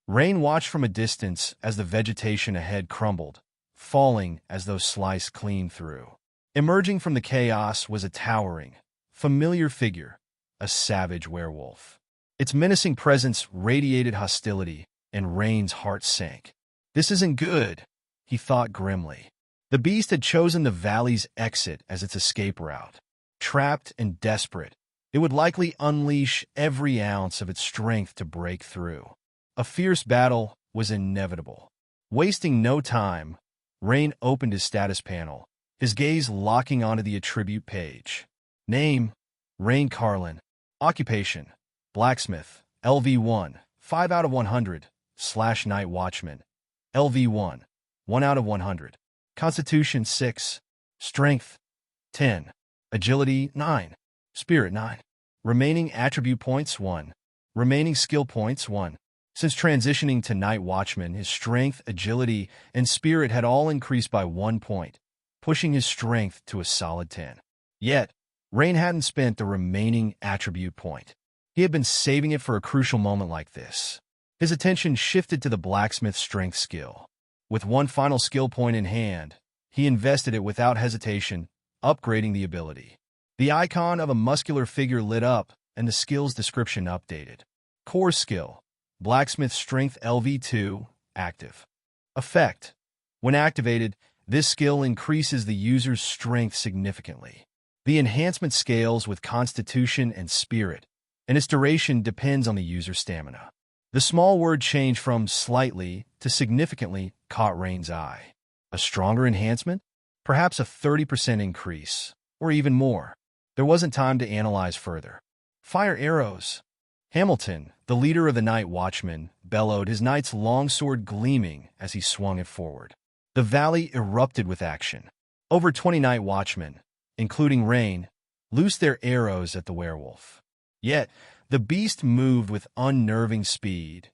Rain watched from a distance as the vegetation ahead crumbled, falling as though sliced clean through. Emerging from the chaos was a towering, familiar figure, a savage werewolf. Its menacing presence radiated hostility, and Rain's heart sank. "This isn't good," he thought grimly. The beast had chosen the valley's exit as its escape route. Trapped and desperate, it would likely unleash every ounce of its strength to break through. A fierce battle was inevitable. Wasting no time, Rain opened his status panel, his gaze locking onto the attribute page. Name: Rain Carlin. Occupation: blacksmith. LV1, 5 out of 100. / night watchman. LV1, 1 out of 100. Constitution 6. Strength 10. Agility 9. Spirit 9. Remaining attribute points 1. Remaining skill points 1. Since transitioning to Night Watchman, his strength, agility, and spirit had all increased by 1 point, pushing his strength to a solid 10. Yet, Rain hadn't spent the remaining attribute point. He had been saving it for a crucial moment like this. His attention shifted to the blacksmith's strength skill. With one final skill point in hand, he invested it without hesitation, upgrading the ability. The icon of a muscular figure lit up, and the skill's description updated. Core skill: Blacksmith Strength LV2, active. Effect: when activated, this skill increases the user's strength significantly. The enhancement scales with Constitution and Spirit, and its duration depends on the user's stamina. The small word change from slightly to significantly caught Rain's eye. A stronger enhancement? Perhaps a 30% increase, or even more. There wasn't time to analyze further. Fire arrows. Hamilton, the leader of the Night Watchmen, bellowed, his knight's longsword gleaming as he swung it forward. The valley erupted with action. Over 20 Night Watchmen, including Rain, loosed their arrows at the werewolf. Yet, the beast moved with unnerving speed,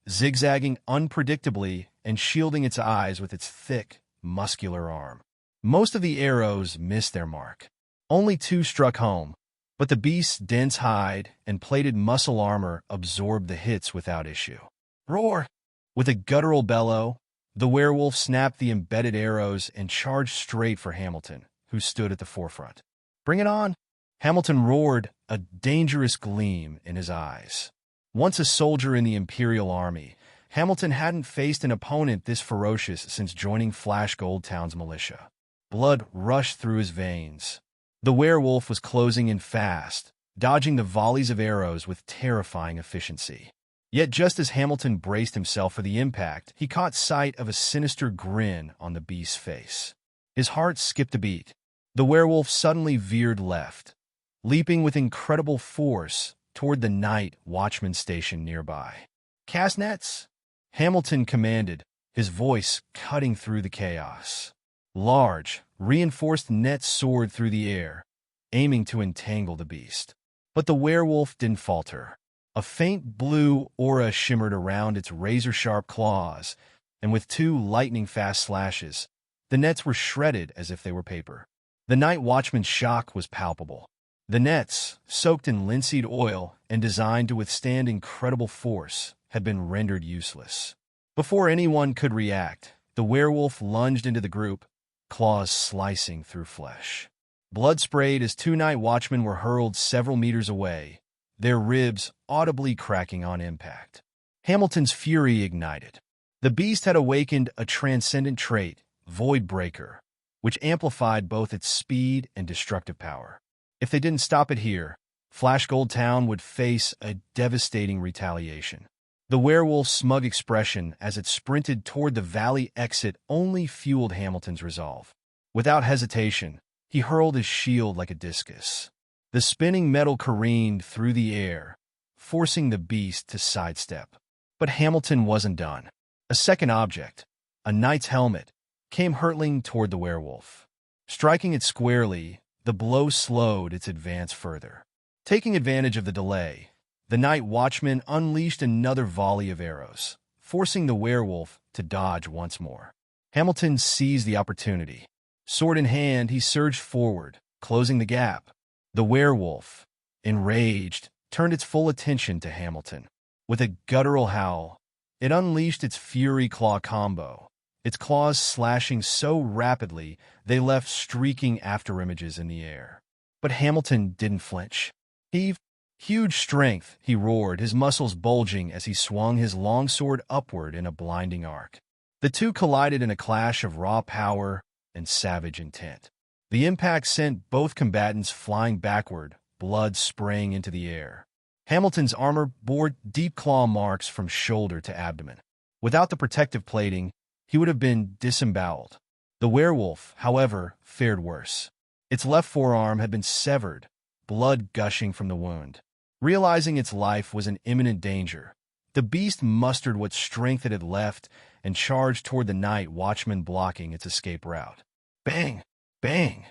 zigzagging unpredictably and shielding its eyes with its thick, muscular arm. Most of the arrows missed their mark. Only 2 struck home, but the beast's dense hide and plated muscle armor absorbed the hits without issue. Roar! With a guttural bellow, the werewolf snapped the embedded arrows and charged straight for Hamilton, who stood at the forefront. "Bring it on!" Hamilton roared, a dangerous gleam in his eyes. Once a soldier in the Imperial Army, Hamilton hadn't faced an opponent this ferocious since joining Flash Goldtown's militia. Blood rushed through his veins. The werewolf was closing in fast, dodging the volleys of arrows with terrifying efficiency. Yet just as Hamilton braced himself for the impact, he caught sight of a sinister grin on the beast's face. His heart skipped a beat. The werewolf suddenly veered left, leaping with incredible force toward the Night Watchman station nearby. "Cast nets!" Hamilton commanded, his voice cutting through the chaos. Large, reinforced nets soared through the air, aiming to entangle the beast. But the werewolf didn't falter. A faint blue aura shimmered around its razor-sharp claws, and with 2 lightning-fast slashes, the nets were shredded as if they were paper. The Night Watchman's shock was palpable. The nets, soaked in linseed oil and designed to withstand incredible force, had been rendered useless. Before anyone could react, the werewolf lunged into the group, claws slicing through flesh. Blood sprayed as 2 Night Watchmen were hurled several meters away, their ribs audibly cracking on impact. Hamilton's fury ignited. The beast had awakened a transcendent trait, Void Breaker, which amplified both its speed and destructive power. If they didn't stop it here, Flash Goldtown would face a devastating retaliation. The werewolf's smug expression as it sprinted toward the valley exit only fueled Hamilton's resolve. Without hesitation, he hurled his shield like a discus. The spinning metal careened through the air, forcing the beast to sidestep. But Hamilton wasn't done. A second object, a knight's helmet, came hurtling toward the werewolf. Striking it squarely, the blow slowed its advance further. Taking advantage of the delay, the Night Watchman unleashed another volley of arrows, forcing the werewolf to dodge once more. Hamilton seized the opportunity. Sword in hand, he surged forward, closing the gap. The werewolf, enraged, turned its full attention to Hamilton. With a guttural howl, It unleashed its Fury Claw combo, its claws slashing so rapidly they left streaking afterimages in the air. But Hamilton didn't flinch. Huge strength, he roared, his muscles bulging as he swung his longsword upward in a blinding arc. The two collided in a clash of raw power and savage intent. The impact sent both combatants flying backward, blood spraying into the air. Hamilton's armor bore deep claw marks from shoulder to abdomen. Without the protective plating, he would have been disemboweled. The werewolf, however, fared worse. Its left forearm had been severed, blood gushing from the wound. Realizing its life was in imminent danger, the beast mustered what strength it had left and charged toward the night watchman blocking its escape route. Bang! Bang!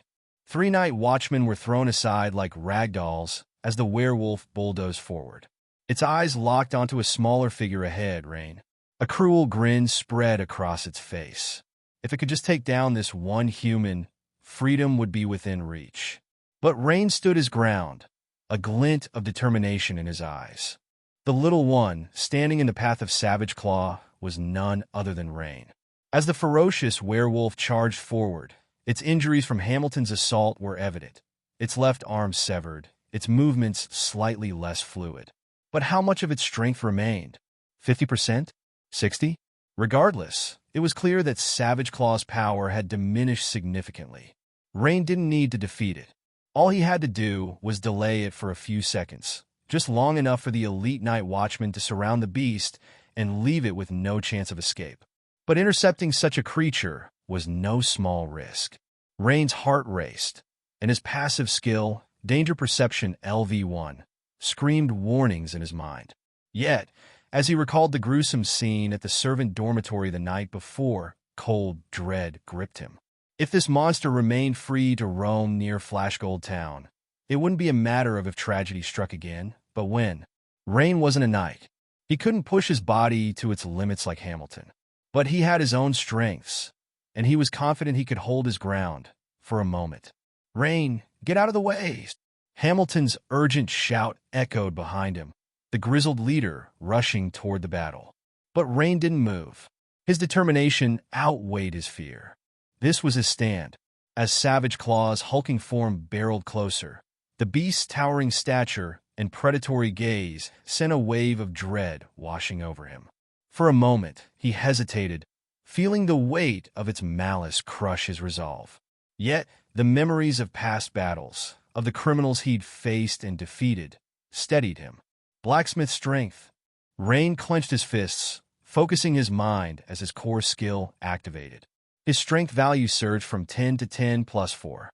3 night watchmen were thrown aside like ragdolls as the werewolf bulldozed forward. Its eyes locked onto a smaller figure ahead, Rain. A cruel grin spread across its face. If it could just take down this one human, freedom would be within reach. But Rain stood his ground, a glint of determination in his eyes. The little one, standing in the path of Savage Claw, was none other than Rain. As the ferocious werewolf charged forward, its injuries from Hamilton's assault were evident. Its left arm severed, its movements slightly less fluid. But how much of its strength remained? 50%? 60%? Regardless, it was clear that Savage Claw's power had diminished significantly. Rain didn't need to defeat it. All he had to do was delay it for a few seconds, just long enough for the elite night watchman to surround the beast and leave it with no chance of escape. But intercepting such a creature was no small risk. Rain's heart raced, and his passive skill, Danger Perception LV1, screamed warnings in his mind. Yet, as he recalled the gruesome scene at the servant dormitory the night before, cold dread gripped him. If this monster remained free to roam near Flashgold Town, it wouldn't be a matter of if tragedy struck again, but when. Rain wasn't a knight. He couldn't push his body to its limits like Hamilton. But he had his own strengths, and he was confident he could hold his ground for a moment. Rain, get out of the way! Hamilton's urgent shout echoed behind him, the grizzled leader rushing toward the battle. But Rain didn't move. His determination outweighed his fear. This was his stand. As Savage Claw's hulking form barreled closer, the beast's towering stature and predatory gaze sent a wave of dread washing over him. For a moment, he hesitated, feeling the weight of its malice crush his resolve. Yet, the memories of past battles, of the criminals he'd faced and defeated, steadied him. Blacksmith strength. Rain clenched his fists, focusing his mind as his core skill activated. His strength value surged from 10 to 10 plus 4.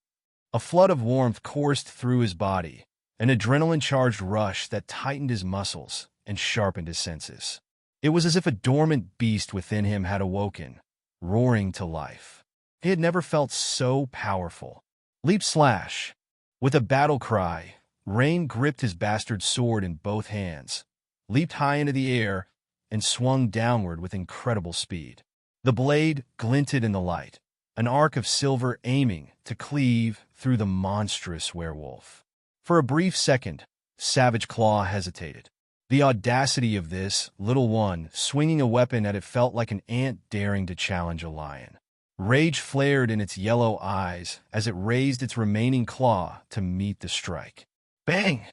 A flood of warmth coursed through his body, an adrenaline-charged rush that tightened his muscles and sharpened his senses. It was as if a dormant beast within him had awoken, roaring to life. He had never felt so powerful. Leap slash! With a battle cry, Rain gripped his bastard sword in both hands, leaped high into the air, and swung downward with incredible speed. The blade glinted in the light, an arc of silver aiming to cleave through the monstrous werewolf. For a brief second, Savage Claw hesitated. The audacity of this little one swinging a weapon at it felt like an ant daring to challenge a lion. Rage flared in its yellow eyes as it raised its remaining claw to meet the strike. Bang!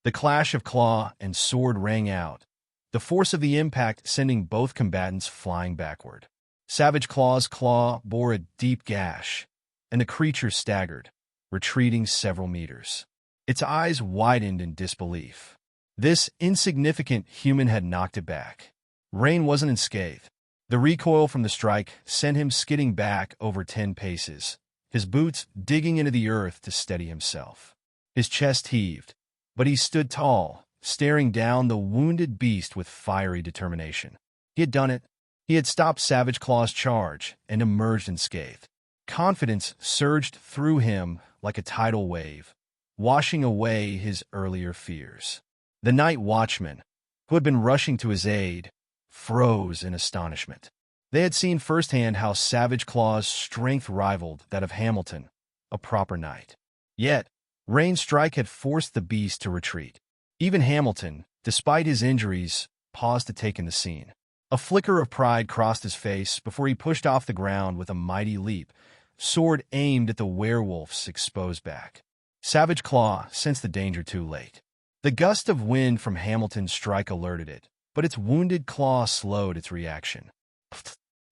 The clash of claw and sword rang out, the force of the impact sending both combatants flying backward. Savage Claw's claw bore a deep gash, and the creature staggered, retreating several meters. Its eyes widened in disbelief. This insignificant human had knocked it back. Rain wasn't unscathed. The recoil from the strike sent him skidding back over 10 paces, his boots digging into the earth to steady himself. His chest heaved, but he stood tall, staring down the wounded beast with fiery determination. He had done it. He had stopped Savage Claw's charge and emerged unscathed. Confidence surged through him like a tidal wave, washing away his earlier fears. The night watchmen, who had been rushing to his aid, froze in astonishment. They had seen firsthand how Savage Claw's strength rivaled that of Hamilton, a proper knight. Yet, Rain's strike had forced the beast to retreat. Even Hamilton, despite his injuries, paused to take in the scene. A flicker of pride crossed his face before he pushed off the ground with a mighty leap, sword aimed at the werewolf's exposed back. Savage Claw sensed the danger too late. The gust of wind from Hamilton's strike alerted it, but its wounded claw slowed its reaction.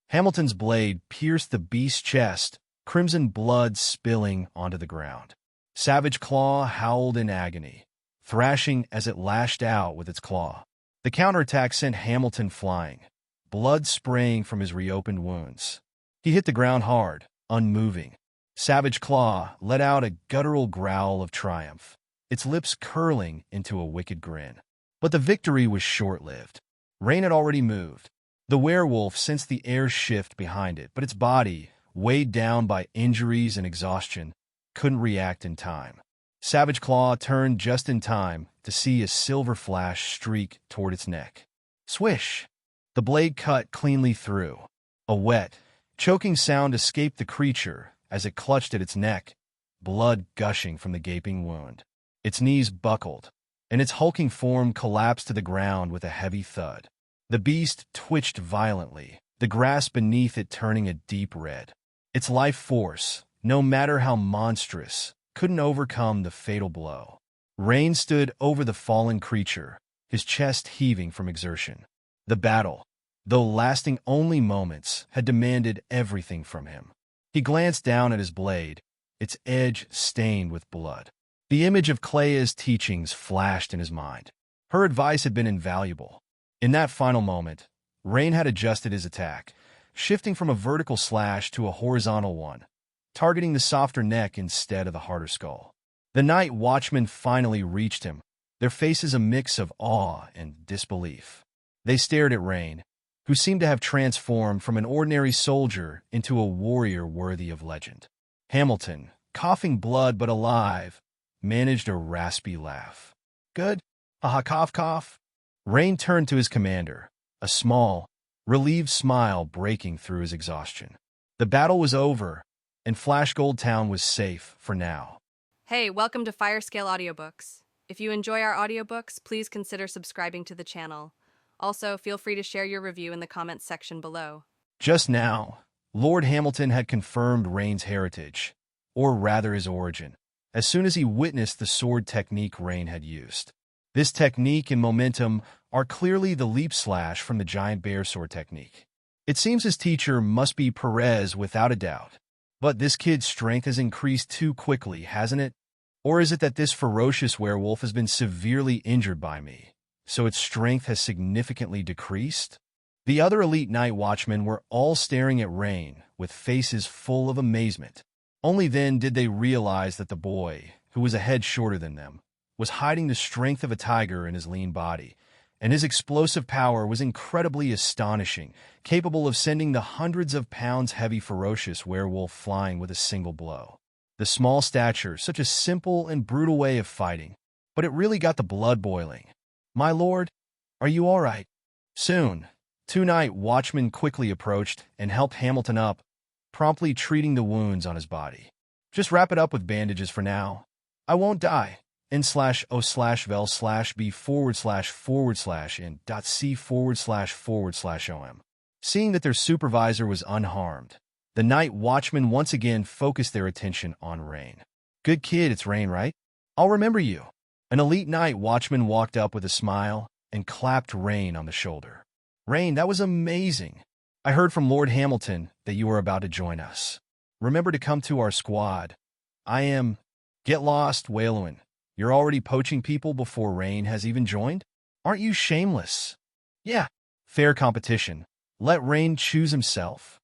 Hamilton's blade pierced the beast's chest, crimson blood spilling onto the ground. Savage Claw howled in agony, thrashing as it lashed out with its claw. The counterattack sent Hamilton flying, blood spraying from his reopened wounds. He hit the ground hard, unmoving. Savage Claw let out a guttural growl of triumph, its lips curling into a wicked grin. But the victory was short-lived. Rain had already moved. The werewolf sensed the air shift behind it, but its body, weighed down by injuries and exhaustion, couldn't react in time. Savage Claw turned just in time to see a silver flash streak toward its neck. Swish! The blade cut cleanly through. A wet, choking sound escaped the creature as it clutched at its neck, blood gushing from the gaping wound. Its knees buckled, and its hulking form collapsed to the ground with a heavy thud. The beast twitched violently, the grass beneath it turning a deep red. Its life force, no matter how monstrous, couldn't overcome the fatal blow. Rain stood over the fallen creature, his chest heaving from exertion. The battle, though lasting only moments, had demanded everything from him. He glanced down at his blade, its edge stained with blood. The image of Clea's teachings flashed in his mind. Her advice had been invaluable. In that final moment, Rain had adjusted his attack, shifting from a vertical slash to a horizontal one, targeting the softer neck instead of the harder skull. The night watchmen finally reached him, their faces a mix of awe and disbelief. They stared at Rain, who seemed to have transformed from an ordinary soldier into a warrior worthy of legend. Hamilton, coughing blood but alive, managed a raspy laugh. Good? Aha, cough, cough. Rain turned to his commander, a small, relieved smile breaking through his exhaustion. The battle was over, and Flash Gold Town was safe for now. Hey, welcome to Firescale Audiobooks. If you enjoy our audiobooks, please consider subscribing to the channel. Also, feel free to share your review in the comments section below. Just now, Lord Hamilton had confirmed Rain's heritage, or rather his origin, as soon as he witnessed the sword technique Rain had used. This technique and momentum are clearly the leap slash from the giant bear sword technique. It seems his teacher must be Perez without a doubt. But this kid's strength has increased too quickly, hasn't it? Or is it that this ferocious werewolf has been severely injured by me, so its strength has significantly decreased? The other elite night watchmen were all staring at Rain with faces full of amazement. Only then did they realize that the boy, who was a head shorter than them, was hiding the strength of a tiger in his lean body, and his explosive power was incredibly astonishing, capable of sending the hundreds of pounds heavy ferocious werewolf flying with a single blow. The small stature, such a simple and brutal way of fighting, but it really got the blood boiling. My lord, are you all right? Soon, two night watchmen quickly approached and helped Hamilton up, promptly treating the wounds on his body. Just wrap it up with bandages for now. I won't die. n/o/vel/b/in.c//om. Seeing that their supervisor was unharmed, the night watchmen once again focused their attention on Rain. Good kid, it's Rain, right? I'll remember you. An elite night watchman walked up with a smile and clapped Rain on the shoulder. Rain, that was amazing. I heard from Lord Hamilton that you were about to join us. Remember to come to our squad. I am... Get lost, Whalowin. You're already poaching people before Rain has even joined? Aren't you shameless? Yeah, fair competition. Let Rain choose himself.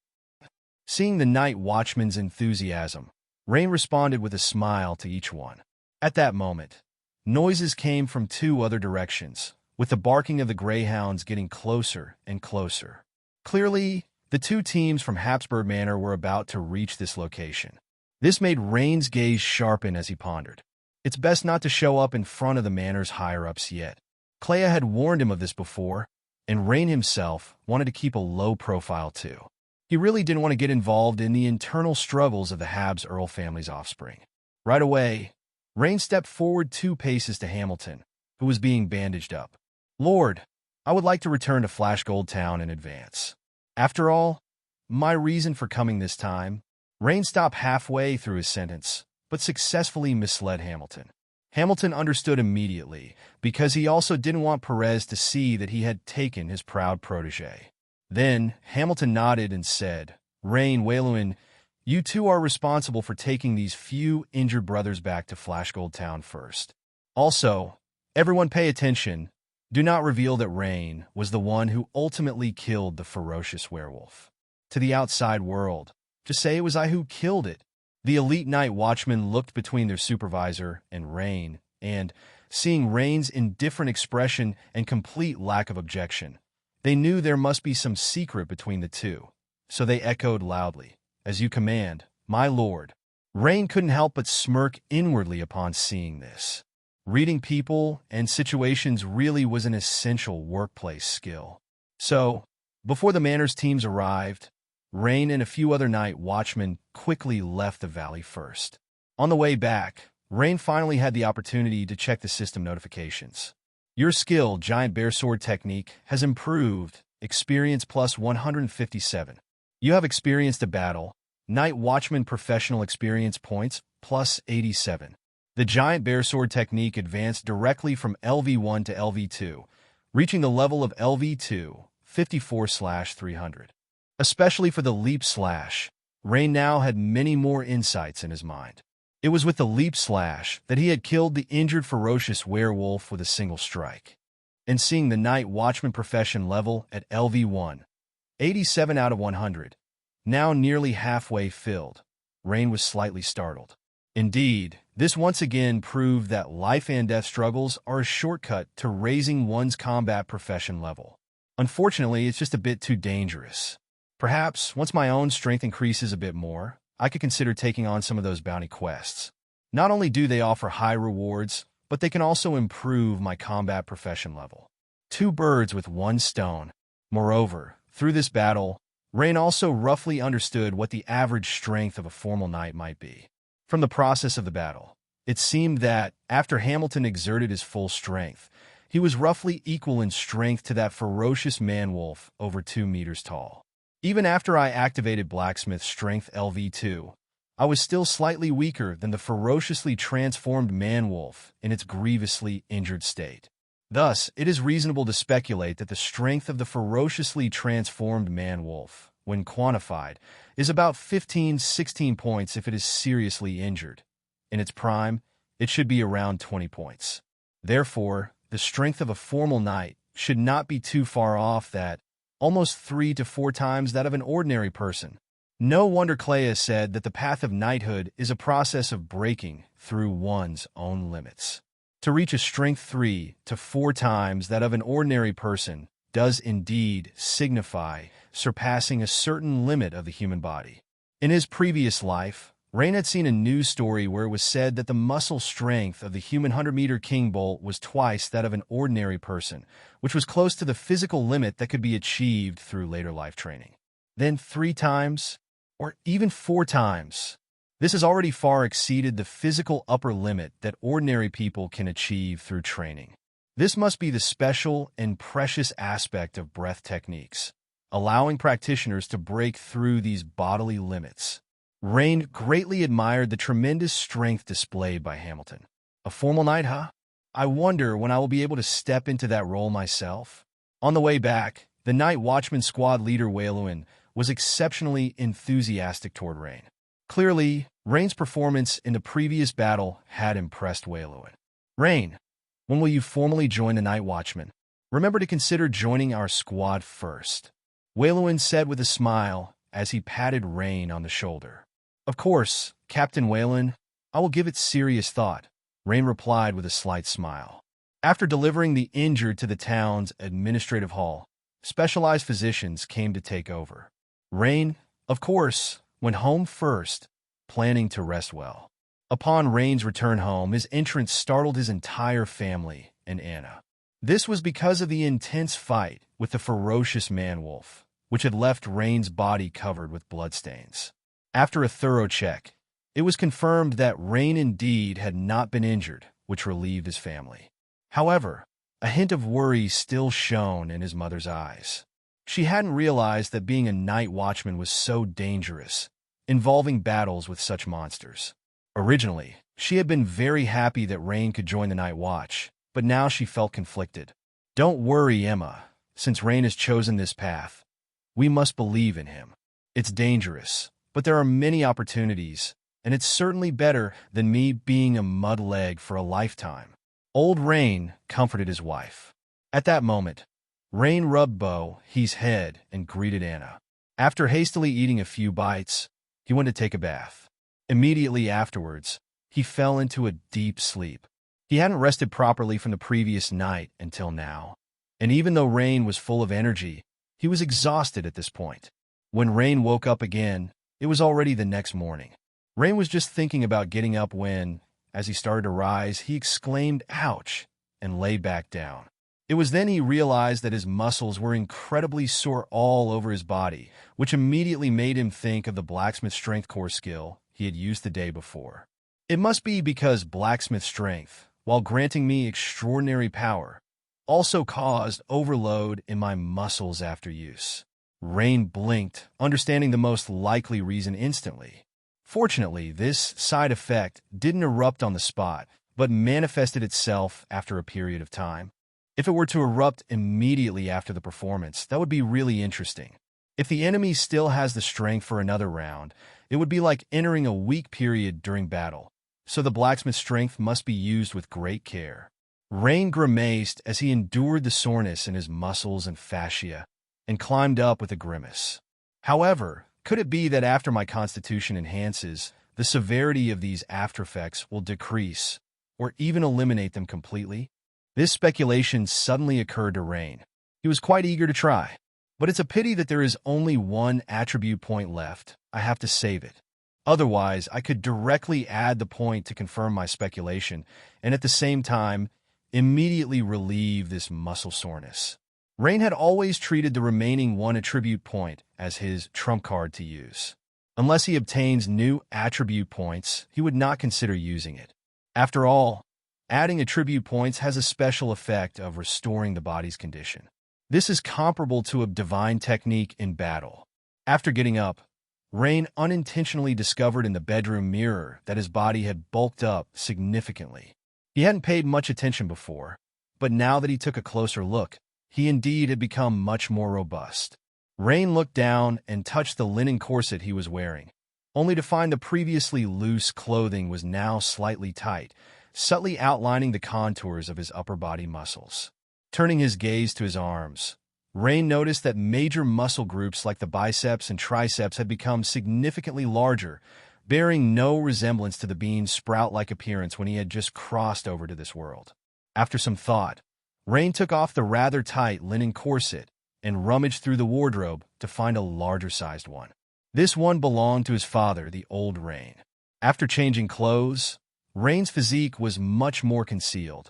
Seeing the night watchman's enthusiasm, Rain responded with a smile to each one. At that moment, noises came from two other directions, with the barking of the greyhounds getting closer and closer. Clearly, the two teams from Habsburg Manor were about to reach this location. This made Rain's gaze sharpen as he pondered. It's best not to show up in front of the manor's higher-ups yet. Clea had warned him of this before, and Rain himself wanted to keep a low profile too. He really didn't want to get involved in the internal struggles of the Habs Earl family's offspring. Right away, Rain stepped forward 2 paces to Hamilton, who was being bandaged up. Lord, I would like to return to Flash Gold Town in advance. After all, my reason for coming this time." Rain stopped halfway through his sentence, but successfully misled Hamilton. Hamilton understood immediately, because he also didn't want Perez to see that he had taken his proud protege. Then, Hamilton nodded and said, "Rain, Wayluin, you two are responsible for taking these few injured brothers back to Flash Gold Town first. Also, everyone pay attention. Do not reveal that Rain was the one who ultimately killed the ferocious werewolf. To the outside world, just say it was I who killed it." The elite night watchmen looked between their supervisor and Rain, and, seeing Rain's indifferent expression and complete lack of objection, they knew there must be some secret between the two, so they echoed loudly, "As you command, my lord." Rain couldn't help but smirk inwardly upon seeing this. Reading people and situations really was an essential workplace skill. So, before the Manners teams arrived, Rain and a few other night watchmen quickly left the valley first. On the way back, Rain finally had the opportunity to check the system notifications. "Your skill, Giant Bear Sword Technique, has improved. Experience plus 157. You have experienced a battle. Night Watchman Professional Experience Points plus 87. The Giant Bear Sword Technique advanced directly from LV1 to LV2, reaching the level of LV2, 54/300. Especially for the Leap Slash, Rain now had many more insights in his mind. It was with the Leap Slash that he had killed the injured ferocious werewolf with a single strike. And seeing the Night Watchman Profession level at LV1, 87 out of 100, now nearly halfway filled, Rain was slightly startled. Indeed, this once again proved that life and death struggles are a shortcut to raising one's combat profession level. Unfortunately, it's just a bit too dangerous. Perhaps, once my own strength increases a bit more, I could consider taking on some of those bounty quests. Not only do they offer high rewards, but they can also improve my combat profession level. Two birds with one stone. Moreover, through this battle, Rain also roughly understood what the average strength of a formal knight might be. From the process of the battle, it seemed that, after Hamilton exerted his full strength, he was roughly equal in strength to that ferocious man-wolf over 2 meters tall. Even after I activated Blacksmith's Strength LV2, I was still slightly weaker than the ferociously transformed man-wolf in its grievously injured state. Thus, it is reasonable to speculate that the strength of the ferociously transformed man-wolf, when quantified, is about 15-16 points if it is seriously injured. In its prime, it should be around 20 points. Therefore, the strength of a formal knight should not be too far off that, almost 3 to 4 times that of an ordinary person. No wonder Clea said that the path of knighthood is a process of breaking through one's own limits. To reach a strength 3 to 4 times that of an ordinary person does indeed signify surpassing a certain limit of the human body. In his previous life, Rain had seen a news story where it was said that the muscle strength of the human 100-meter king bolt was twice that of an ordinary person, which was close to the physical limit that could be achieved through later life training. Then 3 times, or even 4 times. This has already far exceeded the physical upper limit that ordinary people can achieve through training. This must be the special and precious aspect of breath techniques, allowing practitioners to break through these bodily limits. Rain greatly admired the tremendous strength displayed by Hamilton. A formal knight, huh? I wonder when I will be able to step into that role myself. On the way back, the Night Watchman Squad leader Wayluin was exceptionally enthusiastic toward Rain. Clearly, Rain's performance in the previous battle had impressed Wayluin. "Rain, when will you formally join the Night Watchman? Remember to consider joining our squad first," Wayluin said with a smile as he patted Rain on the shoulder. "Of course, Captain Wayland, I will give it serious thought," Rain replied with a slight smile. After delivering the injured to the town's administrative hall, specialized physicians came to take over. Rain, of course, went home first, planning to rest well. Upon Rain's return home, his entrance startled his entire family and Anna. This was because of the intense fight with the ferocious man-wolf, which had left Rain's body covered with bloodstains. After a thorough check, it was confirmed that Rain indeed had not been injured, which relieved his family. However, A hint of worry still shone in his mother's eyes. She hadn't realized that being a night watchman was so dangerous, involving battles with such monsters. Originally, she had been very happy that Rain could join the night watch, but now she felt conflicted. Don't worry, Emma. Since Rain has chosen this path, we must believe in him. It's dangerous, but there are many opportunities, and it's certainly better than me being a mud leg for a lifetime. Old Rain comforted his wife. At that moment, Rain rubbed Bo's head and greeted Anna. After hastily eating a few bites, he went to take a bath. Immediately afterwards, he fell into a deep sleep. He hadn't rested properly from the previous night until now, and even though Rain was full of energy, he was exhausted at this point. When Rain woke up again, it was already the next morning. Rain was just thinking about getting up when, as he started to rise, he exclaimed, "Ouch," and lay back down. It was then he realized that his muscles were incredibly sore all over his body, which immediately made him think of the blacksmith strength core skill he had used the day before. It must be because blacksmith strength, while granting me extraordinary power, also caused overload in my muscles after use. Rain blinked, understanding the most likely reason instantly. Fortunately, this side effect didn't erupt on the spot, but manifested itself after a period of time. If it were to erupt immediately after the performance, that would be really interesting. If the enemy still has the strength for another round, it would be like entering a weak period during battle, so the blacksmith's strength must be used with great care. Rain grimaced as he endured the soreness in his muscles and fascia, and climbed up with a grimace. However, could it be that after my constitution enhances, the severity of these aftereffects will decrease, or even eliminate them completely? This speculation suddenly occurred to Rain. He was quite eager to try. But it's a pity that there is only one attribute point left. I have to save it. Otherwise, I could directly add the point to confirm my speculation, and at the same time, immediately relieve this muscle soreness. Rain had always treated the remaining one attribute point as his trump card to use. Unless he obtains new attribute points, he would not consider using it. After all, adding attribute points has a special effect of restoring the body's condition. This is comparable to a divine technique in battle. After getting up, Rain unintentionally discovered in the bedroom mirror that his body had bulked up significantly. He hadn't paid much attention before, but now that he took a closer look, he indeed had become much more robust. Rain looked down and touched the linen corset he was wearing, only to find the previously loose clothing was now slightly tight, subtly outlining the contours of his upper body muscles. Turning his gaze to his arms, Rain noticed that major muscle groups like the biceps and triceps had become significantly larger, bearing no resemblance to the bean's sprout-like appearance when he had just crossed over to this world. After some thought, Rain took off the rather tight linen corset and rummaged through the wardrobe to find a larger-sized one. This one belonged to his father, the old Rain. After changing clothes, Rain's physique was much more concealed,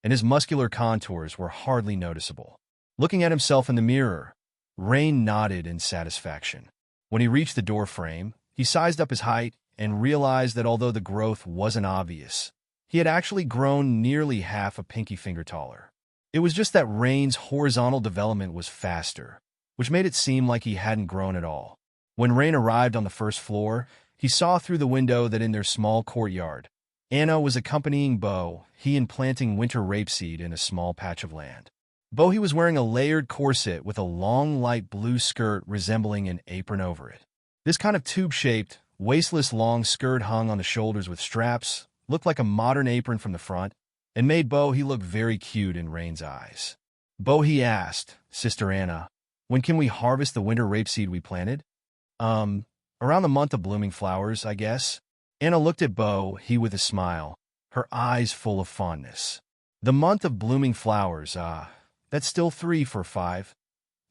and his muscular contours were hardly noticeable. Looking at himself in the mirror, Rain nodded in satisfaction. When he reached the door frame, he sized up his height and realized that although the growth wasn't obvious, he had actually grown nearly half a pinky finger taller. It was just that Rain's horizontal development was faster, which made it seem like he hadn't grown at all. When Rain arrived on the first floor, he saw through the window that in their small courtyard, Anna was accompanying Bo, he and planting winter rapeseed in a small patch of land. Bo was wearing a layered corset with a long light blue skirt resembling an apron over it. This kind of tube-shaped, waistless long skirt hung on the shoulders with straps, looked like a modern apron from the front, and made Bo look very cute in Rain's eyes. Bo asked, "Sister Anna, when can we harvest the winter rapeseed we planted?" Around the month of blooming flowers, I guess." Anna looked at Bo with a smile, her eyes full of fondness. The month of blooming flowers, that's still 3 for 5.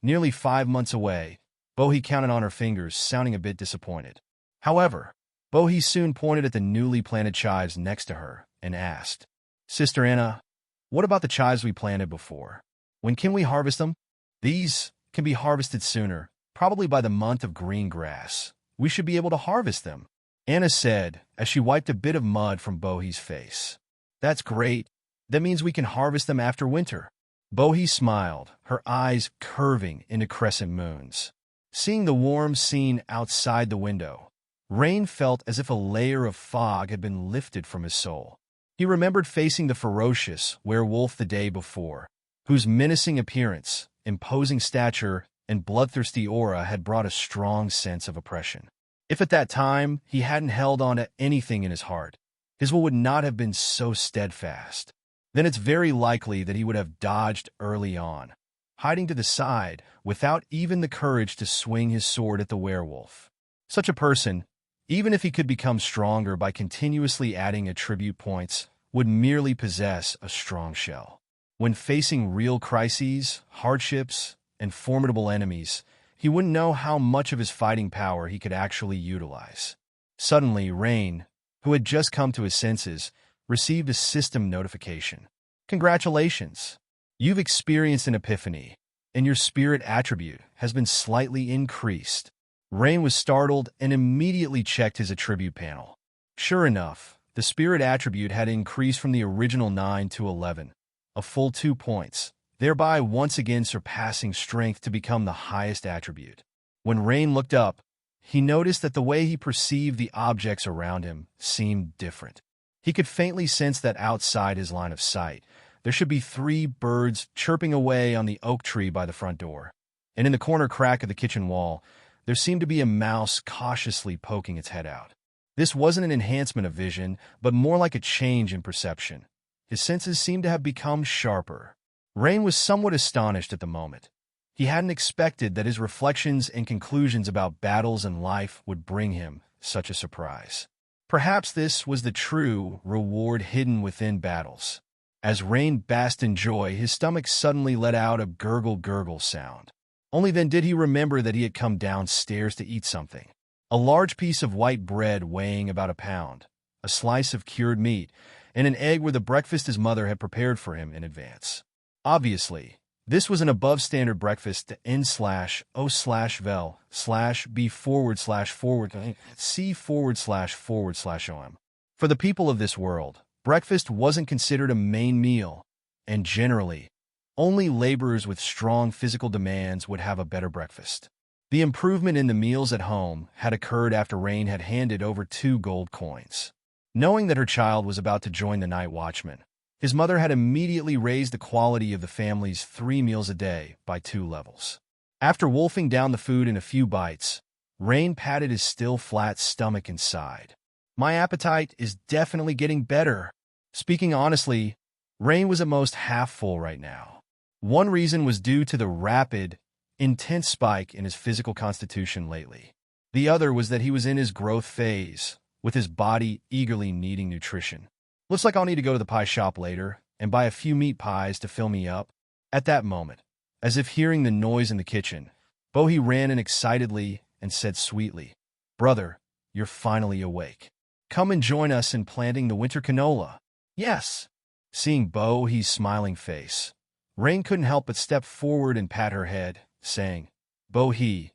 Nearly 5 months away. Bo counted on her fingers, sounding a bit disappointed. However, Bo soon pointed at the newly planted chives next to her and asked, "Sister Anna, what about the chives we planted before? When can we harvest them?" "These can be harvested sooner, probably by the month of green grass. We should be able to harvest them," Anna said as she wiped a bit of mud from Bo's face. "That's great. That means we can harvest them after winter. Bohi smiled, her eyes curving into crescent moons. Seeing the warm scene outside the window, Rain felt as if a layer of fog had been lifted from his soul. He remembered facing the ferocious werewolf the day before, whose menacing appearance, imposing stature, and bloodthirsty aura had brought a strong sense of oppression. If at that time he hadn't held on to anything in his heart, his will would not have been so steadfast. Then it's very likely that he would have dodged early on, hiding to the side without even the courage to swing his sword at the werewolf. Such a person, even if he could become stronger by continuously adding attribute points, would merely possess a strong shell. When facing real crises, hardships, and formidable enemies, he wouldn't know how much of his fighting power he could actually utilize. Suddenly, Rain, who had just come to his senses, received a system notification. Congratulations! You've experienced an epiphany, and your spirit attribute has been slightly increased. Rain was startled and immediately checked his attribute panel. Sure enough, the spirit attribute had increased from the original 9 to 11, a full 2 points, thereby once again surpassing strength to become the highest attribute. When Rain looked up, he noticed that the way he perceived the objects around him seemed different. He could faintly sense that outside his line of sight, there should be 3 birds chirping away on the oak tree by the front door, and in the corner crack of the kitchen wall, there seemed to be a mouse cautiously poking its head out. This wasn't an enhancement of vision, but more like a change in perception. His senses seemed to have become sharper. Rain was somewhat astonished at the moment. He hadn't expected that his reflections and conclusions about battles and life would bring him such a surprise. Perhaps this was the true reward hidden within battles. As Rain basked in joy, his stomach suddenly let out a gurgle-gurgle sound. Only then did he remember that he had come downstairs to eat something. A large piece of white bread weighing about a pound, a slice of cured meat, and an egg were the breakfast his mother had prepared for him in advance. Obviously, this was an above-standard breakfast to n/o/vel/b/c//om. For the people of this world, breakfast wasn't considered a main meal, and generally, only laborers with strong physical demands would have a better breakfast. The improvement in the meals at home had occurred after Rain had handed over 2 gold coins. Knowing that her child was about to join the night watchman, his mother had immediately raised the quality of the family's 3 meals a day by 2 levels. After wolfing down the food in a few bites, Rain patted his still flat stomach and sighed. My appetite is definitely getting better. Speaking honestly, Rain was at most half full right now. One reason was due to the rapid, intense spike in his physical constitution lately. The other was that he was in his growth phase, with his body eagerly needing nutrition. Looks like I'll need to go to the pie shop later and buy a few meat pies to fill me up. At that moment, as if hearing the noise in the kitchen, Bohi ran in excitedly and said sweetly, Brother, you're finally awake. Come and join us in planting the winter canola. Yes. Seeing Bohi's smiling face, Rain couldn't help but step forward and pat her head, saying, Bohi,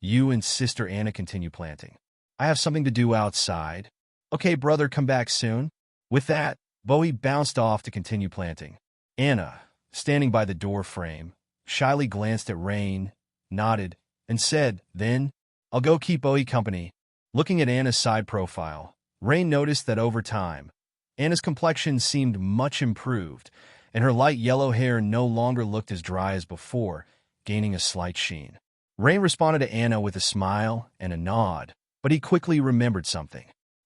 you and Sister Anna continue planting. I have something to do outside. Okay, brother, come back soon. With that, Bohi bounced off to continue planting. Anna, standing by the door frame, shyly glanced at Rain, nodded, and said, Then, I'll go keep Bohi company. Looking at Anna's side profile, Rain noticed that over time, Anna's complexion seemed much improved, and her light yellow hair no longer looked as dry as before, gaining a slight sheen. Rain responded to Anna with a smile and a nod, but he quickly remembered something.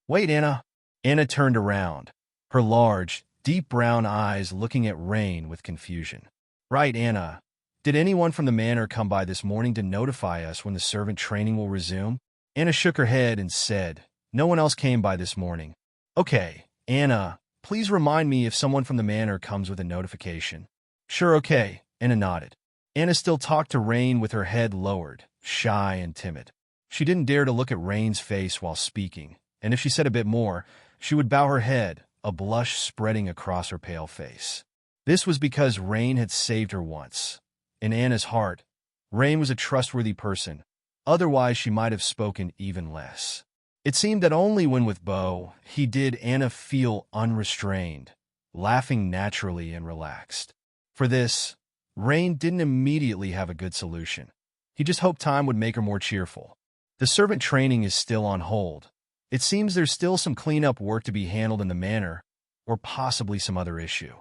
Wait, Anna. Anna turned around, her large, deep brown eyes looking at Rain with confusion. Right, Anna. Did anyone from the manor come by this morning to notify us when the servant training will resume? Anna shook her head and said, No one else came by this morning. Okay, Anna, please remind me if someone from the manor comes with a notification. Sure, okay, Anna nodded. Anna still talked to Rain with her head lowered, shy and timid. She didn't dare to look at Rain's face while speaking, and if she said a bit more, she would bow her head, a blush spreading across her pale face. This was because Rain had saved her once. In Anna's heart, Rain was a trustworthy person, otherwise she might have spoken even less. It seemed that only when with Bo, he did Anna feel unrestrained, laughing naturally and relaxed. For this, Rain didn't immediately have a good solution. He just hoped time would make her more cheerful. The servant training is still on hold. It seems there's still some cleanup work to be handled in the manor, or possibly some other issue.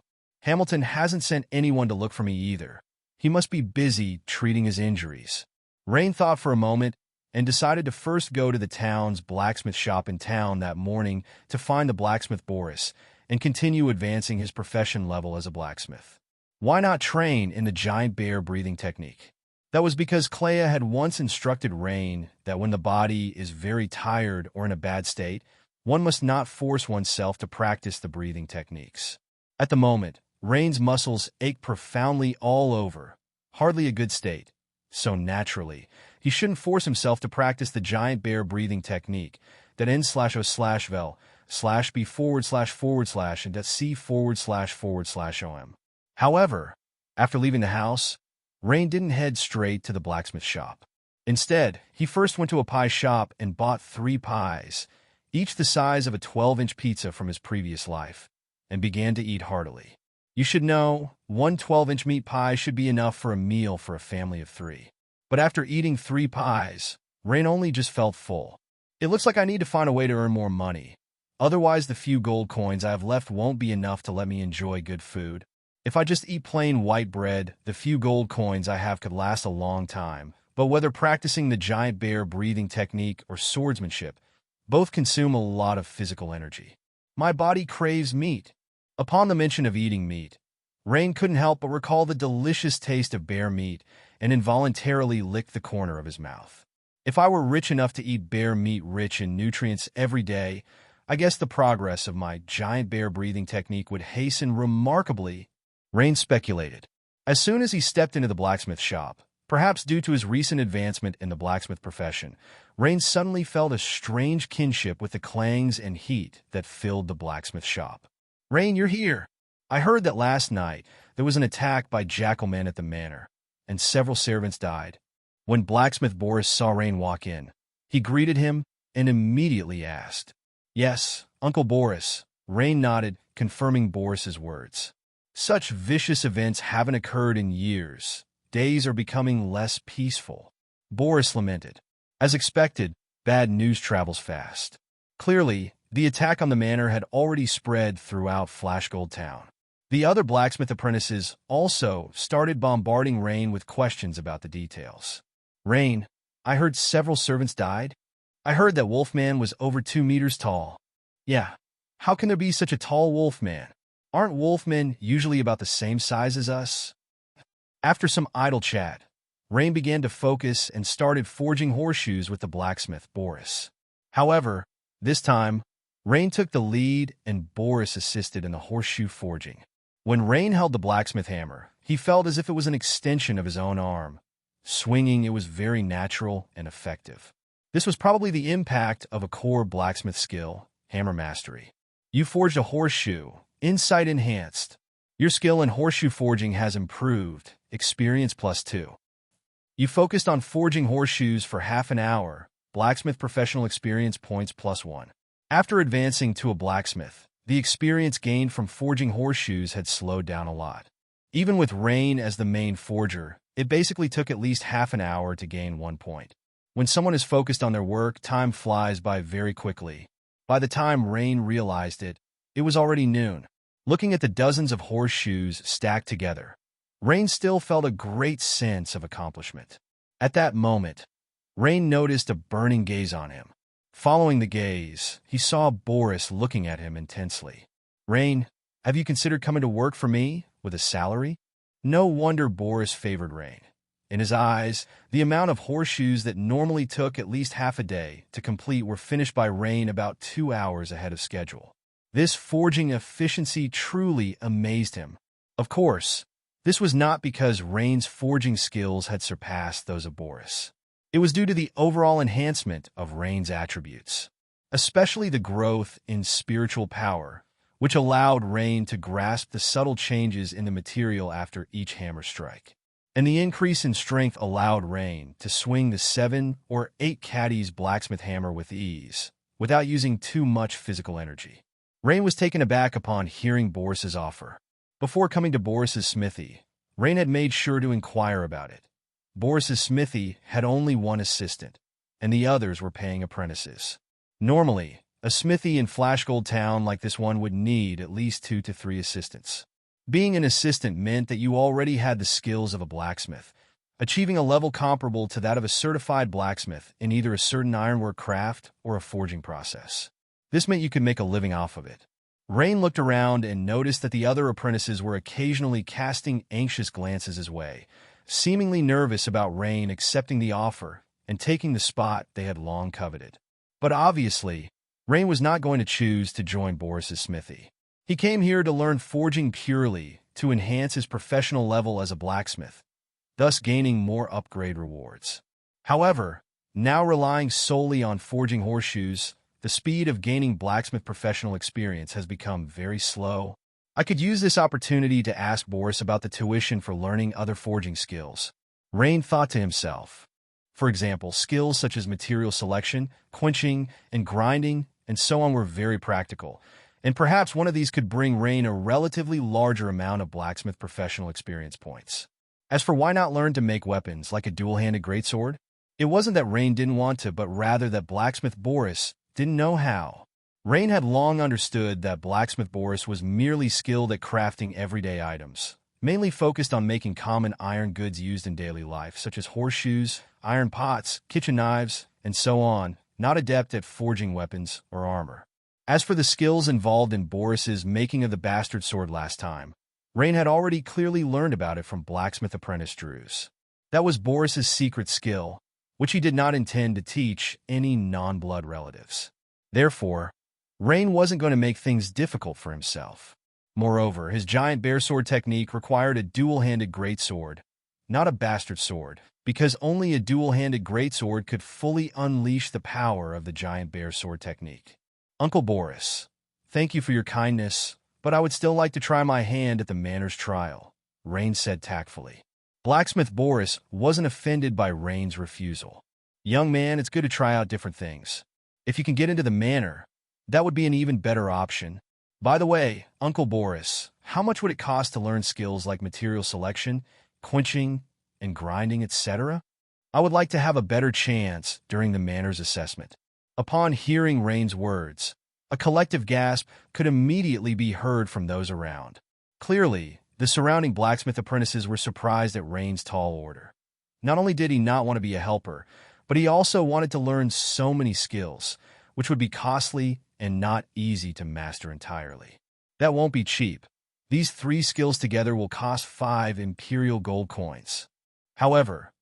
Hamilton hasn't sent anyone to look for me either. He must be busy treating his injuries. Rain thought for a moment and decided to first go to the town's blacksmith shop in town that morning to find the blacksmith Boris and continue advancing his profession level as a blacksmith. Why not train in the giant bear breathing technique? That was because Clea had once instructed Rain that when the body is very tired or in a bad state, one must not force oneself to practice the breathing techniques. At the moment, Rain's muscles ached profoundly all over, hardly a good state. So naturally, he shouldn't force himself to practice the giant bear breathing technique that n/o/vel/b/// and that c///om. However, after leaving the house, Rain didn't head straight to the blacksmith shop. Instead, he first went to a pie shop and bought 3 pies, each the size of a 12-inch pizza from his previous life, and began to eat heartily. You should know, one 12-inch meat pie should be enough for a meal for a family of 3. But after eating 3 pies, Rain only just felt full. It looks like I need to find a way to earn more money. Otherwise, the few gold coins I have left won't be enough to let me enjoy good food. If I just eat plain white bread, the few gold coins I have could last a long time. But whether practicing the giant bear breathing technique or swordsmanship, both consume a lot of physical energy. My body craves meat. Upon the mention of eating meat, Rain couldn't help but recall the delicious taste of bear meat and involuntarily licked the corner of his mouth. If I were rich enough to eat bear meat rich in nutrients every day, I guess the progress of my giant bear breathing technique would hasten remarkably, Rain speculated. As soon as he stepped into the blacksmith shop, perhaps due to his recent advancement in the blacksmith profession, Rain suddenly felt a strange kinship with the clangs and heat that filled the blacksmith shop. Rain, you're here. I heard that last night there was an attack by jackalmen at the manor, and several servants died. When blacksmith Boris saw Rain walk in, he greeted him and immediately asked. Yes, Uncle Boris. Rain nodded, confirming Boris's words. Such vicious events haven't occurred in years. Days are becoming less peaceful. Boris lamented. As expected, bad news travels fast. Clearly, the attack on the manor had already spread throughout Flashgold Town. The other blacksmith apprentices also started bombarding Rain with questions about the details. Rain, I heard several servants died. I heard that Wolfman was over 2 meters tall. Yeah, how can there be such a tall Wolfman? Aren't Wolfmen usually about the same size as us? After some idle chat, Rain began to focus and started forging horseshoes with the blacksmith, Boris. However, this time, Rain took the lead and Boris assisted in the horseshoe forging. When Rain held the blacksmith hammer, he felt as if it was an extension of his own arm. Swinging, it was very natural and effective. This was probably the impact of a core blacksmith skill, hammer mastery. You forged a horseshoe, insight enhanced. Your skill in horseshoe forging has improved, experience +2. You focused on forging horseshoes for half an hour, blacksmith professional experience points +1. After advancing to a blacksmith, the experience gained from forging horseshoes had slowed down a lot. Even with Rain as the main forger, it basically took at least half an hour to gain 1 point. When someone is focused on their work, time flies by very quickly. By the time Rain realized it, it was already noon. Looking at the dozens of horseshoes stacked together, Rain still felt a great sense of accomplishment. At that moment, Rain noticed a burning gaze on him. Following the gaze, he saw Boris looking at him intensely. Rain, have you considered coming to work for me with a salary? No wonder Boris favored Rain. In his eyes, the amount of horseshoes that normally took at least half a day to complete were finished by Rain about 2 hours ahead of schedule. This forging efficiency truly amazed him. Of course, this was not because Rain's forging skills had surpassed those of Boris. It was due to the overall enhancement of Rain's attributes, especially the growth in spiritual power, which allowed Rain to grasp the subtle changes in the material after each hammer strike. And the increase in strength allowed Rain to swing the 7 or 8 caddies blacksmith hammer with ease, without using too much physical energy. Rain was taken aback upon hearing Boris's offer. Before coming to Boris's smithy, Rain had made sure to inquire about it. Boris's smithy had only one assistant, and the others were paying apprentices. Normally, a smithy in Flashgold Town like this one would need at least 2 to 3 assistants. Being an assistant meant that you already had the skills of a blacksmith, achieving a level comparable to that of a certified blacksmith in either a certain ironwork craft or a forging process. This meant you could make a living off of it. Rain looked around and noticed that the other apprentices were occasionally casting anxious glances his way, seemingly nervous about Rain accepting the offer and taking the spot they had long coveted. But obviously, Rain was not going to choose to join Boris's smithy. He came here to learn forging purely to enhance his professional level as a blacksmith, thus gaining more upgrade rewards. However, now relying solely on forging horseshoes, the speed of gaining blacksmith professional experience has become very slow. I could use this opportunity to ask Boris about the tuition for learning other forging skills. Rain thought to himself. For example, skills such as material selection, quenching, and grinding, and so on were very practical, and perhaps one of these could bring Rain a relatively larger amount of blacksmith professional experience points. As for why not learn to make weapons like a dual-handed greatsword? It wasn't that Rain didn't want to, but rather that blacksmith Boris didn't know how. Rain had long understood that blacksmith Boris was merely skilled at crafting everyday items, mainly focused on making common iron goods used in daily life, such as horseshoes, iron pots, kitchen knives, and so on, not adept at forging weapons or armor. As for the skills involved in Boris's making of the bastard sword last time, Rain had already clearly learned about it from blacksmith apprentice Drews. That was Boris's secret skill, which he did not intend to teach any non-blood relatives. Therefore, Rain wasn't going to make things difficult for himself. Moreover, his giant bear sword technique required a dual-handed greatsword, not a bastard sword, because only a dual-handed greatsword could fully unleash the power of the giant bear sword technique. Uncle Boris, thank you for your kindness, but I would still like to try my hand at the manners trial, Rain said tactfully. Blacksmith Boris wasn't offended by Rain's refusal. Young man, it's good to try out different things. If you can get into the manor, that would be an even better option. By the way, Uncle Boris, how much would it cost to learn skills like material selection, quenching, and grinding, etc.? I would like to have a better chance during the manners assessment. Upon hearing Rain's words, a collective gasp could immediately be heard from those around. Clearly, the surrounding blacksmith apprentices were surprised at Rain's tall order. Not only did he not want to be a helper, but he also wanted to learn so many skills, which would be costly and not easy to master entirely. That won't be cheap. These 3 skills together will cost 5 imperial gold coins. However,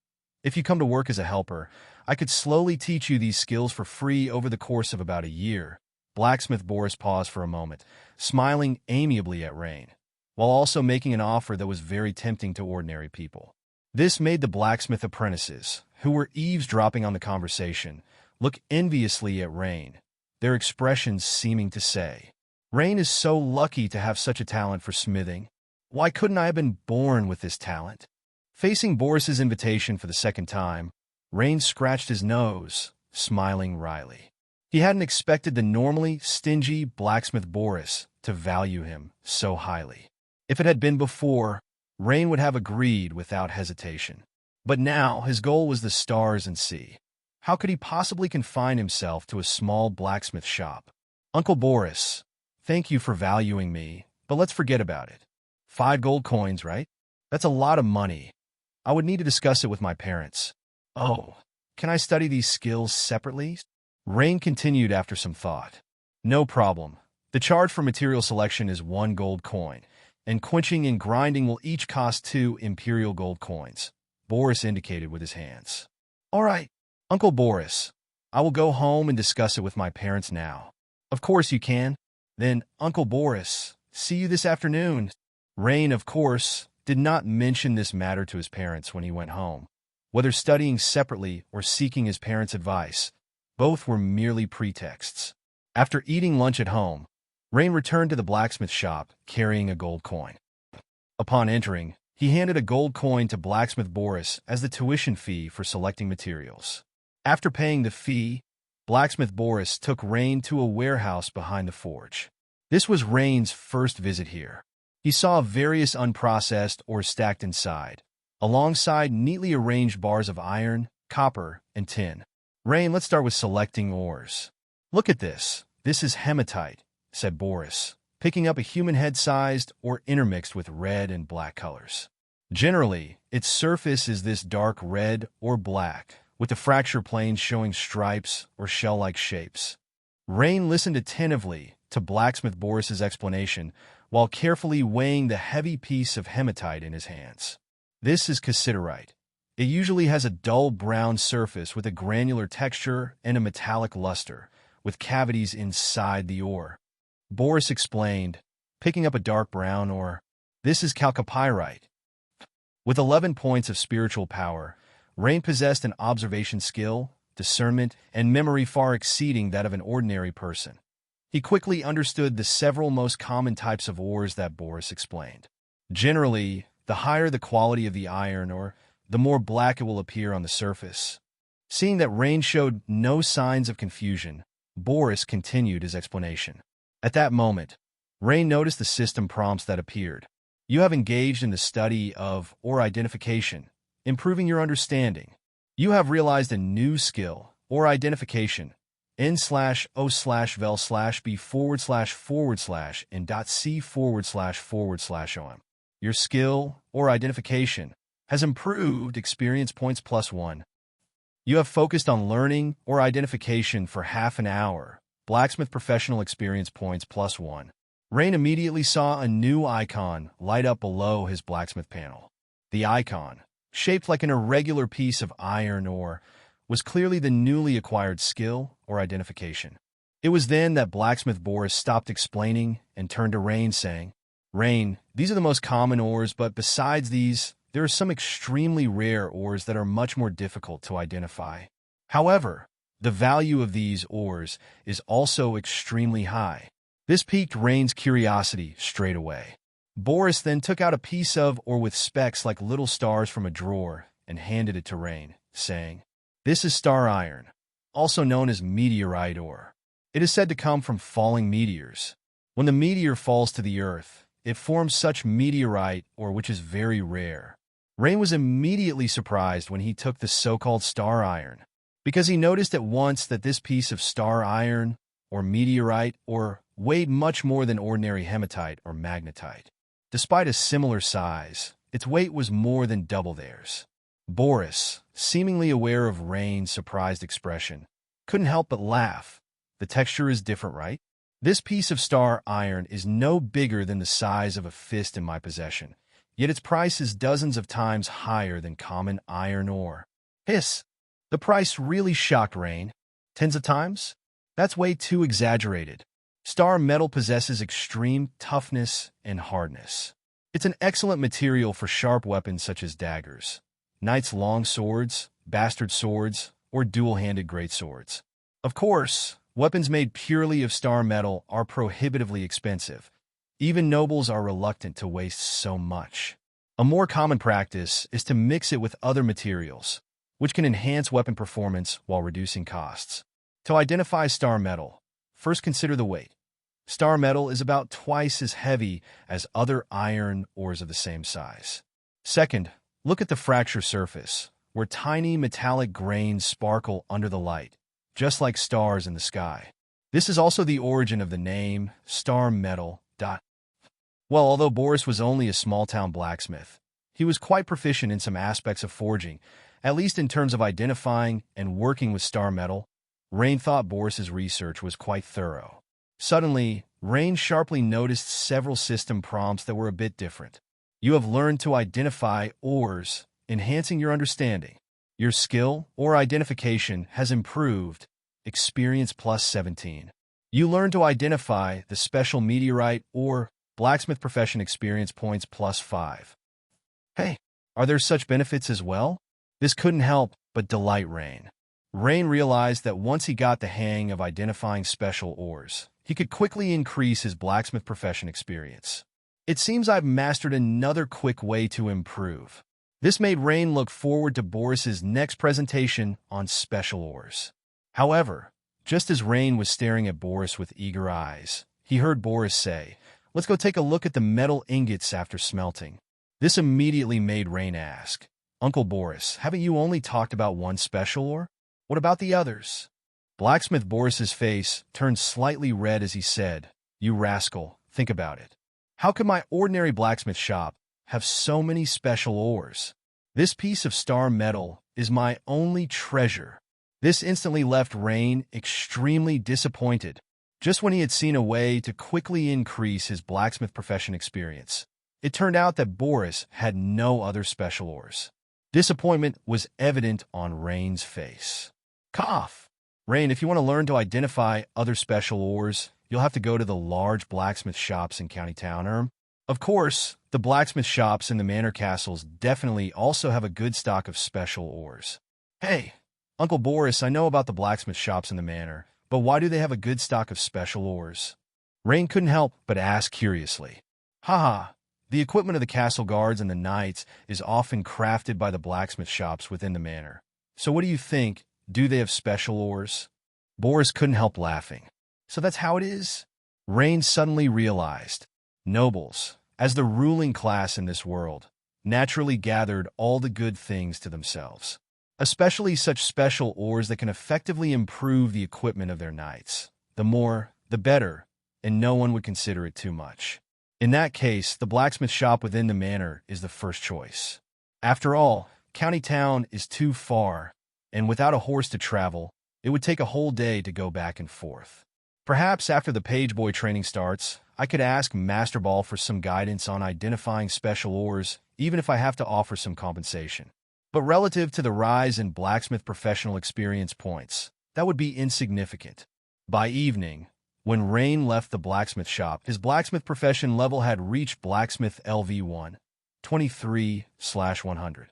if you come to work as a helper, I could slowly teach you these skills for free over the course of about a year. Blacksmith Boris paused for a moment, smiling amiably at Rain, while also making an offer that was very tempting to ordinary people. This made the blacksmith apprentices, who were eavesdropping on the conversation, look enviously at Rain, their expressions seeming to say, Rain is so lucky to have such a talent for smithing. Why couldn't I have been born with this talent? Facing Boris's invitation for the second time, Rain scratched his nose, smiling wryly. He hadn't expected the normally stingy blacksmith Boris to value him so highly. If it had been before, Rain would have agreed without hesitation. But now his goal was the stars and sea. How could he possibly confine himself to a small blacksmith shop? Uncle Boris, thank you for valuing me, but let's forget about it. 5 gold coins, right? That's a lot of money. I would need to discuss it with my parents. Oh, can I study these skills separately? Rain continued after some thought. No problem. The charge for material selection is 1 gold coin, and quenching and grinding will each cost 2 imperial gold coins, Boris indicated with his hands. All right, Uncle Boris, I will go home and discuss it with my parents now. Of course you can. Then, Uncle Boris, see you this afternoon. Rain, of course, did not mention this matter to his parents when he went home. Whether studying separately or seeking his parents' advice, both were merely pretexts. After eating lunch at home, Rain returned to the blacksmith shop carrying a gold coin. Upon entering, he handed a gold coin to blacksmith Boris as the tuition fee for selecting materials. After paying the fee, blacksmith Boris took Rain to a warehouse behind the forge. This was Rain's first visit here. He saw various unprocessed ores stacked inside, alongside neatly arranged bars of iron, copper, and tin. Rain, let's start with selecting ores. Look at this. This is hematite, said Boris, picking up a human head-sized or intermixed with red and black colors. Generally, its surface is this dark red or black, with the fracture planes showing stripes or shell-like shapes. Rain listened attentively to blacksmith Boris's explanation while carefully weighing the heavy piece of hematite in his hands. This is cassiterite. It usually has a dull brown surface with a granular texture and a metallic luster, with cavities inside the ore. Boris explained, picking up a dark brown ore. This is chalcopyrite. With 11 points of spiritual power, Rain possessed an observation skill, discernment, and memory far exceeding that of an ordinary person. He quickly understood the several most common types of ores that Boris explained. Generally, the higher the quality of the iron ore, the more black it will appear on the surface. Seeing that Rain showed no signs of confusion, Boris continued his explanation. At that moment, Rain noticed the system prompts that appeared. You have engaged in the study of ore identification, improving your understanding. You have realized a new skill, ore identification, n/o/vel/b//n.c//om. Your skill, ore identification, has improved experience points +1. You have focused on learning or identification for half an hour. Blacksmith professional experience points +1. Rain immediately saw a new icon light up below his blacksmith panel. The icon, shaped like an irregular piece of iron ore, was clearly the newly acquired skill or identification. It was then that blacksmith Boris stopped explaining and turned to Rain, saying, Rain, these are the most common ores, but besides these, there are some extremely rare ores that are much more difficult to identify. However, the value of these ores is also extremely high. This piqued Rain's curiosity straight away. Boris then took out a piece of ore with specks like little stars from a drawer and handed it to Rain, saying, This is star iron, also known as meteorite ore. It is said to come from falling meteors. When the meteor falls to the earth, it forms such meteorite ore, which is very rare. Rain was immediately surprised when he took the so-called star iron, because he noticed at once that this piece of star iron, or meteorite ore, weighed much more than ordinary hematite or magnetite. Despite a similar size, its weight was more than double theirs. Boris, seemingly aware of Rain's surprised expression, couldn't help but laugh. The texture is different, right? This piece of star iron is no bigger than the size of a fist in my possession, yet its price is dozens of times higher than common iron ore. Hiss! The price really shocked Rain. Tens of times? That's way too exaggerated. Star metal possesses extreme toughness and hardness. It's an excellent material for sharp weapons such as daggers, knights' long swords, bastard swords, or dual-handed greatswords. Of course, weapons made purely of star metal are prohibitively expensive. Even nobles are reluctant to waste so much. A more common practice is to mix it with other materials, which can enhance weapon performance while reducing costs. To identify star metal, first consider the weight. Star metal is about twice as heavy as other iron ores of the same size. Second, look at the fracture surface, where tiny metallic grains sparkle under the light, just like stars in the sky. This is also the origin of the name star metal. Well, although Boris was only a small-town blacksmith, he was quite proficient in some aspects of forging, at least in terms of identifying and working with star metal. Rain thought Boris's research was quite thorough. Suddenly, Rain sharply noticed several system prompts that were a bit different. You have learned to identify ores, enhancing your understanding. Your skill or identification has improved. Experience +17. You learn to identify the special meteorite or blacksmith profession experience points +5. Hey, are there such benefits as well? This couldn't help but delight Rain. Rain realized that once he got the hang of identifying special ores, he could quickly increase his blacksmith profession experience. It seems I've mastered another quick way to improve. This made Rain look forward to Boris's next presentation on special ores. However, just as Rain was staring at Boris with eager eyes, he heard Boris say, Let's go take a look at the metal ingots after smelting. This immediately made Rain ask, Uncle Boris, haven't you only talked about one special ore? What about the others? Blacksmith Boris's face turned slightly red as he said, You rascal, think about it. How could my ordinary blacksmith shop have so many special ores? This piece of star metal is my only treasure. This instantly left Rain extremely disappointed, just when he had seen a way to quickly increase his blacksmith profession experience. It turned out that Boris had no other special ores. Disappointment was evident on Rain's face. Cough! Rain, if you want to learn to identify other special ores, you'll have to go to the large blacksmith shops in County Town. Of course, the blacksmith shops in the manor castles definitely also have a good stock of special ores. Hey, Uncle Boris, I know about the blacksmith shops in the manor, but why do they have a good stock of special ores? Rain couldn't help but ask curiously. Haha, the equipment of the castle guards and the knights is often crafted by the blacksmith shops within the manor. So what do you think? Do they have special ores? Boris couldn't help laughing. So that's how it is? Rain suddenly realized. Nobles, as the ruling class in this world, naturally gathered all the good things to themselves, especially such special ores that can effectively improve the equipment of their knights. The more, the better, and no one would consider it too much. In that case, the blacksmith shop within the manor is the first choice. After all, County Town is too far, and without a horse to travel, it would take a whole day to go back and forth. Perhaps after the page boy training starts, I could ask Master Ball for some guidance on identifying special ores, even if I have to offer some compensation. But relative to the rise in blacksmith professional experience points, that would be insignificant. By evening, when Rain left the blacksmith shop, his blacksmith profession level had reached blacksmith LV1, 23/100.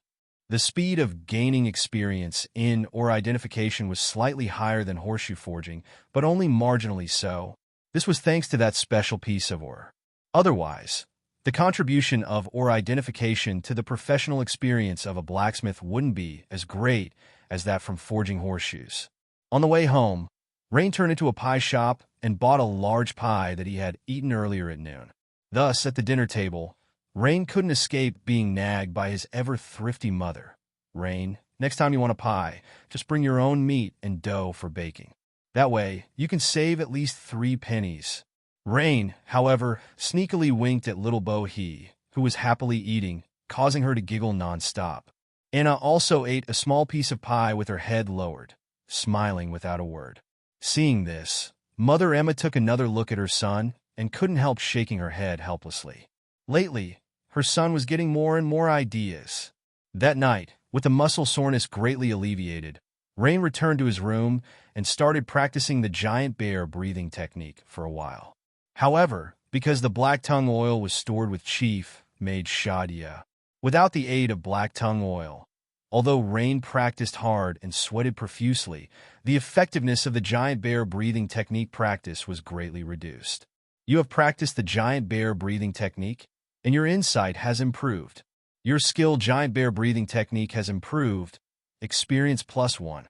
The speed of gaining experience in or identification was slightly higher than horseshoe forging, but only marginally so. This was thanks to that special piece of ore. Otherwise, the contribution of ore identification to the professional experience of a blacksmith wouldn't be as great as that from forging horseshoes. On the way home, Rain turned into a pie shop and bought a large pie that he had eaten earlier at noon. Thus, at the dinner table, Rain couldn't escape being nagged by his ever-thrifty mother. Rain, next time you want a pie, just bring your own meat and dough for baking. That way, you can save at least 3 pennies. Rain, however, sneakily winked at little Bo He, who was happily eating, causing her to giggle nonstop. Anna also ate a small piece of pie with her head lowered, smiling without a word. Seeing this, Mother Emma took another look at her son and couldn't help shaking her head helplessly. Lately, her son was getting more and more ideas. That night, with the muscle soreness greatly alleviated, Rain returned to his room and started practicing the giant bear breathing technique for a while. However, because the black tongue oil was stored with Chief, made Shadia. Without the aid of black tongue oil, although Rain practiced hard and sweated profusely, the effectiveness of the giant bear breathing technique practice was greatly reduced. You have practiced the giant bear breathing technique, and your insight has improved. Your skill giant bear breathing technique has improved. Experience +1.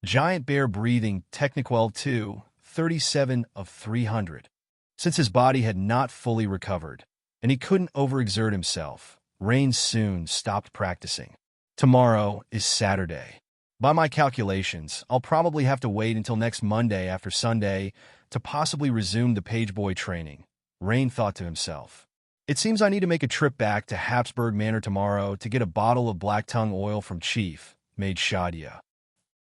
Giant bear breathing technique L2, 37 of 300. Since his body had not fully recovered, and he couldn't overexert himself, Rain soon stopped practicing. Tomorrow is Saturday. By my calculations, I'll probably have to wait until next Monday after Sunday to possibly resume the page boy training, Rain thought to himself. It seems I need to make a trip back to Habsburg Manor tomorrow to get a bottle of black tongue oil from Chief, made Shadia.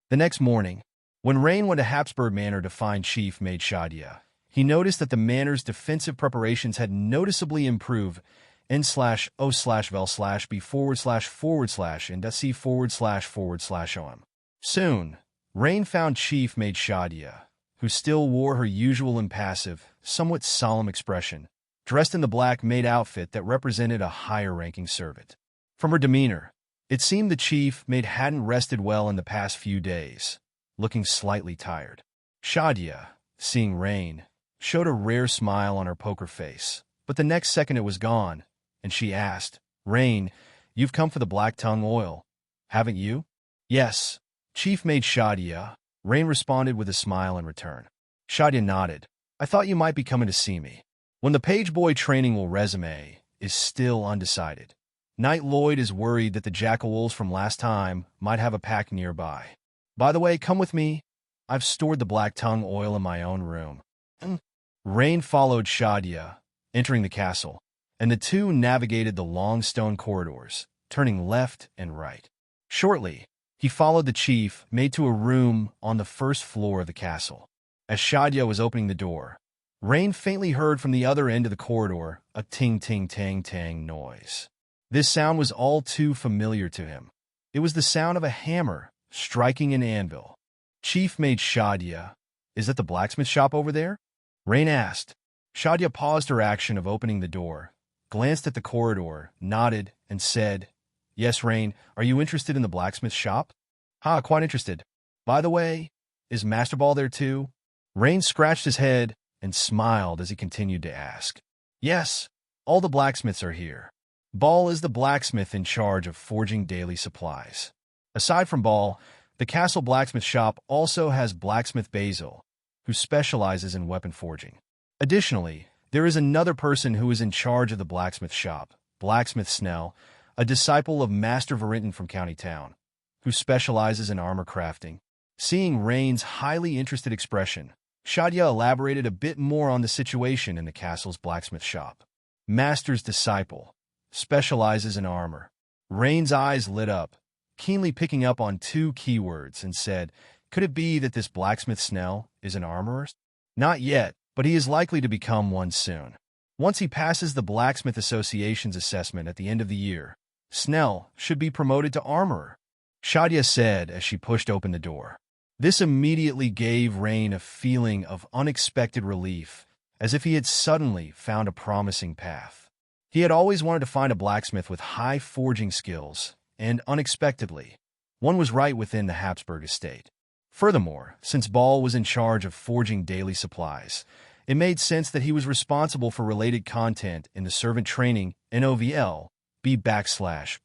The next morning, when Rain went to Habsburg Manor to find Chief, made Shadia, he noticed that the manor's defensive preparations had noticeably improved n/o/vel/b//and/c//om. Soon, Rain found Chief, made Shadia, who still wore her usual impassive, somewhat solemn expression, dressed in the black maid outfit that represented a higher-ranking servant. From her demeanor, it seemed the Chief maid hadn't rested well in the past few days, looking slightly tired. Shadia, seeing Rain, showed a rare smile on her poker face, but the next second it was gone, and she asked, Rain, you've come for the black tongue oil, haven't you? Yes, Chief maid Shadia, Rain responded with a smile in return. Shadia nodded. I thought you might be coming to see me. when the page boy training will resume is still undecided. Knight Lloyd is worried that the jackal-wolves from last time might have a pack nearby. By the way, come with me. I've stored the black tongue oil in my own room. Rain followed Shadia, entering the castle, and the two navigated the long stone corridors, turning left and right. Shortly, he followed the chief, made to a room on the first floor of the castle. As Shadia was opening the door, Rain faintly heard from the other end of the corridor a ting-ting-tang-tang noise. This sound was all too familiar to him. It was the sound of a hammer striking an anvil. Chief made Shadia, "Is that the blacksmith shop over there?" Rain asked. Shadia paused her action of opening the door, glanced at the corridor, nodded, and said, "Yes, Rain, are you interested in the blacksmith shop?" Quite interested. By the way, is Master Ball there too?" Rain scratched his head and smiled as he continued to ask. "Yes, all the blacksmiths are here. Ball is the blacksmith in charge of forging daily supplies. Aside from Ball, the castle blacksmith shop also has blacksmith Basil, who specializes in weapon forging. Additionally, there is another person who is in charge of the blacksmith shop, Blacksmith Snell, a disciple of Master Varenton from County Town, who specializes in armor crafting." Seeing Rain's highly interested expression, Shadia elaborated a bit more on the situation in the castle's blacksmith shop. Master's disciple specializes in armor. Rain's eyes lit up, keenly picking up on two keywords, and said, "Could it be that this blacksmith Snell is an armorer?" "Not yet, but he is likely to become one soon. Once he passes the Blacksmith Association's assessment at the end of the year, Snell should be promoted to armorer," Shadia said as she pushed open the door. This immediately gave Rain a feeling of unexpected relief, as if he had suddenly found a promising path. He had always wanted to find a blacksmith with high forging skills, and unexpectedly, one was right within the Habsburg estate. Furthermore, since Ball was in charge of forging daily supplies, it made sense that he was responsible for related content in the servant training NOVL B//JNN.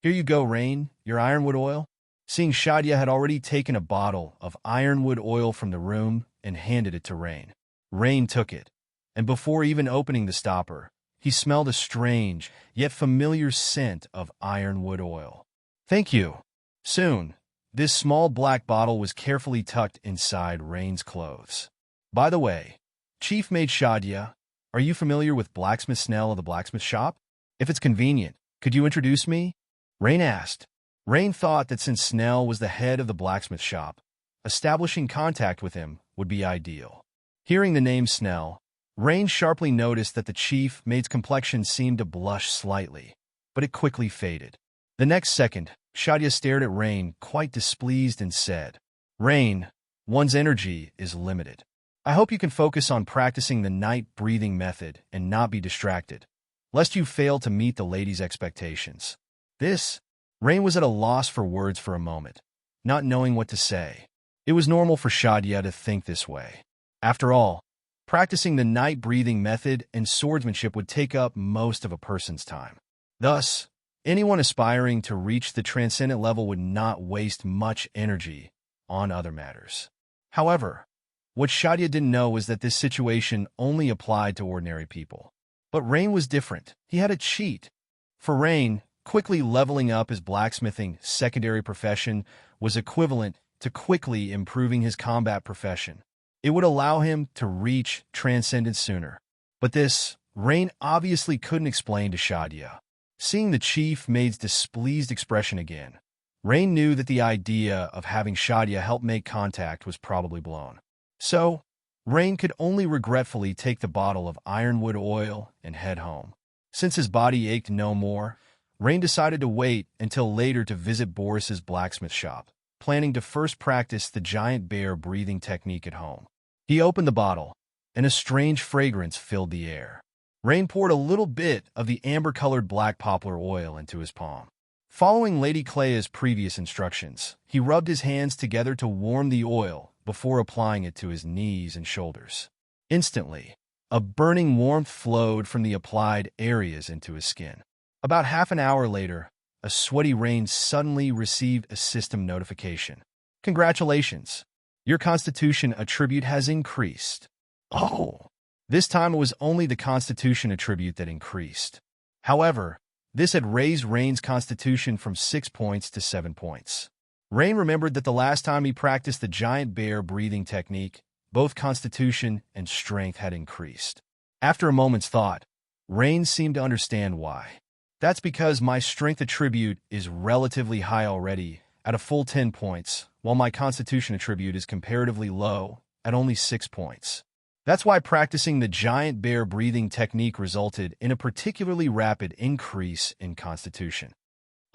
"Here you go, Rain, your ironwood oil." Seeing Shadia had already taken a bottle of ironwood oil from the room and handed it to Rain. Rain took it, and before even opening the stopper, he smelled a strange, yet familiar scent of ironwood oil. "Thank you." Soon, this small black bottle was carefully tucked inside Rain's clothes. "By the way, Chief Maid Shadia, are you familiar with Blacksmith Snell of the blacksmith shop? If it's convenient, could you introduce me?" Rain asked. Rain thought that since Snell was the head of the blacksmith shop, establishing contact with him would be ideal. Hearing the name Snell, Rain sharply noticed that the chief maid's complexion seemed to blush slightly, but it quickly faded. The next second, Shadia stared at Rain, quite displeased, and said, "Rain, one's energy is limited. I hope you can focus on practicing the night breathing method and not be distracted, lest you fail to meet the lady's expectations." Rain was at a loss for words for a moment, not knowing what to say. It was normal for Shadia to think this way. After all, practicing the night breathing method and swordsmanship would take up most of a person's time. Thus, anyone aspiring to reach the transcendent level would not waste much energy on other matters. However, what Shadia didn't know was that this situation only applied to ordinary people. But Rain was different. He had a cheat. For Rain, quickly leveling up his blacksmithing secondary profession was equivalent to quickly improving his combat profession. It would allow him to reach transcendence sooner. But this, Rain obviously couldn't explain to Shadia. Seeing the chief maid's displeased expression again, Rain knew that the idea of having Shadia help make contact was probably blown. So, Rain could only regretfully take the bottle of ironwood oil and head home. Since his body ached no more, Rain decided to wait until later to visit Boris's blacksmith shop, planning to first practice the giant bear breathing technique at home. He opened the bottle, and a strange fragrance filled the air. Rain poured a little bit of the amber-colored black poplar oil into his palm. Following Lady Clea's previous instructions, he rubbed his hands together to warm the oil before applying it to his knees and shoulders. Instantly, a burning warmth flowed from the applied areas into his skin. About half an hour later, a sweaty Rain suddenly received a system notification. "Congratulations! Your constitution attribute has increased." "Oh!" This time it was only the Constitution attribute that increased. However, this had raised Rain's Constitution from 6 points to 7 points. Rain remembered that the last time he practiced the giant bear breathing technique, both Constitution and strength had increased. After a moment's thought, Rain seemed to understand why. That's because my strength attribute is relatively high already, at a full 10 points, while my Constitution attribute is comparatively low, at only 6 points. That's why practicing the giant bear breathing technique resulted in a particularly rapid increase in Constitution.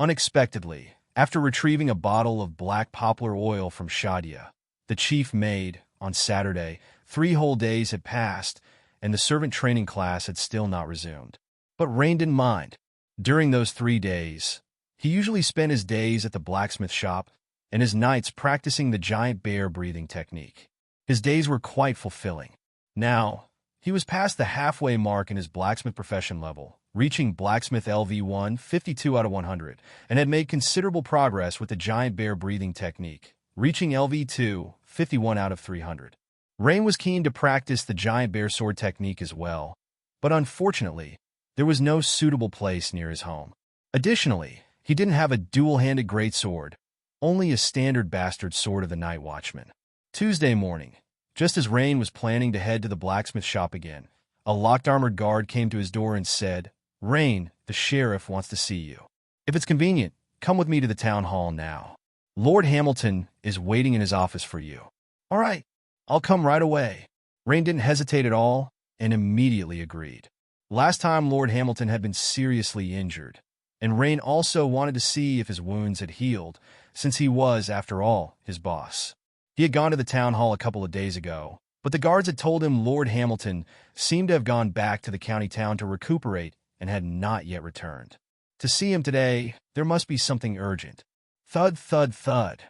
Unexpectedly, after retrieving a bottle of black poplar oil from Shadia, the chief maid, on Saturday, 3 whole days had passed, and the servant training class had still not resumed. But Rain didn't mind. During those 3 days, he usually spent his days at the blacksmith shop and his nights practicing the giant bear breathing technique. His days were quite fulfilling. Now, he was past the halfway mark in his blacksmith profession level, reaching blacksmith LV1 52 out of 100, and had made considerable progress with the giant bear breathing technique, reaching LV2 51 out of 300. Rain was keen to practice the giant bear sword technique as well, but unfortunately, there was no suitable place near his home. Additionally, he didn't have a dual-handed greatsword, only a standard bastard sword of the night watchman. Tuesday morning, just as Rain was planning to head to the blacksmith shop again, a locked armored guard came to his door and said, "Rain, the sheriff wants to see you. If it's convenient, come with me to the town hall now. Lord Hamilton is waiting in his office for you." "All right, I'll come right away." Rain didn't hesitate at all and immediately agreed. Last time Lord Hamilton had been seriously injured, and Rain also wanted to see if his wounds had healed, since he was, after all, his boss. He had gone to the town hall a couple of days ago, but the guards had told him Lord Hamilton seemed to have gone back to the county town to recuperate and had not yet returned. To see him today, there must be something urgent. Thud, thud, thud.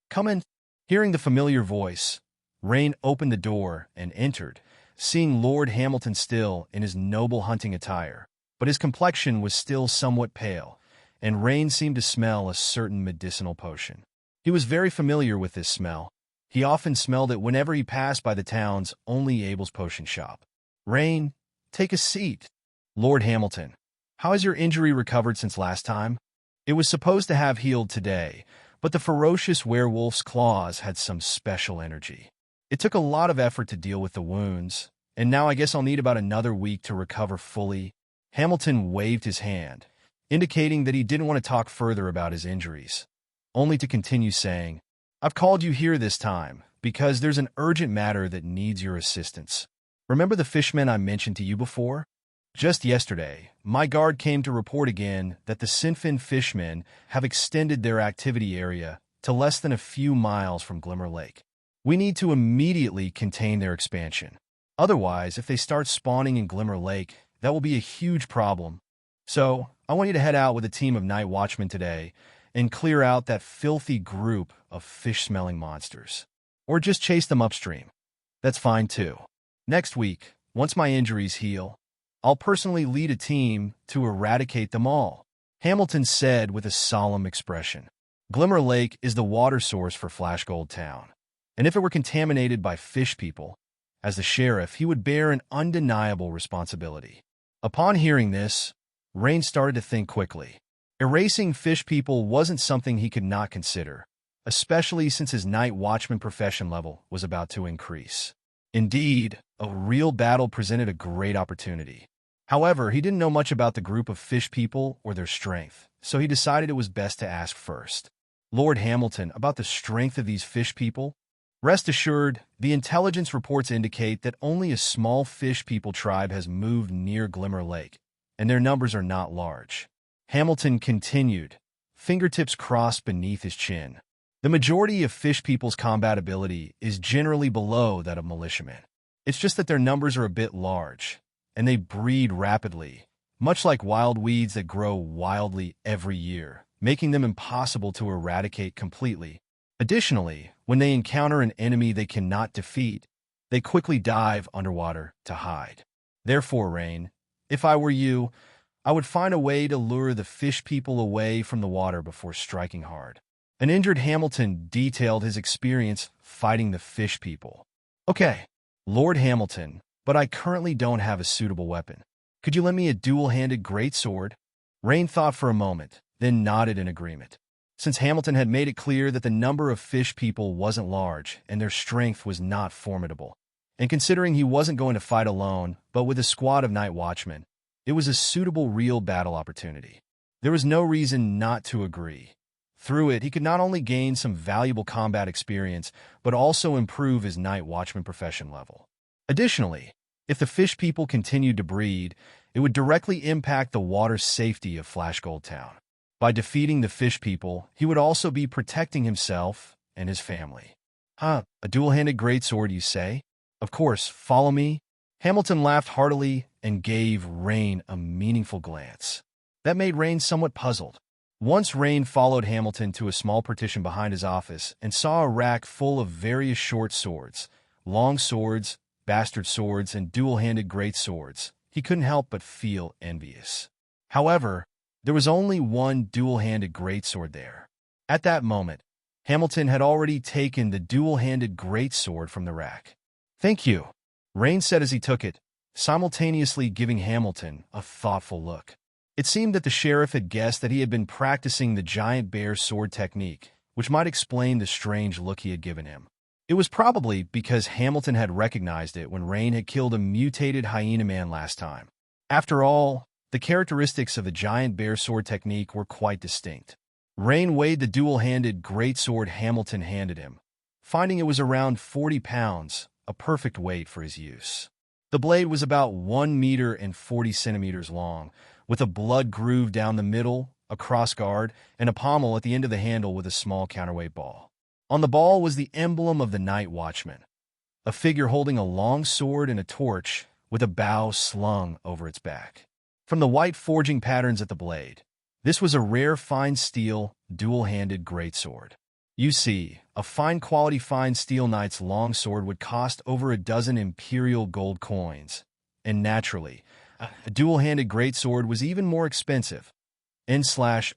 "Come in." Hearing the familiar voice, Rain opened the door and entered, seeing Lord Hamilton still in his noble hunting attire, but his complexion was still somewhat pale, and Rain seemed to smell a certain medicinal potion. He was very familiar with this smell. He often smelled it whenever he passed by the town's only Abel's potion shop. "Rain, take a seat." "Lord Hamilton, how has your injury recovered since last time?" It was supposed to have healed today, but the ferocious werewolf's claws had some special energy. It took a lot of effort to deal with the wounds, and now I guess I'll need about another week to recover fully. Hamilton waved his hand, indicating that he didn't want to talk further about his injuries, only to continue saying, "I've called you here this time because there's an urgent matter that needs your assistance. Remember the fishmen I mentioned to you before? Just yesterday, my guard came to report again that the Sinfin fishmen have extended their activity area to less than a few miles from Glimmer Lake. We need to immediately contain their expansion. Otherwise, if they start spawning in Glimmer Lake, that will be a huge problem. So, I want you to head out with a team of night watchmen today and clear out that filthy group of fish-smelling monsters. Or just chase them upstream. That's fine too. Next week, once my injuries heal, I'll personally lead a team to eradicate them all," Hamilton said with a solemn expression. Glimmer Lake is the water source for Flashgold Town, and if it were contaminated by fish people, as the sheriff, he would bear an undeniable responsibility. Upon hearing this, Rain started to think quickly. Erasing fish people wasn't something he could not consider, especially since his night watchman profession level was about to increase. Indeed, a real battle presented a great opportunity. However, he didn't know much about the group of fish people or their strength, so he decided it was best to ask first. "Lord Hamilton, about the strength of these fish people?" "Rest assured, the intelligence reports indicate that only a small fish people tribe has moved near Glimmer Lake, and their numbers are not large," Hamilton continued, fingertips crossed beneath his chin. "The majority of fish people's combat ability is generally below that of militiamen. It's just that their numbers are a bit large, and they breed rapidly, much like wild weeds that grow wildly every year, making them impossible to eradicate completely. Additionally, when they encounter an enemy they cannot defeat, they quickly dive underwater to hide. Therefore, Rain, if I were you, I would find a way to lure the fish people away from the water before striking hard." An injured Hamilton detailed his experience fighting the fish people. "Okay, Lord Hamilton, but I currently don't have a suitable weapon. Could you lend me a dual-handed greatsword? Rain thought for a moment, then nodded in agreement. Since Hamilton had made it clear that the number of fish people wasn't large and their strength was not formidable, and considering he wasn't going to fight alone, but with a squad of night watchmen, it was a suitable real battle opportunity. There was no reason not to agree. Through it, he could not only gain some valuable combat experience, but also improve his night watchman profession level. Additionally, if the fish people continued to breed, it would directly impact the water safety of Flashgold Town. By defeating the fish people, he would also be protecting himself and his family. A dual-handed greatsword, you say? Of course, follow me. Hamilton laughed heartily and gave Rain a meaningful glance. That made Rain somewhat puzzled. Once Rain followed Hamilton to a small partition behind his office and saw a rack full of various short swords, long swords, bastard swords, and dual-handed great swords. He couldn't help but feel envious. However, there was only one dual-handed greatsword there. At that moment, Hamilton had already taken the dual-handed greatsword from the rack. "Thank you," Rain said as he took it, simultaneously giving Hamilton a thoughtful look. It seemed that the sheriff had guessed that he had been practicing the giant bear sword technique, which might explain the strange look he had given him. It was probably because Hamilton had recognized it when Rain had killed a mutated hyena man last time. After all, the characteristics of the giant bear sword technique were quite distinct. Rain weighed the dual-handed greatsword Hamilton handed him, finding it was around 40 pounds, a perfect weight for his use. The blade was about 1 meter and 40 centimeters long, with a blood groove down the middle, a crossguard, and a pommel at the end of the handle with a small counterweight ball. On the ball was the emblem of the Night Watchman, a figure holding a long sword and a torch with a bow slung over its back. From the white forging patterns at the blade, this was a rare fine steel, dual-handed greatsword. You see, a fine-quality fine steel knight's long sword would cost over a dozen imperial gold coins, and naturally, a dual-handed greatsword was even more expensive. N/O/vel/B//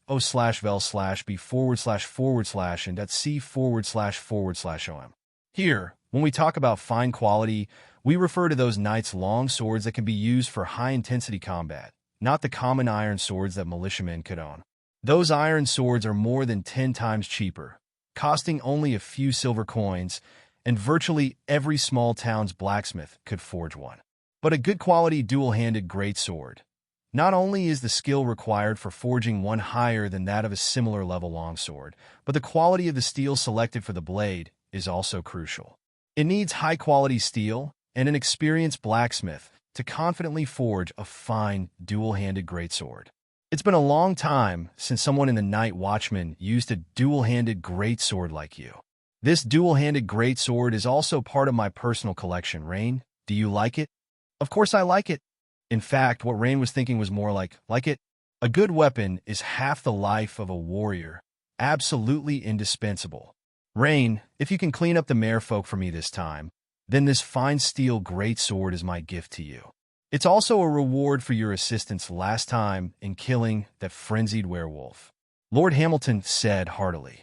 and .C///OM. Here, when we talk about fine quality, we refer to those knights' long swords that can be used for high-intensity combat, not the common iron swords that militiamen could own. Those iron swords are more than 10 times cheaper, costing only a few silver coins, and virtually every small town's blacksmith could forge one. But a good quality dual-handed greatsword. Not only is the skill required for forging one higher than that of a similar level longsword, but the quality of the steel selected for the blade is also crucial. It needs high-quality steel and an experienced blacksmith to confidently forge a fine dual-handed greatsword. It's been a long time since someone in the Night Watchman used a dual-handed greatsword like you. This dual-handed greatsword is also part of my personal collection, Rain. Do you like it? Of course I like it. In fact, what Rain was thinking was more like it. A good weapon is half the life of a warrior, absolutely indispensable. Rain, if you can clean up the merfolk for me this time, then this fine steel greatsword is my gift to you. It's also a reward for your assistance last time in killing that frenzied werewolf. Lord Hamilton said heartily.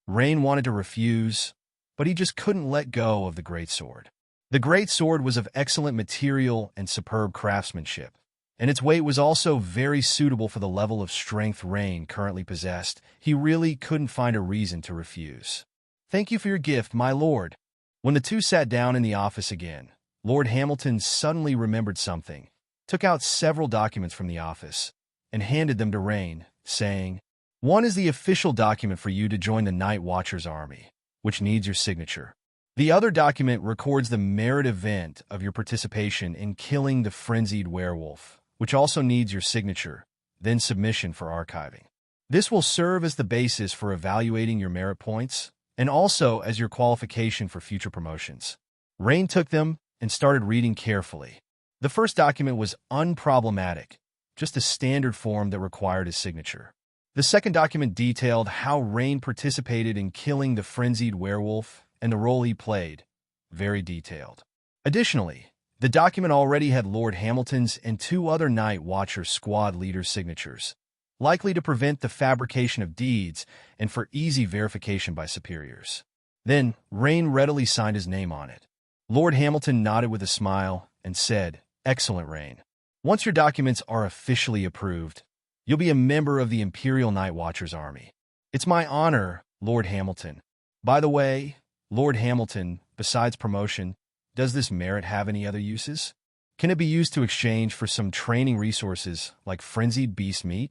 Rain wanted to refuse, but he just couldn't let go of the greatsword. The greatsword was of excellent material and superb craftsmanship, and its weight was also very suitable for the level of strength Rain currently possessed. He really couldn't find a reason to refuse. "Thank you for your gift, my lord." When the two sat down in the office again, Lord Hamilton suddenly remembered something, took out several documents from the office, and handed them to Rain, saying, "One is the official document for you to join the Night Watcher's army, which needs your signature. The other document records the merit event of your participation in killing the frenzied werewolf, which also needs your signature, then submission for archiving. This will serve as the basis for evaluating your merit points, and also as your qualification for future promotions." Rain took them and started reading carefully. The first document was unproblematic, just a standard form that required his signature. The second document detailed how Rain participated in killing the frenzied werewolf and the role he played, very detailed. Additionally, the document already had Lord Hamilton's and 2 other Night Watcher squad leaders' signatures, likely to prevent the fabrication of deeds and for easy verification by superiors. Then, Rain readily signed his name on it. Lord Hamilton nodded with a smile and said, "Excellent, Rain. Once your documents are officially approved, you'll be a member of the Imperial Night Watchers Army." "It's my honor, Lord Hamilton. By the way, Lord Hamilton, besides promotion, does this merit have any other uses? Can it be used to exchange for some training resources like frenzied beast meat?"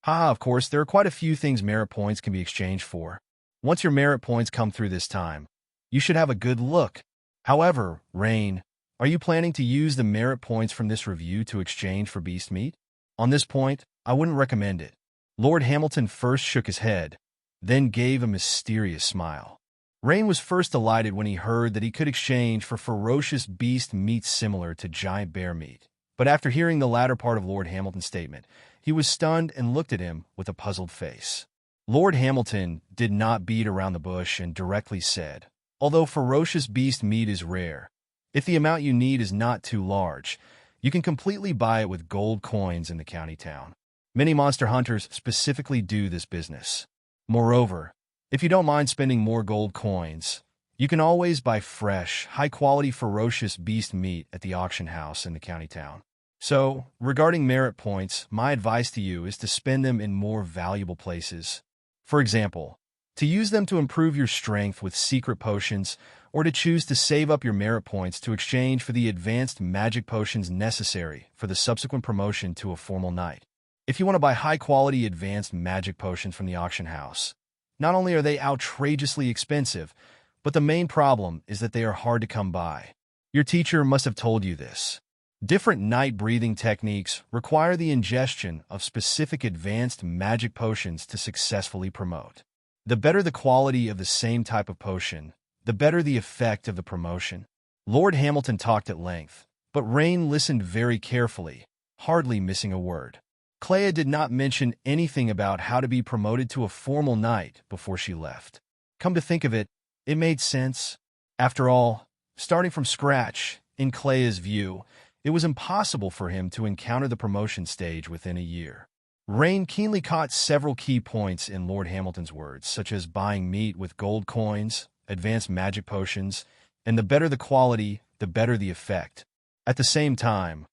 Of course, there are quite a few things merit points can be exchanged for. Once your merit points come through this time, you should have a good look. However, Rain, are you planning to use the merit points from this review to exchange for beast meat? On this point, I wouldn't recommend it. Lord Hamilton first shook his head, then gave a mysterious smile. Rain was first delighted when he heard that he could exchange for ferocious beast meat similar to giant bear meat. But after hearing the latter part of Lord Hamilton's statement, he was stunned and looked at him with a puzzled face. Lord Hamilton did not beat around the bush and directly said, "Although ferocious beast meat is rare, if the amount you need is not too large, you can completely buy it with gold coins in the county town. Many monster hunters specifically do this business. Moreover, if you don't mind spending more gold coins, you can always buy fresh, high-quality ferocious beast meat at the auction house in the county town. So, regarding merit points, my advice to you is to spend them in more valuable places. For example, to use them to improve your strength with secret potions, or to choose to save up your merit points to exchange for the advanced magic potions necessary for the subsequent promotion to a formal knight. If you want to buy high-quality advanced magic potions from the auction house, not only are they outrageously expensive, but the main problem is that they are hard to come by. Your teacher must have told you this. Different night breathing techniques require the ingestion of specific advanced magic potions to successfully promote. The better the quality of the same type of potion, the better the effect of the promotion. Lord Hamilton talked at length, but Rain listened very carefully, hardly missing a word. Clea did not mention anything about how to be promoted to a formal knight before she left. Come to think of it, it made sense. After all, starting from scratch, in Clea's view, it was impossible for him to encounter the promotion stage within a year. Rain keenly caught several key points in Lord Hamilton's words, such as buying meat with gold coins, advanced magic potions, and the better the quality, the better the effect. At the same time,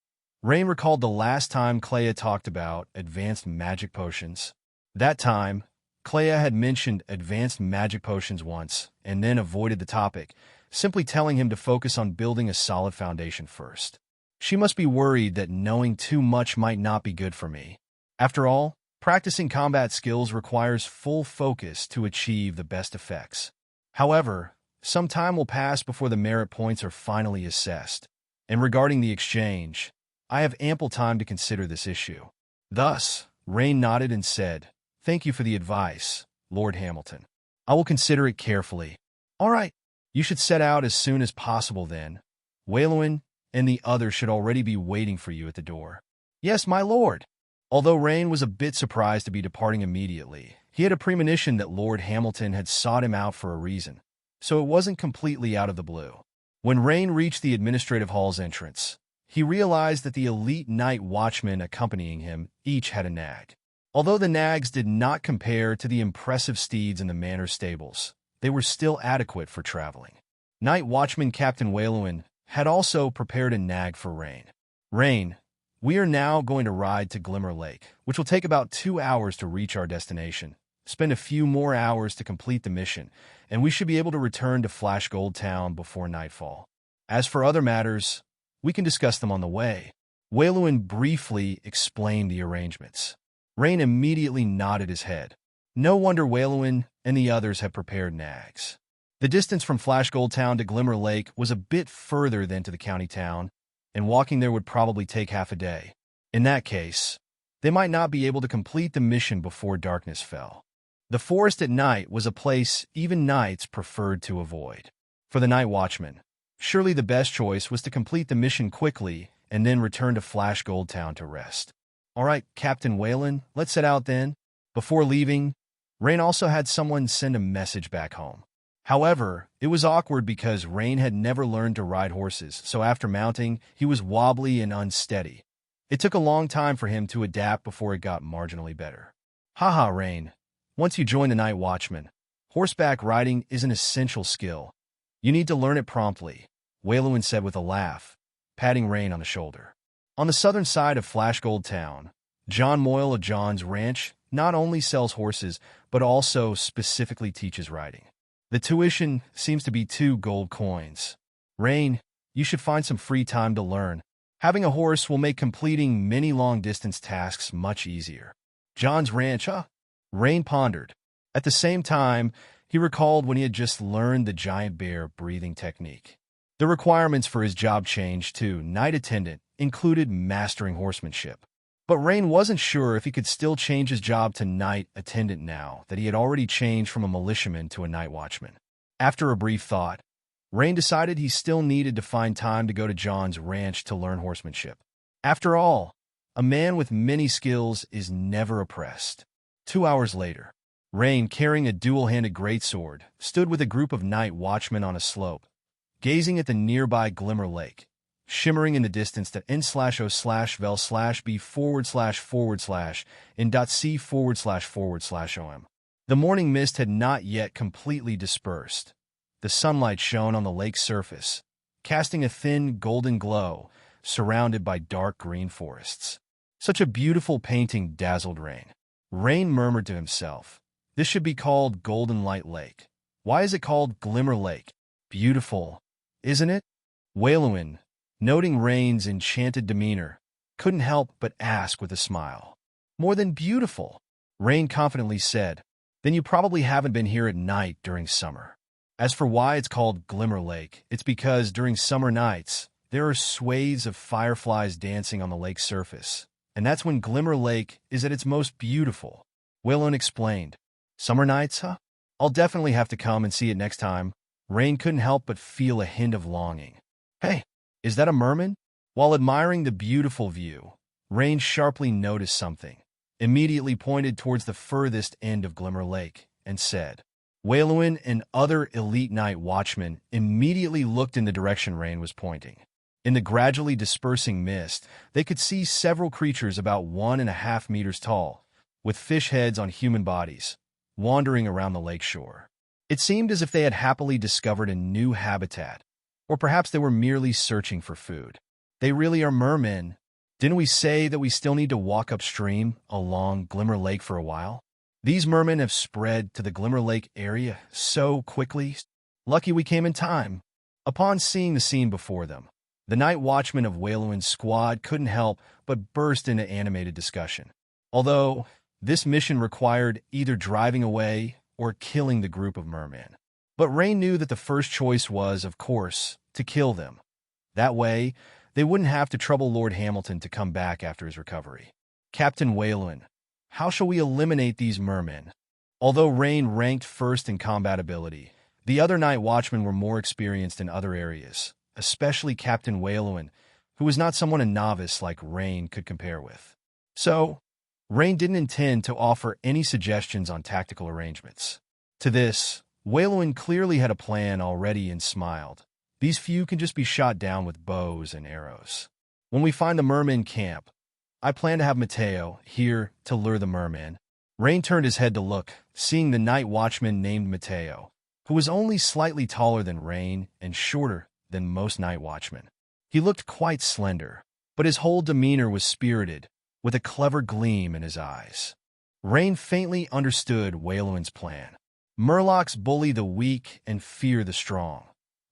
Rain recalled the last time Clea talked about advanced magic potions. That time, Clea had mentioned advanced magic potions once, and then avoided the topic, simply telling him to focus on building a solid foundation first. She must be worried that knowing too much might not be good for me. After all, practicing combat skills requires full focus to achieve the best effects. However, some time will pass before the merit points are finally assessed, and regarding the exchange, I have ample time to consider this issue." Thus, Rain nodded and said, "Thank you for the advice, Lord Hamilton. I will consider it carefully." "All right, you should set out as soon as possible then. Waylwin and the others should already be waiting for you at the door." "Yes, my lord." Although Rain was a bit surprised to be departing immediately, he had a premonition that Lord Hamilton had sought him out for a reason, so it wasn't completely out of the blue. When Rain reached the administrative hall's entrance, he realized that the elite night watchmen accompanying him each had a nag. Although the nags did not compare to the impressive steeds in the manor stables, they were still adequate for traveling. Night watchman Captain Waylwin had also prepared a nag for Rain. "Rain, we are now going to ride to Glimmer Lake, which will take about 2 hours to reach our destination, spend a few more hours to complete the mission, and we should be able to return to Flash Gold Town before nightfall. As for other matters, we can discuss them on the way." Waylwin briefly explained the arrangements. Rain immediately nodded his head. No wonder Waylwin and the others had prepared nags. The distance from Flash Gold Town to Glimmer Lake was a bit further than to the county town, and walking there would probably take half a day. In that case, they might not be able to complete the mission before darkness fell. The forest at night was a place even knights preferred to avoid. For the night watchman, surely the best choice was to complete the mission quickly and then return to Flash Gold Town to rest. "All right, Captain Whalen, let's set out then." Before leaving, Rain also had someone send a message back home. However, it was awkward because Rain had never learned to ride horses, so after mounting, he was wobbly and unsteady. It took a long time for him to adapt before it got marginally better. Haha, Rain. Once you join the night watchman, horseback riding is an essential skill. You need to learn it promptly. Waylowin said with a laugh, patting Rain on the shoulder. On the southern side of Flashgold Town, John Moyle of John's Ranch not only sells horses, but also specifically teaches riding. The tuition seems to be 2 gold coins. Rain, you should find some free time to learn. Having a horse will make completing many long-distance tasks much easier. John's Ranch, huh? Rain pondered. At the same time, he recalled when he had just learned the giant bear breathing technique. The requirements for his job change to night attendant included mastering horsemanship. But Rain wasn't sure if he could still change his job to night attendant now that he had already changed from a militiaman to a night watchman. After a brief thought, Rain decided he still needed to find time to go to John's Ranch to learn horsemanship. After all, a man with many skills is never oppressed. 2 hours later, Rain, carrying a dual-handed greatsword, stood with a group of night watchmen on a slope, gazing at the nearby Glimmer Lake, shimmering in the distance to n/o/vel/b/in.c//om. The morning mist had not yet completely dispersed. The sunlight shone on the lake's surface, casting a thin golden glow surrounded by dark green forests. Such a beautiful painting dazzled Rain. Rain murmured to himself, "This should be called Golden Light Lake. Why is it called Glimmer Lake? Beautiful, isn't it?" Waylowin, noting Rain's enchanted demeanor, couldn't help but ask with a smile. "More than beautiful," Rain confidently said. "Then you probably haven't been here at night during summer. As for why it's called Glimmer Lake, it's because during summer nights, there are swathes of fireflies dancing on the lake's surface, and that's when Glimmer Lake is at its most beautiful." Waylowin explained. "Summer nights, huh? I'll definitely have to come and see it next time." Rain couldn't help but feel a hint of longing. "Hey, is that a merman?" While admiring the beautiful view, Rain sharply noticed something, immediately pointed towards the furthest end of Glimmer Lake, and said. Waylowin and other elite night watchmen immediately looked in the direction Rain was pointing. In the gradually dispersing mist, they could see several creatures about 1.5 meters tall, with fish heads on human bodies, wandering around the lake shore. It seemed as if they had happily discovered a new habitat, or perhaps they were merely searching for food. "They really are mermen. Didn't we say that we still need to walk upstream along Glimmer Lake for a while? These mermen have spread to the Glimmer Lake area so quickly. Lucky we came in time." Upon seeing the scene before them, the night watchman of Waylowin's squad couldn't help but burst into animated discussion. Although this mission required either driving away or killing the group of mermen. But Rain knew that the first choice was, of course, to kill them. That way, they wouldn't have to trouble Lord Hamilton to come back after his recovery. "Captain Waylowin, how shall we eliminate these mermen?" Although Rain ranked first in combat ability, the other night watchmen were more experienced in other areas, especially Captain Waylowin, who was not someone a novice like Rain could compare with. So, Rain didn't intend to offer any suggestions on tactical arrangements. To this, Waylowin clearly had a plan already and smiled. "These few can just be shot down with bows and arrows. When we find the merman camp, I plan to have Mateo here to lure the merman." Rain turned his head to look, seeing the night watchman named Mateo, who was only slightly taller than Rain and shorter than most night watchmen. He looked quite slender, but his whole demeanor was spirited, with a clever gleam in his eyes. Rain faintly understood Waylowin's plan. Murlocs bully the weak and fear the strong,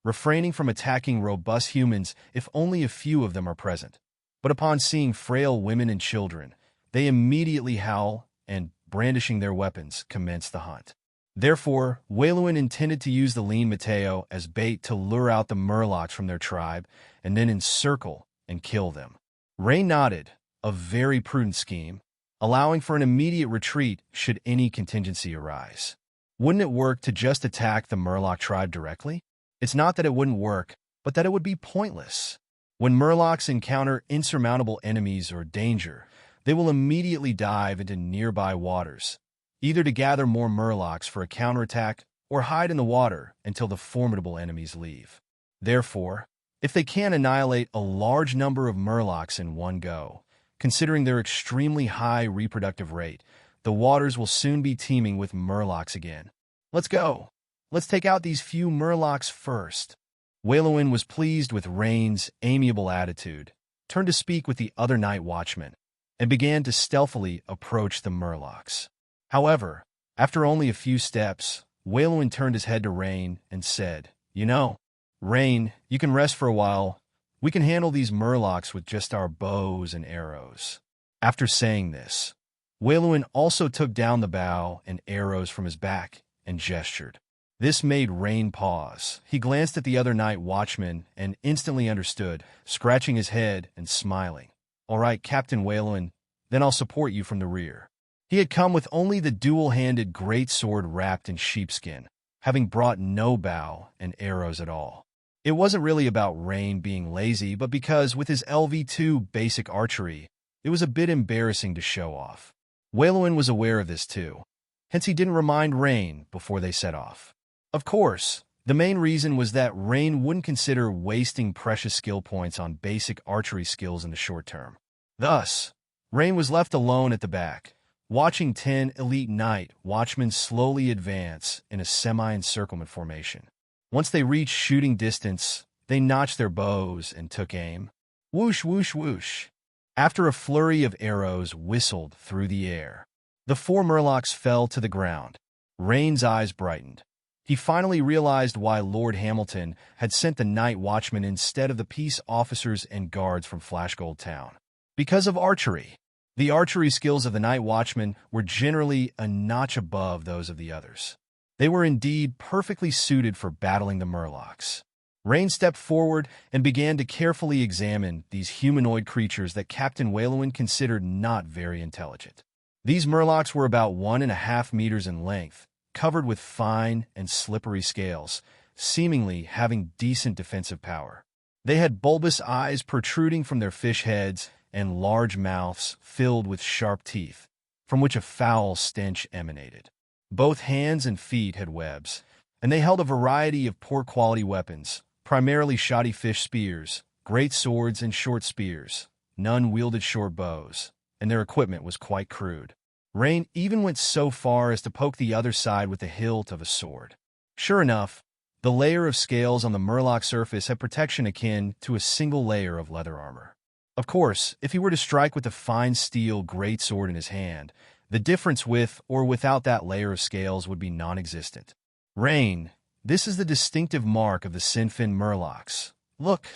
refraining from attacking robust humans if only a few of them are present. But upon seeing frail women and children, they immediately howl and, brandishing their weapons, commence the hunt. Therefore, Waylowin intended to use the lean Mateo as bait to lure out the Murlocs from their tribe and then encircle and kill them. Rain nodded, a very prudent scheme, allowing for an immediate retreat should any contingency arise. Wouldn't it work to just attack the Murloc tribe directly? It's not that it wouldn't work, but that it would be pointless. When Murlocs encounter insurmountable enemies or danger, they will immediately dive into nearby waters, either to gather more Murlocs for a counterattack or hide in the water until the formidable enemies leave. Therefore, if they can annihilate a large number of Murlocs in one go, considering their extremely high reproductive rate, the waters will soon be teeming with Murlocs again. "Let's go. Let's take out these few Murlocs first." Waylowin was pleased with Rain's amiable attitude, turned to speak with the other night watchman, and began to stealthily approach the Murlocs. However, after only a few steps, Waylowin turned his head to Rain and said, "You know, Rain, you can rest for a while. We can handle these Murlocs with just our bows and arrows." After saying this, Waylowin also took down the bow and arrows from his back and gestured. This made Rain pause. He glanced at the other night watchman and instantly understood, scratching his head and smiling. "All right, Captain Waylowin, then I'll support you from the rear." He had come with only the dual-handed greatsword wrapped in sheepskin, having brought no bow and arrows at all. It wasn't really about Rain being lazy, but because with his LV2 basic archery, it was a bit embarrassing to show off. Waylowin was aware of this too, hence he didn't remind Rain before they set off. Of course, the main reason was that Rain wouldn't consider wasting precious skill points on basic archery skills in the short term. Thus, Rain was left alone at the back, watching 10 elite night watchmen slowly advance in a semi-encirclement formation. Once they reached shooting distance, they notched their bows and took aim. Whoosh, whoosh, whoosh. After a flurry of arrows whistled through the air, the 4 Murlocs fell to the ground. Rain's eyes brightened. He finally realized why Lord Hamilton had sent the night watchmen instead of the peace officers and guards from Flashgold Town. Because of archery. The archery skills of the night watchmen were generally a notch above those of the others. They were indeed perfectly suited for battling the Murlocs. Rain stepped forward and began to carefully examine these humanoid creatures that Captain Waylowin considered not very intelligent. These Murlocs were about 1.5 meters in length, covered with fine and slippery scales, seemingly having decent defensive power. They had bulbous eyes protruding from their fish heads and large mouths filled with sharp teeth, from which a foul stench emanated. Both hands and feet had webs, and they held a variety of poor-quality weapons, primarily shoddy fish spears, great swords and short spears. None wielded short bows, and their equipment was quite crude. Rain even went so far as to poke the other side with the hilt of a sword. Sure enough, the layer of scales on the Murloc surface had protection akin to a single layer of leather armor. Of course, if he were to strike with a fine steel greatsword in his hand, the difference with or without that layer of scales would be non-existent. Rain, this is the distinctive mark of the Sinfin Murlocs. Look,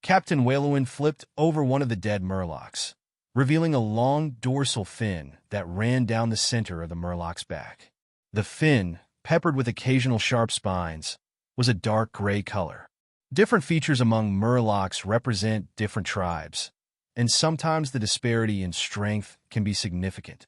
Captain Waylowin flipped over one of the dead Murlocs, revealing a long dorsal fin that ran down the center of the Murloc's back. The fin, peppered with occasional sharp spines, was a dark gray color. Different features among Murlocs represent different tribes, and sometimes the disparity in strength can be significant.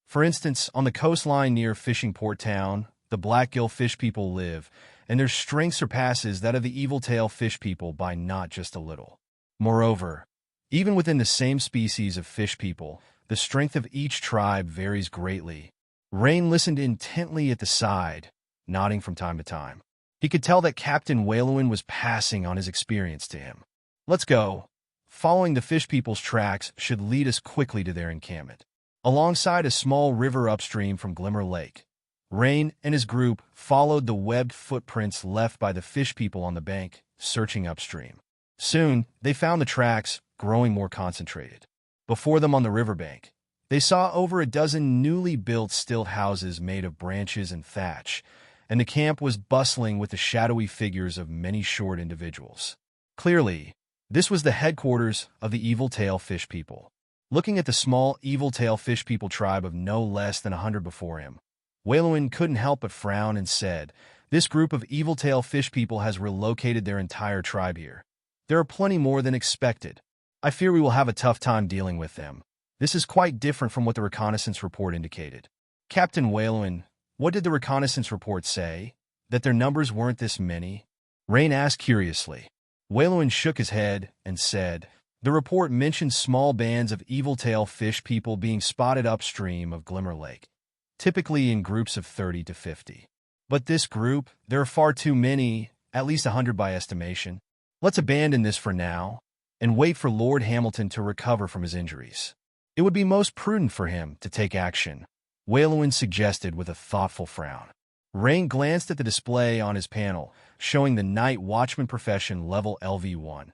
For instance, on the coastline near Fishing Port Town, the Blackgill fish people live, and their strength surpasses that of the Evil-tail fish people by not just a little. Moreover, even within the same species of fish people, the strength of each tribe varies greatly. Rain listened intently at the side, nodding from time to time. He could tell that Captain Waylowin was passing on his experience to him. "Let's go." Following the fish people's tracks should lead us quickly to their encampment. Alongside a small river upstream from Glimmer Lake, Rain and his group followed the webbed footprints left by the fish people on the bank, searching upstream. Soon, they found the tracks growing more concentrated. Before them on the riverbank, they saw over a dozen newly built stilt houses made of branches and thatch, and the camp was bustling with the shadowy figures of many short individuals. Clearly, this was the headquarters of the Evil-tail fish people. Looking at the small Evil-tail fish people tribe of no less than 100 before him, Waylowin couldn't help but frown and said, "This group of Evil-tail fish people has relocated their entire tribe here. There are plenty more than expected. I fear we will have a tough time dealing with them. This is quite different from what the reconnaissance report indicated." "Captain Waylowin, what did the reconnaissance report say? That their numbers weren't this many?" Rain asked curiously. Waylowin shook his head and said, "The report mentioned small bands of Evil-tail fish people being spotted upstream of Glimmer Lake, typically in groups of 30 to 50. But this group, there are far too many, at least 100 by estimation. Let's abandon this for now and wait for Lord Hamilton to recover from his injuries. It would be most prudent for him to take action," Waylowin suggested with a thoughtful frown. Rain glanced at the display on his panel, showing the Night Watchman profession level LV1,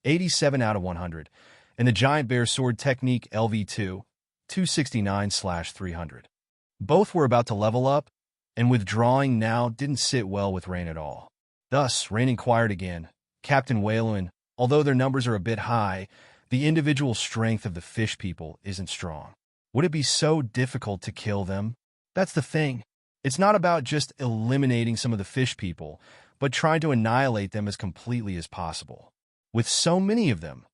87 out of 100, and the Giant Bear Sword technique LV2, 269/300. Both were about to level up, and withdrawing now didn't sit well with Rain at all. Thus, Rain inquired again, Captain Whalowin, although their numbers are a bit high, the individual strength of the fish people isn't strong. Would it be so difficult to kill them? That's the thing. It's not about just eliminating some of the fish people, but trying to annihilate them as completely as possible. With so many of them,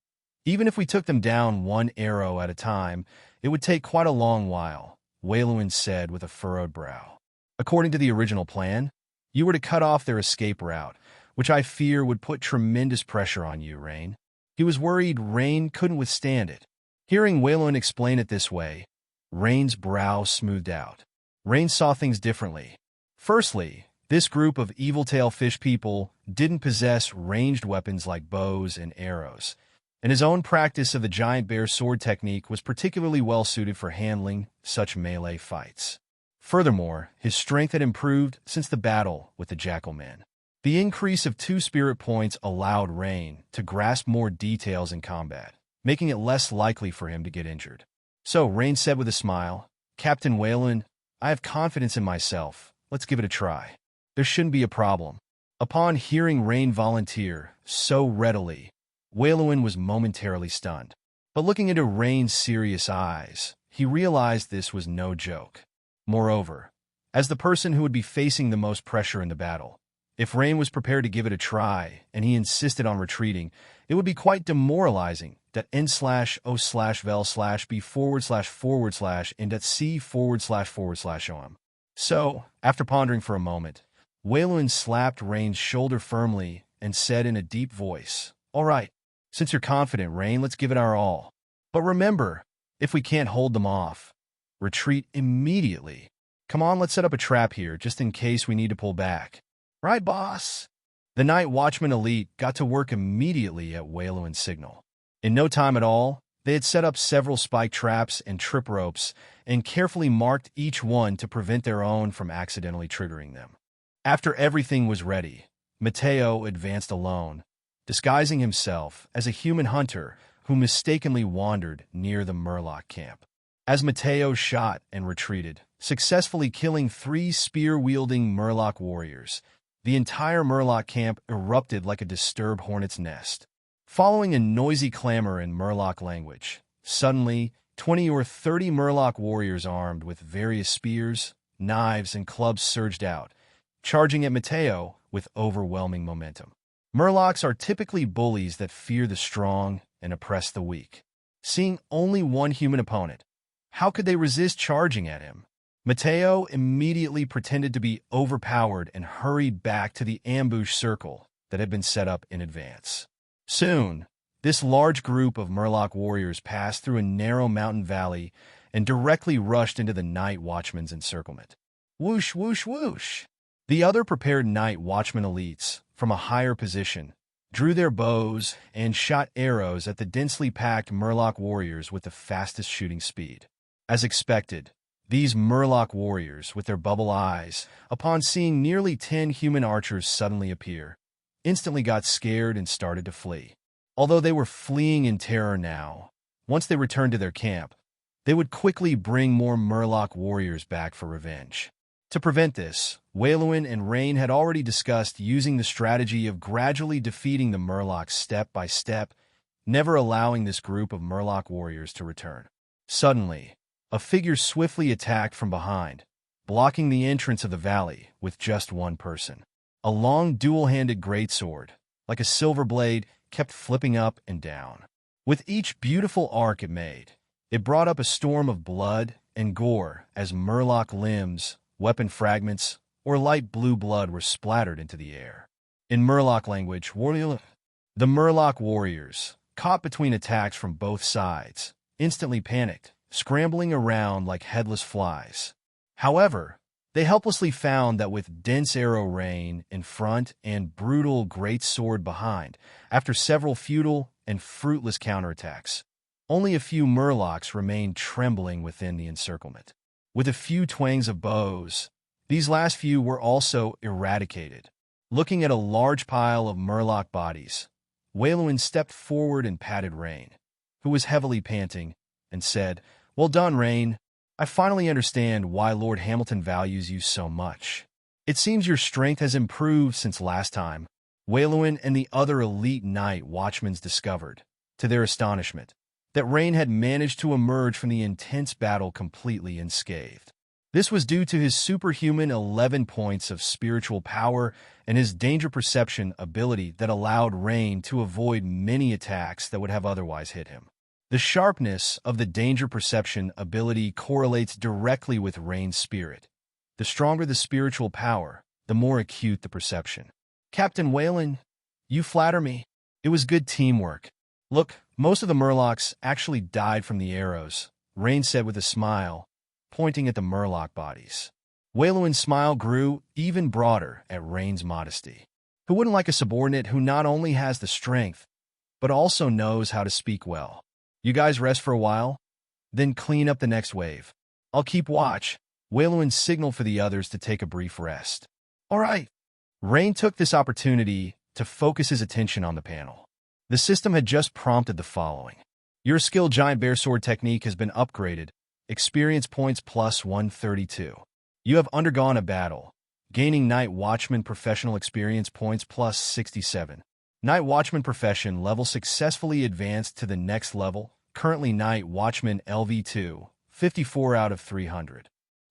even if we took them down one arrow at a time, it would take quite a long while, Whalowin said with a furrowed brow. According to the original plan, you were to cut off their escape route, which I fear would put tremendous pressure on you, Rain. He was worried Rain couldn't withstand it. Hearing Whalowin explain it this way, Rain's brow smoothed out. Rain saw things differently. Firstly, this group of evil-tail fish people didn't possess ranged weapons like bows and arrows, and his own practice of the Giant Bear Sword technique was particularly well-suited for handling such melee fights. Furthermore, his strength had improved since the battle with the Jackal Men. The increase of 2 spirit points allowed Rain to grasp more details in combat, making it less likely for him to get injured. So Rain said with a smile, Captain Whalowin, I have confidence in myself. Let's give it a try. There shouldn't be a problem. Upon hearing Rain volunteer so readily, Whalowin was momentarily stunned. But looking into Rain's serious eyes, he realized this was no joke. Moreover, as the person who would be facing the most pressure in the battle, if Rain was prepared to give it a try and he insisted on retreating, it would be quite demoralizing that n/o/vel/b/and.c//om. So, after pondering for a moment, Whalowin slapped Rain's shoulder firmly and said in a deep voice, All right, since you're confident, Rain, let's give it our all. But remember, if we can't hold them off, retreat immediately. Come on, let's set up a trap here, just in case we need to pull back. Right, boss? The Night Watchman elite got to work immediately at Whalowin's signal. In no time at all, they had set up several spike traps and trip ropes and carefully marked each one to prevent their own from accidentally triggering them. After everything was ready, Mateo advanced alone, disguising himself as a human hunter who mistakenly wandered near the Murloc camp. As Mateo shot and retreated, successfully killing 3 spear-wielding Murloc warriors, the entire Murloc camp erupted like a disturbed hornet's nest. Following a noisy clamor in Murloc language, suddenly 20 or 30 Murloc warriors armed with various spears, knives, and clubs surged out, charging at Mateo with overwhelming momentum. Murlocs are typically bullies that fear the strong and oppress the weak. Seeing only one human opponent, how could they resist charging at him? Mateo immediately pretended to be overpowered and hurried back to the ambush circle that had been set up in advance. Soon, this large group of Murloc warriors passed through a narrow mountain valley and directly rushed into the Night Watchman's encirclement. Whoosh, whoosh, whoosh! The other prepared Night Watchman elites, from a higher position, drew their bows and shot arrows at the densely packed Murloc warriors with the fastest shooting speed. As expected, these Murloc warriors, with their bubble eyes, upon seeing nearly 10 human archers suddenly appear, instantly got scared and started to flee. Although they were fleeing in terror now, once they returned to their camp, they would quickly bring more Murloc warriors back for revenge. To prevent this, Whalowin and Rain had already discussed using the strategy of gradually defeating the Murlocs step by step, never allowing this group of Murloc warriors to return. Suddenly, a figure swiftly attacked from behind, blocking the entrance of the valley with just one person. A long dual-handed greatsword, like a silver blade, kept flipping up and down. With each beautiful arc it made, it brought up a storm of blood and gore as Murloc limbs, weapon fragments, or light blue blood were splattered into the air. In Murloc language, the Murloc warriors, caught between attacks from both sides, instantly panicked, scrambling around like headless flies. However, they helplessly found that with dense arrow rain in front and brutal greatsword behind, after several futile and fruitless counterattacks, only a few Murlocs remained trembling within the encirclement. With a few twangs of bows These last few were also eradicated. Looking at a large pile of Murloc bodies, Waylewin stepped forward and patted Rain, who was heavily panting, and said, "Well done, Rain. I finally understand why Lord Hamilton values you so much. It seems your strength has improved since last time." Waylewin and the other elite night watchmen discovered, to their astonishment, that Rain had managed to emerge from the intense battle completely unscathed. This was due to his superhuman 11 points of spiritual power and his danger perception ability that allowed Rain to avoid many attacks that would have otherwise hit him. The sharpness of the danger perception ability correlates directly with Rain's spirit. The stronger the spiritual power, the more acute the perception. "Captain Whalen, you flatter me. It was good teamwork. Look, most of the Murlocs actually died from the arrows," Rain said with a smile, pointing at the Murloc bodies. Waylewin's smile grew even broader at Rain's modesty. Who wouldn't like a subordinate who not only has the strength, but also knows how to speak well? "You guys rest for a while, then clean up the next wave. I'll keep watch." Waylewin signaled for the others to take a brief rest. "All right." Rain took this opportunity to focus his attention on the panel. The system had just prompted the following. "Your skill giant bear sword technique has been upgraded. Experience points plus 132. You have undergone a battle, gaining Night Watchman professional experience points plus 67. Night Watchman profession level successfully advanced to the next level, currently Night Watchman LV2, 54 out of 300.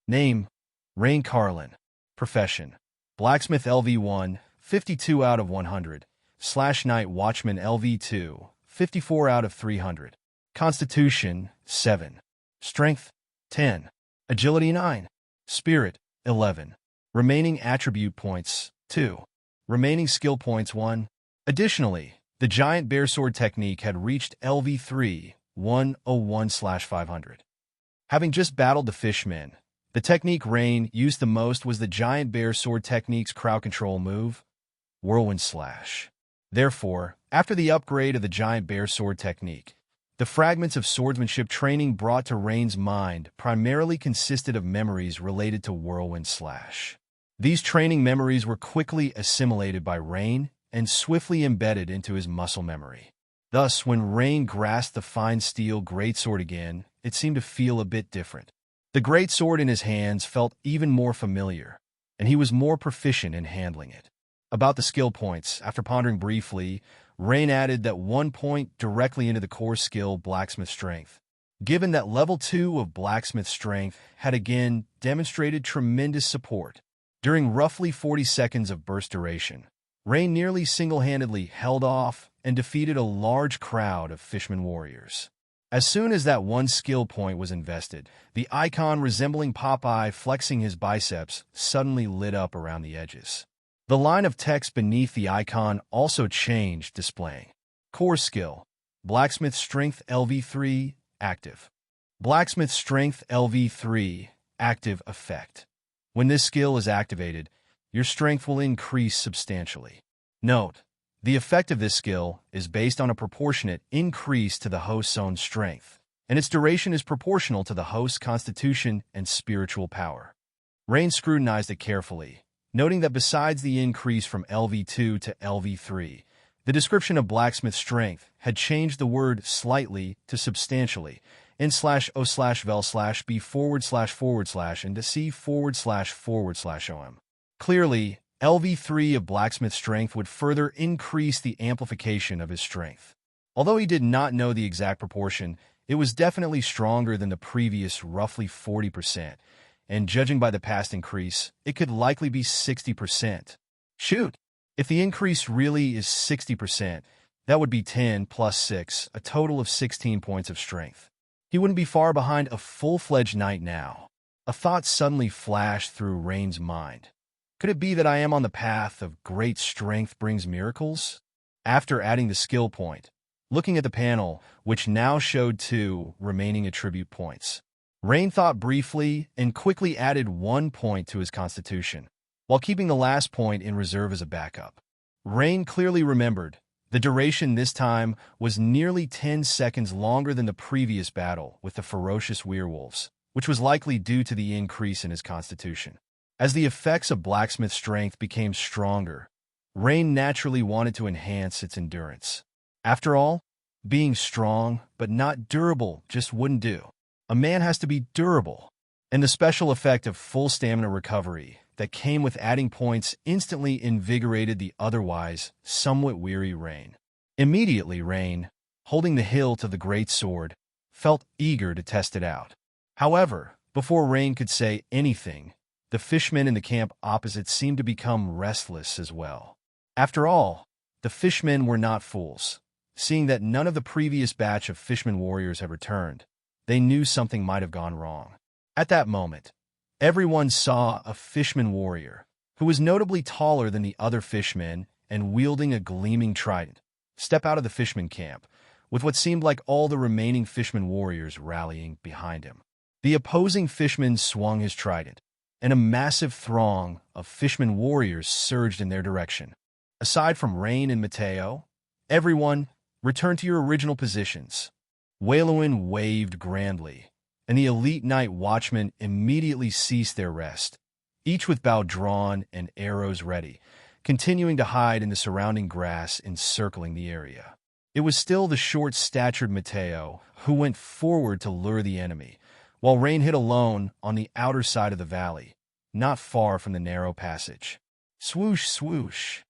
Name, Rain Carlin. Profession, Blacksmith LV1, 52 out of 100, / Night Watchman LV2, 54 out of 300. Constitution, 7. Strength, 10. Agility, 9. Spirit, 11. Remaining attribute points, 2. Remaining skill points, 1. Additionally, the Giant Bear Sword technique had reached LV3, 101/500. Having just battled the fishmen, the technique Rain used the most was the Giant Bear Sword technique's crowd control move, Whirlwind Slash. Therefore, after the upgrade of the Giant Bear Sword technique, the fragments of swordsmanship training brought to Rain's mind primarily consisted of memories related to Whirlwind Slash. These training memories were quickly assimilated by Rain and swiftly embedded into his muscle memory. Thus, when Rain grasped the fine steel greatsword again, it seemed to feel a bit different. The greatsword in his hands felt even more familiar, and he was more proficient in handling it. About the skill points, after pondering briefly, Rain added that 1 point directly into the core skill Blacksmith Strength. Given that level 2 of Blacksmith Strength had again demonstrated tremendous support, during roughly 40 seconds of burst duration, Rain nearly single-handedly held off and defeated a large crowd of fishmen warriors. As soon as that one skill point was invested, the icon resembling Popeye flexing his biceps suddenly lit up around the edges. The line of text beneath the icon also changed, displaying Core Skill, Blacksmith Strength LV3, Active. Blacksmith Strength LV3, Active Effect. When this skill is activated, your strength will increase substantially. Note, the effect of this skill is based on a proportionate increase to the host's own strength, and its duration is proportional to the host's constitution and spiritual power. Rain scrutinized it carefully, noting that besides the increase from LV2 to LV3, the description of Blacksmith Strength had changed the word slightly to substantially, in/o/vel/b// and to c//om. Clearly, LV3 of Blacksmith Strength would further increase the amplification of his strength. Although he did not know the exact proportion, it was definitely stronger than the previous roughly 40%, and judging by the past increase, it could likely be 60%. Shoot! If the increase really is 60%, that would be 10 plus 6, a total of 16 points of strength. He wouldn't be far behind a full-fledged knight now. A thought suddenly flashed through Rain's mind. Could it be that I am on the path of great strength brings miracles? After adding the skill point, looking at the panel, which now showed 2 remaining attribute points, Rain thought briefly and quickly added 1 point to his constitution, while keeping the last point in reserve as a backup. Rain clearly remembered. The duration this time was nearly 10 seconds longer than the previous battle with the ferocious werewolves, which was likely due to the increase in his constitution. As the effects of blacksmith strength became stronger, Rain naturally wanted to enhance its endurance. After all, being strong but not durable just wouldn't do. A man has to be durable. And the special effect of full stamina recovery that came with adding points instantly invigorated the otherwise somewhat weary Rain. Immediately, Rain, holding the hilt of the great sword, felt eager to test it out. However, before Rain could say anything, the fishmen in the camp opposite seemed to become restless as well. After all, the fishmen were not fools. Seeing that none of the previous batch of fishmen warriors had returned, they knew something might have gone wrong. At that moment, everyone saw a fishmen warrior, who was notably taller than the other fishmen and wielding a gleaming trident, step out of the fishmen camp, with what seemed like all the remaining fishmen warriors rallying behind him. The opposing fishmen swung his trident, and a massive throng of fishmen warriors surged in their direction. Aside from Rain and Mateo, everyone returned to your original positions. Waylowin waved grandly, and the elite night watchmen immediately ceased their rest, each with bow drawn and arrows ready, continuing to hide in the surrounding grass encircling the area. It was still the short-statured Mateo who went forward to lure the enemy, while Rain hid alone on the outer side of the valley, not far from the narrow passage. Swoosh, swoosh.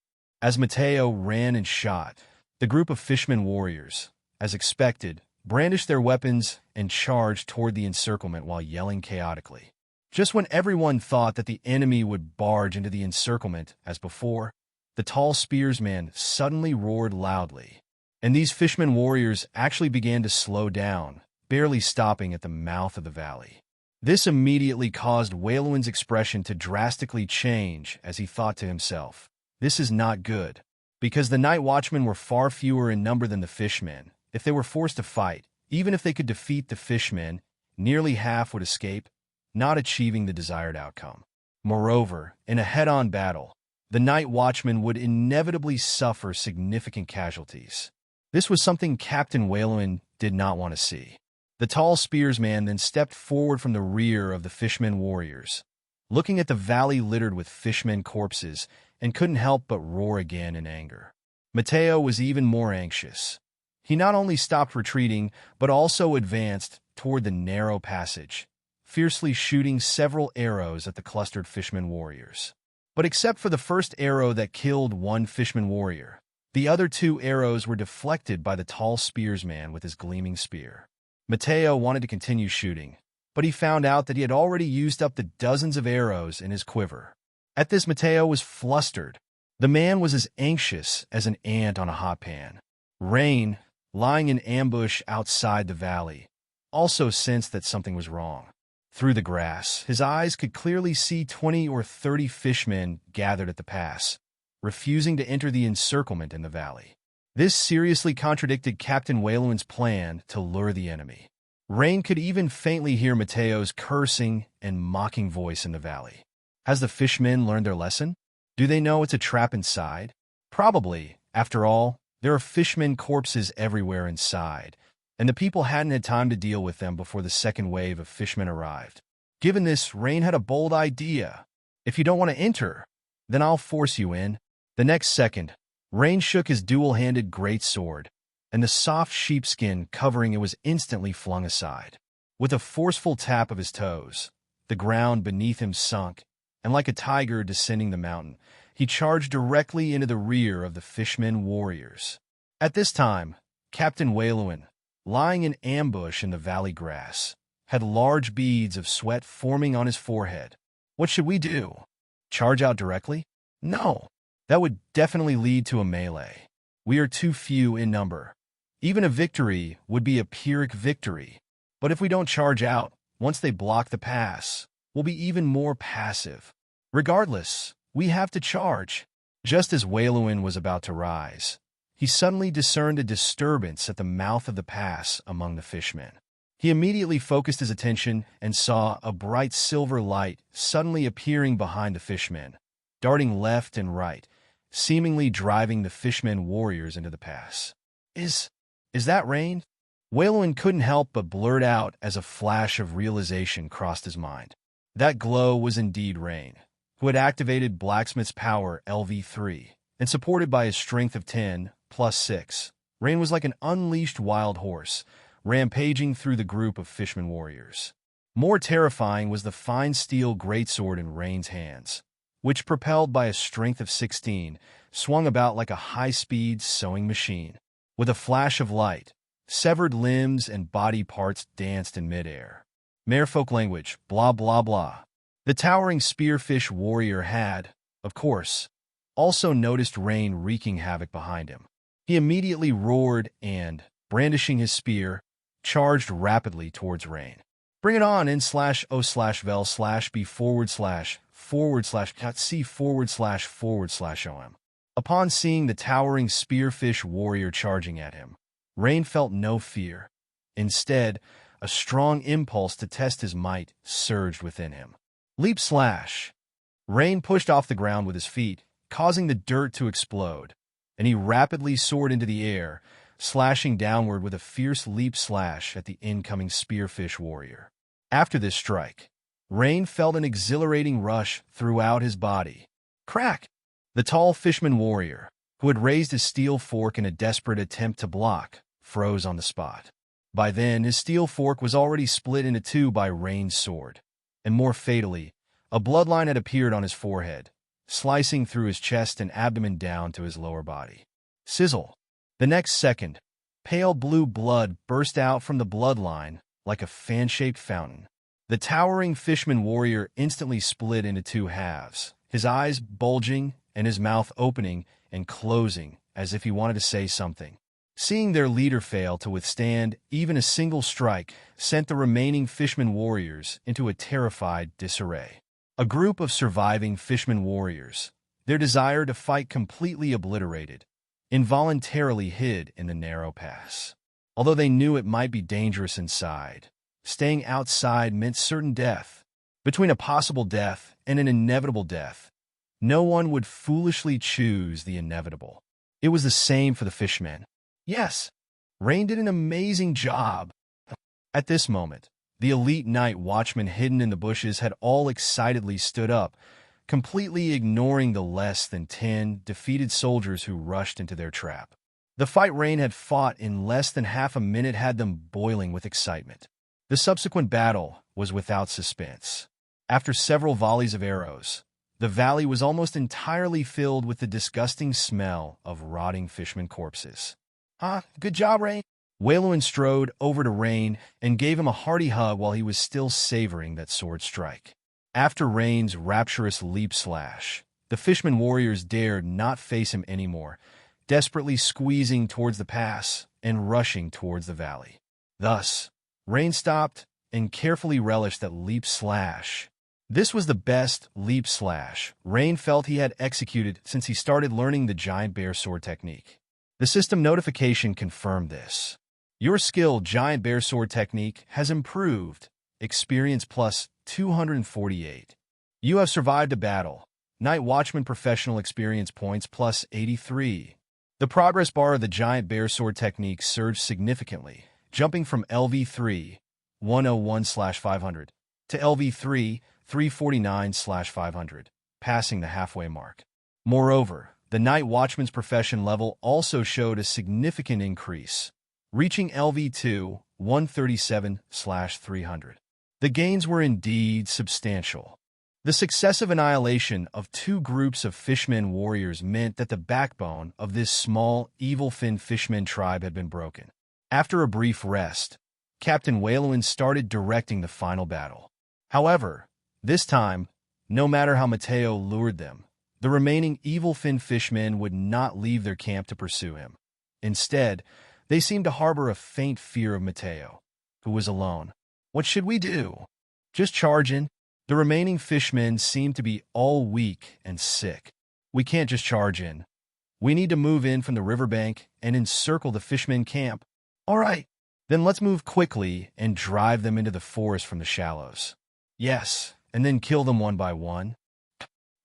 As Mateo ran and shot, the group of fishmen warriors, as expected, brandished their weapons and charged toward the encirclement while yelling chaotically. Just when everyone thought that the enemy would barge into the encirclement as before, the tall spearsman suddenly roared loudly, and these fishmen warriors actually began to slow down, barely stopping at the mouth of the valley. This immediately caused Waylowin's expression to drastically change as he thought to himself, "This is not good." Because the night watchmen were far fewer in number than the fishmen, if they were forced to fight, even if they could defeat the fishmen, nearly half would escape, not achieving the desired outcome. Moreover, in a head-on battle, the night watchmen would inevitably suffer significant casualties. This was something Captain Waylowin did not want to see. The tall spearsman then stepped forward from the rear of the fishmen warriors, looking at the valley littered with fishmen corpses, and couldn't help but roar again in anger. Mateo was even more anxious. He not only stopped retreating, but also advanced toward the narrow passage, fiercely shooting several arrows at the clustered fishmen warriors. But except for the first arrow that killed one fishmen warrior, the other two arrows were deflected by the tall spearsman with his gleaming spear. Mateo wanted to continue shooting, but he found out that he had already used up the dozens of arrows in his quiver. At this, Mateo was flustered. The man was as anxious as an ant on a hot pan. Rain, lying in ambush outside the valley, also sensed that something was wrong. Through the grass, his eyes could clearly see 20 or 30 fishmen gathered at the pass, refusing to enter the encirclement in the valley. This seriously contradicted Captain Waylowin's plan to lure the enemy. Rain could even faintly hear Mateo's cursing and mocking voice in the valley. Has the fishmen learned their lesson? Do they know it's a trap inside? Probably. After all, there are fishmen corpses everywhere inside, and the people hadn't had time to deal with them before the second wave of fishmen arrived. Given this, Rain had a bold idea. If you don't want to enter, then I'll force you in. The next second, Rain shook his dual-handed great sword, and the soft sheepskin covering it was instantly flung aside. With a forceful tap of his toes, the ground beneath him sunk, and like a tiger descending the mountain, he charged directly into the rear of the fishmen warriors. At this time, Captain Waylowin, lying in ambush in the valley grass, had large beads of sweat forming on his forehead. What should we do? Charge out directly? No. That would definitely lead to a melee. We are too few in number. Even a victory would be a Pyrrhic victory. But if we don't charge out, once they block the pass, we'll be even more passive. Regardless, we have to charge. Just as Waylowin was about to rise, he suddenly discerned a disturbance at the mouth of the pass among the fishmen. He immediately focused his attention and saw a bright silver light suddenly appearing behind the fishmen, darting left and right, seemingly driving the fishmen warriors into the pass. Is that Rain? Waylowin couldn't help but blurt out as a flash of realization crossed his mind. That glow was indeed Rain, who had activated Blacksmith's power LV3, and supported by his strength of 10 plus 6, Rain was like an unleashed wild horse, rampaging through the group of fishmen warriors. More terrifying was the fine steel greatsword in Rain's hands, which, propelled by a strength of 16, swung about like a high-speed sewing machine. With a flash of light, severed limbs and body parts danced in midair. Merfolk language, blah blah blah. The towering spearfish warrior had, of course, also noticed Rain wreaking havoc behind him. He immediately roared and, brandishing his spear, charged rapidly towards Rain. Bring it on in/o/vel/b//c/om. Upon seeing the towering spearfish warrior charging at him, Rain felt no fear. Instead, a strong impulse to test his might surged within him. Leap slash! Rain pushed off the ground with his feet, causing the dirt to explode, and he rapidly soared into the air, slashing downward with a fierce leap slash at the incoming spearfish warrior. After this strike, Rain felt an exhilarating rush throughout his body. Crack! The tall fishman warrior, who had raised his steel fork in a desperate attempt to block, froze on the spot. By then, his steel fork was already split into two by Rain's sword, and more fatally, a bloodline had appeared on his forehead, slicing through his chest and abdomen down to his lower body. Sizzle! The next second, pale blue blood burst out from the bloodline like a fan-shaped fountain. The towering fishman warrior instantly split into two halves, his eyes bulging and his mouth opening and closing as if he wanted to say something. Seeing their leader fail to withstand even a single strike sent the remaining fishman warriors into a terrified disarray. A group of surviving fishman warriors, their desire to fight completely obliterated, involuntarily hid in the narrow pass. Although they knew it might be dangerous inside, staying outside meant certain death. Between a possible death and an inevitable death, no one would foolishly choose the inevitable. It was the same for the fishmen. Yes, Rain did an amazing job. At this moment, the elite night watchmen hidden in the bushes had all excitedly stood up, completely ignoring the less than 10 defeated soldiers who rushed into their trap. The fight Rain had fought in less than half a minute had them boiling with excitement. The subsequent battle was without suspense. After several volleys of arrows, the valley was almost entirely filled with the disgusting smell of rotting fishman corpses. Good job, Rain. Wayluin strode over to Rain and gave him a hearty hug while he was still savoring that sword strike. After Rain's rapturous leap slash, the fishman warriors dared not face him anymore, desperately squeezing towards the pass and rushing towards the valley. Thus, Rain stopped and carefully relished that leap slash. This was the best leap slash Rain felt he had executed since he started learning the giant bear sword technique. The system notification confirmed this. Your skill giant bear sword technique has improved. Experience plus 248. You have survived a battle. Night Watchman professional experience points plus 83. The progress bar of the giant bear sword technique surged significantly, jumping from LV3 101/500 to LV3 349/500, passing the halfway mark. Moreover, the Night Watchman's profession level also showed a significant increase, reaching LV2 137/300. The gains were indeed substantial. The successive annihilation of two groups of fishmen warriors meant that the backbone of this small, evil-finned fishmen tribe had been broken. After a brief rest, Captain Wayluin started directing the final battle. However, this time, no matter how Mateo lured them, the remaining evil-finned fishmen would not leave their camp to pursue him. Instead, they seemed to harbor a faint fear of Mateo, who was alone. What should we do? Just charge in? The remaining fishmen seemed to be all weak and sick. We can't just charge in. We need to move in from the riverbank and encircle the fishmen camp. All right, then let's move quickly and drive them into the forest from the shallows. Yes, and then kill them one by one.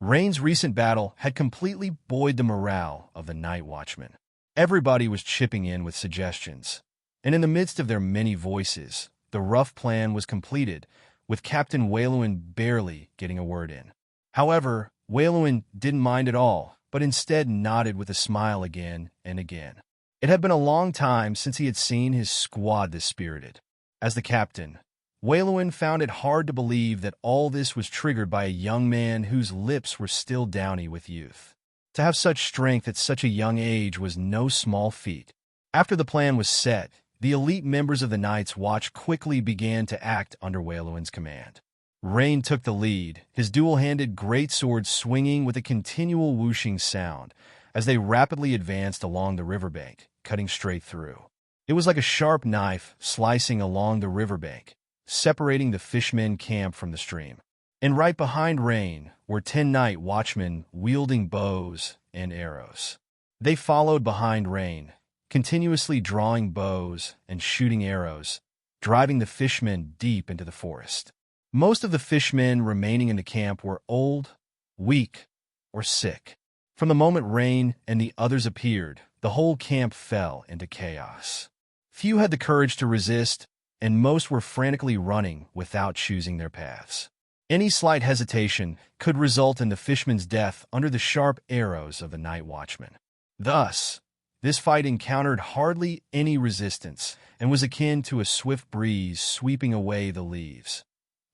Rain's recent battle had completely buoyed the morale of the Night Watchmen. Everybody was chipping in with suggestions, and in the midst of their many voices, the rough plan was completed, with Captain Wayluin barely getting a word in. However, Waylon didn't mind at all, but instead nodded with a smile again and again. It had been a long time since he had seen his squad this spirited. As the captain, Waylon found it hard to believe that all this was triggered by a young man whose lips were still downy with youth. To have such strength at such a young age was no small feat. After the plan was set, the elite members of the Night's Watch quickly began to act under Waylon's command. Rain took the lead, his dual-handed greatsword swinging with a continual whooshing sound as they rapidly advanced along the riverbank, cutting straight through. It was like a sharp knife slicing along the riverbank, separating the fishmen camp from the stream. And right behind Rain were 10 night watchmen wielding bows and arrows. They followed behind Rain, continuously drawing bows and shooting arrows, driving the fishmen deep into the forest. Most of the fishmen remaining in the camp were old, weak, or sick. From the moment Rain and the others appeared, the whole camp fell into chaos. Few had the courage to resist, and most were frantically running without choosing their paths. Any slight hesitation could result in the fishman's death under the sharp arrows of the night watchman. Thus, this fight encountered hardly any resistance and was akin to a swift breeze sweeping away the leaves,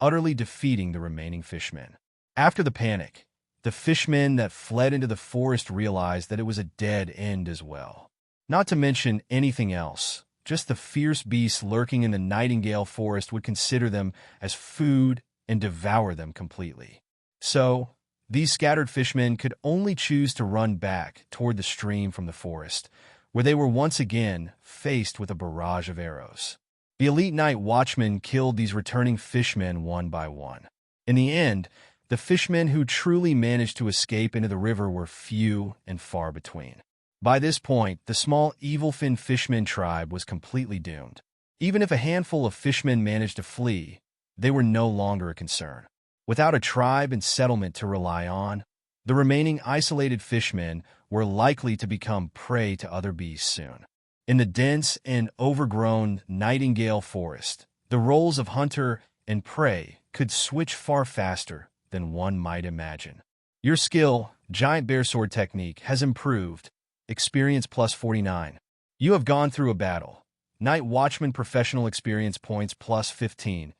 utterly defeating the remaining fishmen. After the panic, the fishmen that fled into the forest realized that it was a dead end as well. Not to mention anything else, just the fierce beasts lurking in the Nightingale Forest would consider them as food and devour them completely. So, these scattered fishmen could only choose to run back toward the stream from the forest, where they were once again faced with a barrage of arrows. The elite night watchmen killed these returning fishmen one by one. In the end, the fishmen who truly managed to escape into the river were few and far between. By this point, the small evilfin fishman tribe was completely doomed. Even if a handful of fishmen managed to flee, they were no longer a concern. Without a tribe and settlement to rely on, the remaining isolated fishmen were likely to become prey to other beasts soon. In the dense and overgrown Nightingale Forest, the roles of hunter and prey could switch far faster than one might imagine. Your skill, Giant Bear Sword Technique, has improved. Experience plus 49. You have gone through a battle. Night Watchman Professional Experience Points plus 15.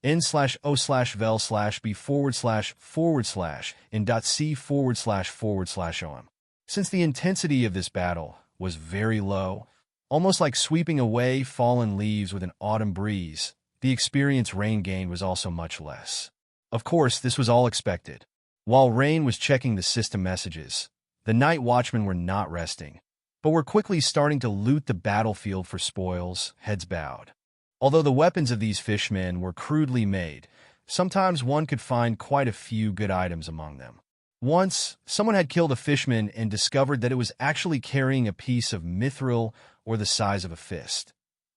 N/O/vel/B//in.C//OM. Since the intensity of this battle was very low, almost like sweeping away fallen leaves with an autumn breeze, the experience Rain gained was also much less. Of course, this was all expected. While Rain was checking the system messages, the night watchmen were not resting, but were quickly starting to loot the battlefield for spoils, heads bowed. Although the weapons of these fishmen were crudely made, sometimes one could find quite a few good items among them. Once, someone had killed a fishman and discovered that it was actually carrying a piece of mithril or the size of a fist.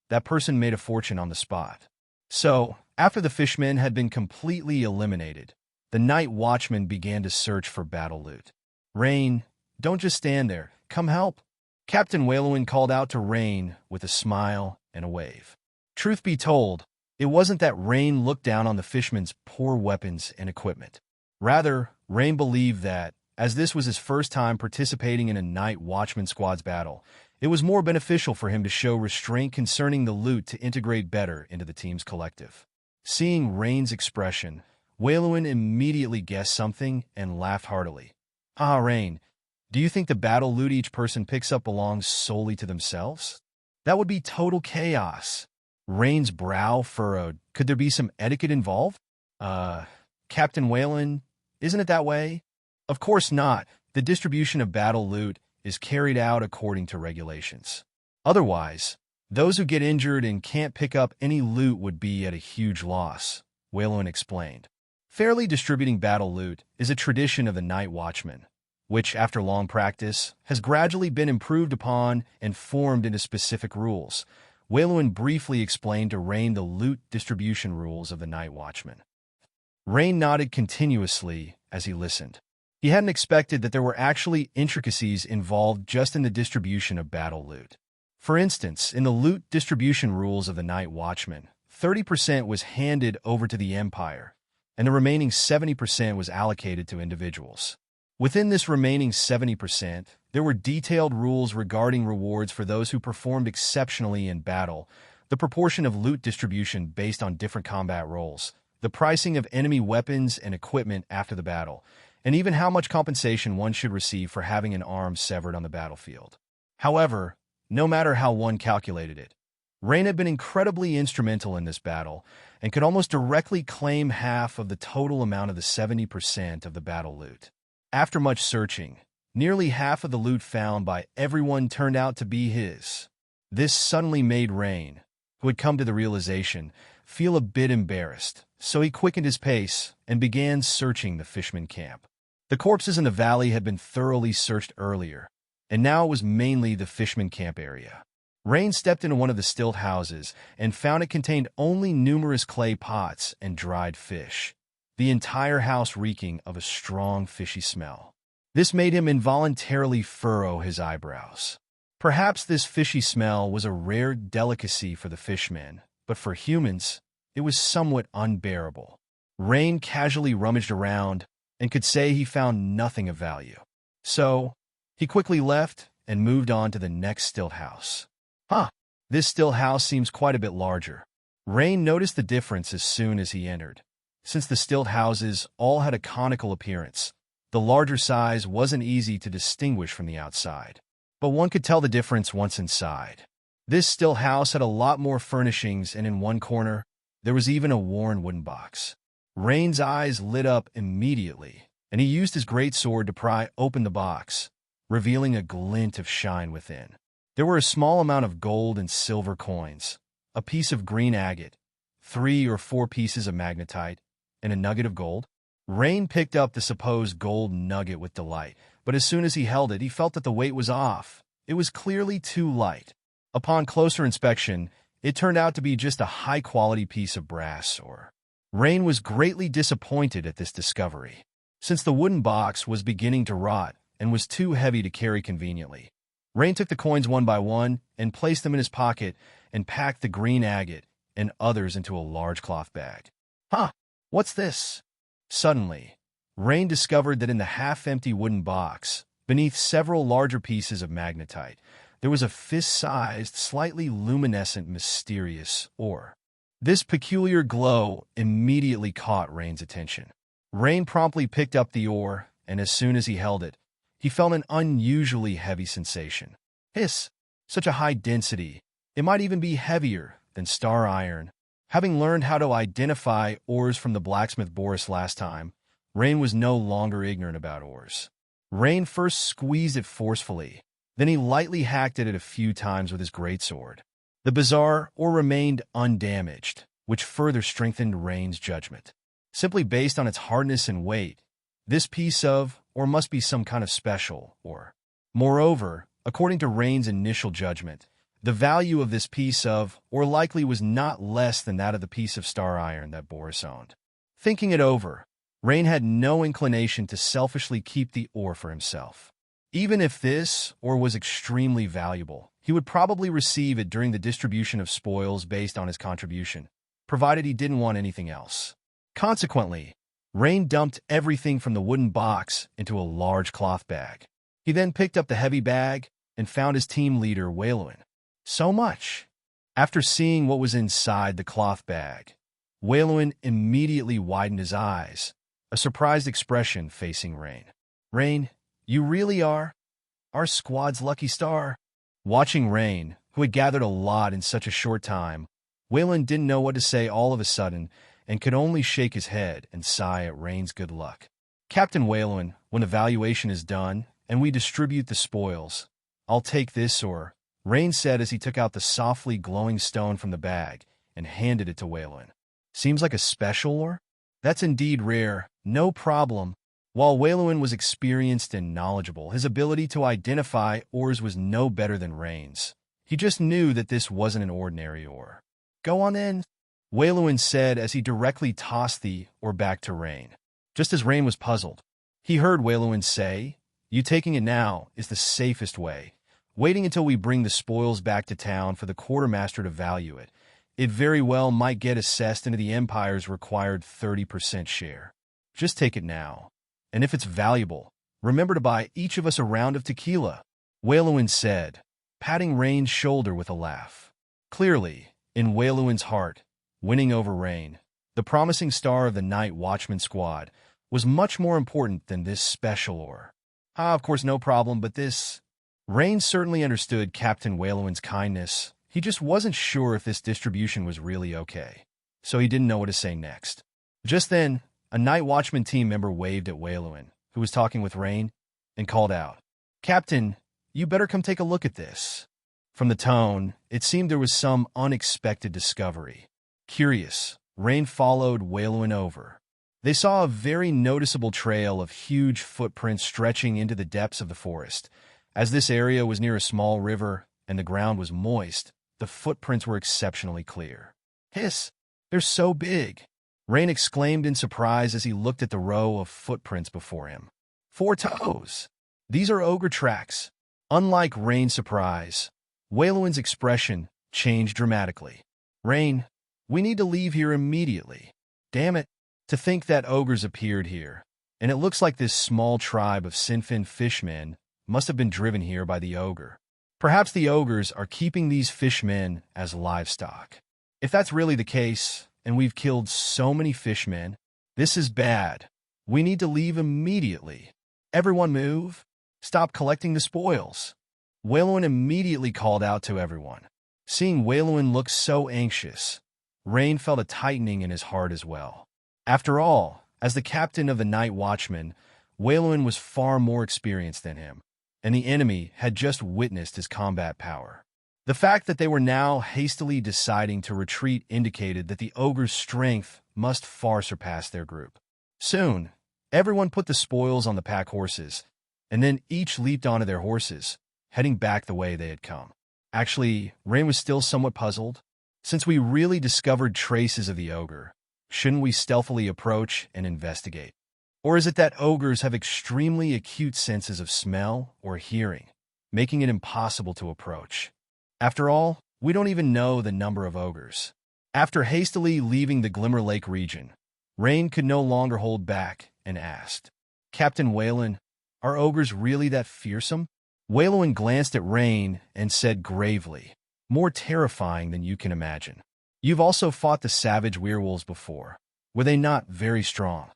That person made a fortune on the spot. So, after the fishmen had been completely eliminated, the night watchmen began to search for battle loot. Rain, don't just stand there. Come help. Captain Waylon called out to Rain with a smile and a wave. Truth be told, it wasn't that Rain looked down on the fishermen's poor weapons and equipment. Rather, Rain believed that, as this was his first time participating in a night watchman squad's battle, it was more beneficial for him to show restraint concerning the loot to integrate better into the team's collective. Seeing Rain's expression, Waylon immediately guessed something and laughed heartily. Ah, Rain, do you think the battle loot each person picks up belongs solely to themselves? That would be total chaos. Rain's brow furrowed. Could there be some etiquette involved? Captain Waylon, isn't it that way? Of course not. The distribution of battle loot is carried out according to regulations. Otherwise, those who get injured and can't pick up any loot would be at a huge loss, Waylon explained. Fairly distributing battle loot is a tradition of the Night Watchman, which, after long practice, has gradually been improved upon and formed into specific rules. Waylon briefly explained to Rain the loot distribution rules of the Night Watchman. Rain nodded continuously as he listened. He hadn't expected that there were actually intricacies involved just in the distribution of battle loot. For instance, in the loot distribution rules of the Night Watchman, 30% was handed over to the Empire, and the remaining 70% was allocated to individuals. Within this remaining 70%, there were detailed rules regarding rewards for those who performed exceptionally in battle, the proportion of loot distribution based on different combat roles, the pricing of enemy weapons and equipment after the battle, and even how much compensation one should receive for having an arm severed on the battlefield. However, no matter how one calculated it, Rain had been incredibly instrumental in this battle and could almost directly claim half of the total amount of the 70% of the battle loot. After much searching, nearly half of the loot found by everyone turned out to be his. This suddenly made Rain, who had come to the realization, feel a bit embarrassed, so he quickened his pace and began searching the fishmen camp. The corpses in the valley had been thoroughly searched earlier, and now it was mainly the fishmen camp area. Rain stepped into one of the stilt houses and found it contained only numerous clay pots and dried fish, the entire house reeking of a strong fishy smell. This made him involuntarily furrow his eyebrows. Perhaps this fishy smell was a rare delicacy for the fishmen, but for humans, it was somewhat unbearable. Rain casually rummaged around and could say he found nothing of value. So, he quickly left and moved on to the next stilt house. This stilt house seems quite a bit larger. Rain noticed the difference as soon as he entered. Since the stilt houses all had a conical appearance, the larger size wasn't easy to distinguish from the outside. But one could tell the difference once inside. This stilt house had a lot more furnishings, and in one corner, there was even a worn wooden box. Rain's eyes lit up immediately, and he used his greatsword to pry open the box, revealing a glint of shine within. There were a small amount of gold and silver coins, a piece of green agate, 3 or 4 pieces of magnetite, and a nugget of gold. Rain picked up the supposed gold nugget with delight, but as soon as he held it, he felt that the weight was off. It was clearly too light. Upon closer inspection, it turned out to be just a high-quality piece of brass ore. Rain was greatly disappointed at this discovery, since the wooden box was beginning to rot and was too heavy to carry conveniently. Rain took the coins one by one and placed them in his pocket and packed the green agate and others into a large cloth bag. What's this? Suddenly, Rain discovered that in the half-empty wooden box, beneath several larger pieces of magnetite, there was a fist-sized, slightly luminescent, mysterious ore. This peculiar glow immediately caught Rain's attention. Rain promptly picked up the ore, and as soon as he held it, he felt an unusually heavy sensation. Hiss! Such a high density. It might even be heavier than star iron. Having learned how to identify ores from the blacksmith Boris last time, Rain was no longer ignorant about ores. Rain first squeezed it forcefully, then he lightly hacked at it a few times with his greatsword. The bizarre ore remained undamaged, which further strengthened Rain's judgment. Simply based on its hardness and weight, this piece of ore must be some kind of special ore. Moreover, according to Rain's initial judgment, the value of this piece of ore likely was not less than that of the piece of star iron that Boris owned. Thinking it over, Rain had no inclination to selfishly keep the ore for himself. Even if this ore was extremely valuable, he would probably receive it during the distribution of spoils based on his contribution, provided he didn't want anything else. Consequently, Rain dumped everything from the wooden box into a large cloth bag. He then picked up the heavy bag and found his team leader, Waylwin. So much. After seeing what was inside the cloth bag, Waylwin immediately widened his eyes, a surprised expression facing Rain. Rain, you really are our squad's lucky star. Watching Rain, who had gathered a lot in such a short time, Waylwin didn't know what to say all of a sudden and could only shake his head and sigh at Rain's good luck. Captain Waylwin, when the valuation is done and we distribute the spoils, I'll take this ore, Rain said as he took out the softly glowing stone from the bag and handed it to Waylwin. Seems like a special ore? That's indeed rare, no problem. While Waylwin was experienced and knowledgeable, his ability to identify ores was no better than Rain's. He just knew that this wasn't an ordinary ore. Go on in, Waylwin said as he directly tossed the ore back to Rain. Just as Rain was puzzled, he heard Waylwin say, "You taking it now is the safest way. Waiting until we bring the spoils back to town for the quartermaster to value it it very well might get assessed into the Empire's required 30% share. Just take it now. And if it's valuable, remember to buy each of us a round of tequila, Wayluin said, patting Rain's shoulder with a laugh. Clearly, in Wayluin's heart, winning over Rain, the promising star of the Night Watchman squad, was much more important than this special ore. Of course, no problem, but this... Rain certainly understood Captain Wayluin's kindness. He just wasn't sure if this distribution was really okay, so he didn't know what to say next. Just then, a Night Watchman team member waved at Wayluin, who was talking with Rain, and called out, "Captain, you better come take a look at this." From the tone, it seemed there was some unexpected discovery. Curious, Rain followed Wayluin over. They saw a very noticeable trail of huge footprints stretching into the depths of the forest. As this area was near a small river and the ground was moist, the footprints were exceptionally clear. "Hiss! They're so big!" Rain exclaimed in surprise as he looked at the row of footprints before him. 4 toes! These are ogre tracks. Unlike Rain's surprise, Wayluin's expression changed dramatically. "Rain, we need to leave here immediately. Damn it, to think that ogres appeared here, and it looks like this small tribe of Sinfin fishmen must have been driven here by the ogre. Perhaps the ogres are keeping these fishmen as livestock. If that's really the case, and we've killed so many fishmen, this is bad. We need to leave immediately. Everyone move. Stop collecting the spoils." Wayluin immediately called out to everyone. Seeing Wayluin look so anxious, Rain felt a tightening in his heart as well. After all, as the captain of the Night Watchman, Wayluin was far more experienced than him, and the enemy had just witnessed his combat power. The fact that they were now hastily deciding to retreat indicated that the ogre's strength must far surpass their group. Soon, everyone put the spoils on the pack horses, and then each leaped onto their horses, heading back the way they had come. Actually, Rain was still somewhat puzzled. Since we really discovered traces of the ogre, shouldn't we stealthily approach and investigate? Or is it that ogres have extremely acute senses of smell or hearing, making it impossible to approach? After all, we don't even know the number of ogres. After hastily leaving the Glimmer Lake region, Rain could no longer hold back and asked, "Captain Wayluin, are ogres really that fearsome?" Wayluin glanced at Rain and said gravely, "More terrifying than you can imagine. You've also fought the savage werewolves before. Were they not very strong?"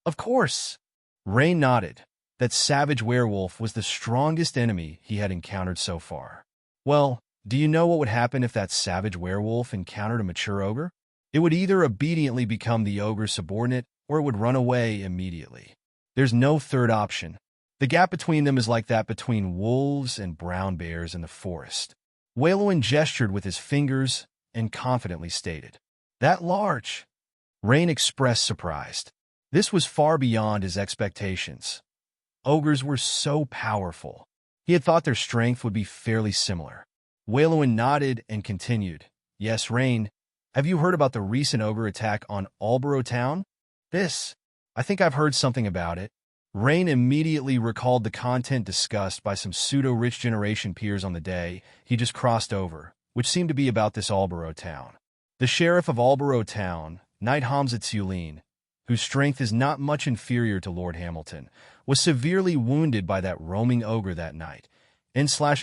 "Of course." Rain nodded. That savage werewolf was the strongest enemy he had encountered so far. "Well, do you know what would happen if that savage werewolf encountered a mature ogre? It would either obediently become the ogre's subordinate or it would run away immediately. There's no third option. The gap between them is like that between wolves and brown bears in the forest." Wayluin gestured with his fingers and confidently stated, "That large?" Rain expressed surprise. This was far beyond his expectations. Ogres were so powerful. He had thought their strength would be fairly similar. Wayluin nodded and continued, "Yes, Rain, have you heard about the recent ogre attack on Aldborough Town?" I think I've heard something about it." Rain immediately recalled the content discussed by some pseudo-rich generation peers on the day he just crossed over, which seemed to be about this Aldborough Town. The sheriff of Aldborough Town, Knight Hamza Tsulin, whose strength is not much inferior to Lord Hamilton, was severely wounded by that roaming ogre that night. N/O/vel/B//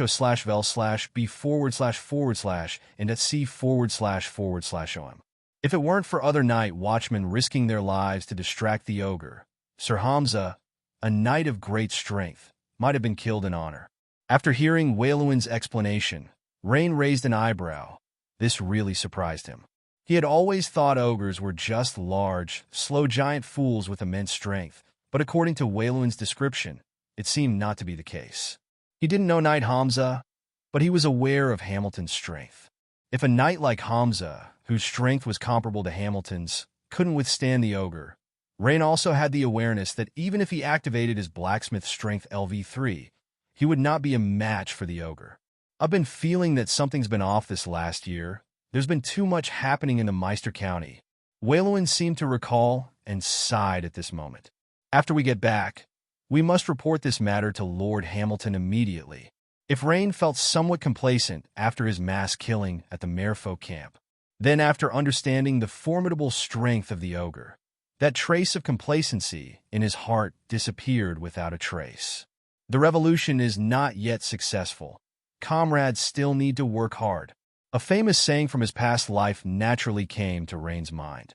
and at C///OM. If it weren't for other night watchmen risking their lives to distract the ogre, Sir Hamza, a knight of great strength, might have been killed in honor. After hearing Wayluin's explanation, Rain raised an eyebrow. This really surprised him. He had always thought ogres were just large, slow giant fools with immense strength, but according to Wayluin's description, it seemed not to be the case. He didn't know Knight Hamza, but he was aware of Hamilton's strength. If a knight like Hamza, whose strength was comparable to Hamilton's, couldn't withstand the ogre, Rain also had the awareness that even if he activated his blacksmith strength LV3, he would not be a match for the ogre. "I've been feeling that something's been off this last year. There's been too much happening in the Meister County." Wayluin seemed to recall and sighed at this moment. "After we get back, we must report this matter to Lord Hamilton immediately." If Rain felt somewhat complacent after his mass killing at the Merfolk camp, Then, after understanding the formidable strength of the ogre, that trace of complacency in his heart disappeared without a trace. The revolution is not yet successful. Comrades still need to work hard. A famous saying from his past life naturally came to Rain's mind.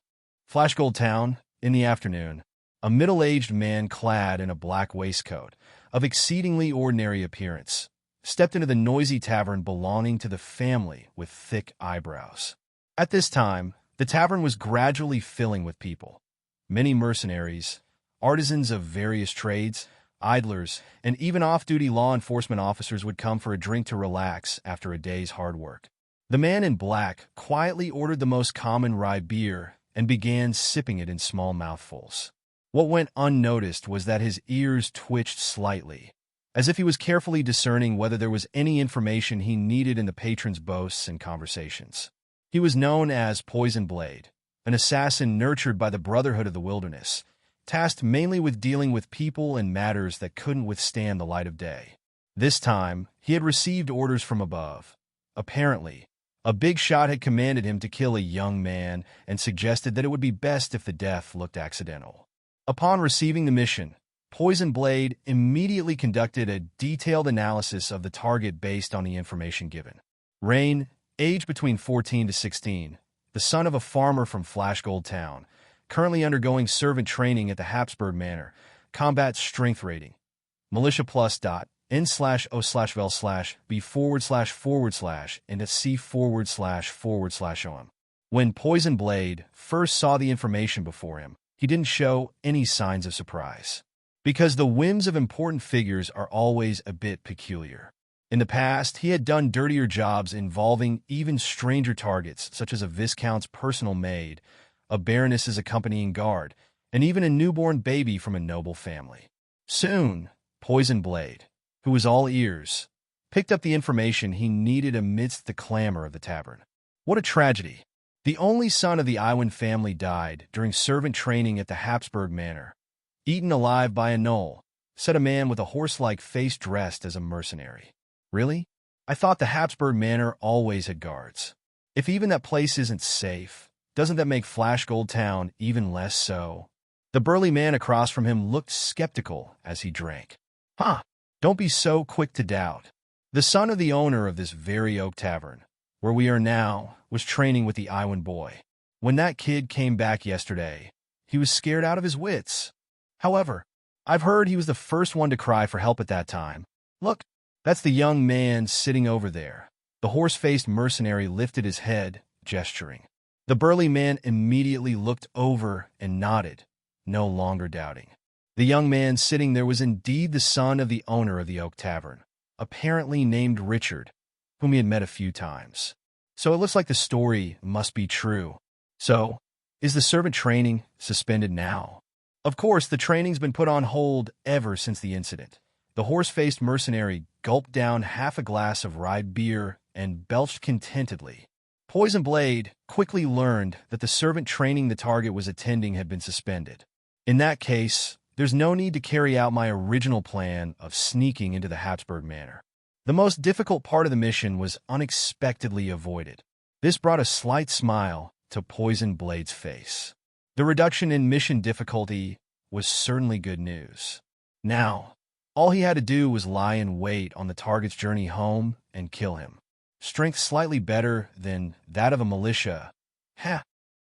Flashgold Town, in the afternoon, a middle-aged man clad in a black waistcoat, of exceedingly ordinary appearance, stepped into the noisy tavern belonging to the family with thick eyebrows. At this time, the tavern was gradually filling with people. Many mercenaries, artisans of various trades, idlers, and even off-duty law enforcement officers would come for a drink to relax after a day's hard work. The man in black quietly ordered the most common rye beer and began sipping it in small mouthfuls. What went unnoticed was that his ears twitched slightly, as if he was carefully discerning whether there was any information he needed in the patron's boasts and conversations. He was known as Poison Blade, an assassin nurtured by the Brotherhood of the Wilderness, tasked mainly with dealing with people and matters that couldn't withstand the light of day. This time, he had received orders from above. Apparently, a big shot had commanded him to kill a young man and suggested that it would be best if the death looked accidental. Upon receiving the mission, Poison Blade immediately conducted a detailed analysis of the target based on the information given. Rain, aged between 14 to 16, the son of a farmer from Flashgold Town, currently undergoing servant training at the Habsburg Manor, combat strength rating, militia plus dot, n/o/vel/b// and a c//om. When Poison Blade first saw the information before him, he didn't show any signs of surprise. Because the whims of important figures are always a bit peculiar. In the past, he had done dirtier jobs involving even stranger targets, such as a viscount's personal maid, a baroness's accompanying guard, and even a newborn baby from a noble family. Soon, Poison Blade, who was all ears, picked up the information he needed amidst the clamor of the tavern. What a tragedy! The only son of the Iwan family died during servant training at the Habsburg Manor. Eaten alive by a gnoll, said a man with a horse-like face dressed as a mercenary. Really? I thought the Habsburg Manor always had guards. If even that place isn't safe, doesn't that make Flashgold Town even less so? The burly man across from him looked skeptical as he drank. Huh, don't be so quick to doubt. The son of the owner of this very oak tavern, where we are now, was training with the Iwan boy. When that kid came back yesterday, he was scared out of his wits. However, I've heard he was the first one to cry for help at that time. Look, that's the young man sitting over there. The horse-faced mercenary lifted his head, gesturing. The burly man immediately looked over and nodded, no longer doubting. The young man sitting there was indeed the son of the owner of the Oak Tavern, apparently named Richard, whom he had met a few times. So it looks like the story must be true. So, is the servant training suspended now? Of course, the training's been put on hold ever since the incident. The horse-faced mercenary gulped down half a glass of rye beer and belched contentedly. Poison Blade quickly learned that the servant training the target was attending had been suspended. In that case, there's no need to carry out my original plan of sneaking into the Habsburg Manor. The most difficult part of the mission was unexpectedly avoided. This brought a slight smile to Poison Blade's face. The reduction in mission difficulty was certainly good news. Now, all he had to do was lie in wait on the target's journey home and kill him. Strength slightly better than that of a militia. Ha!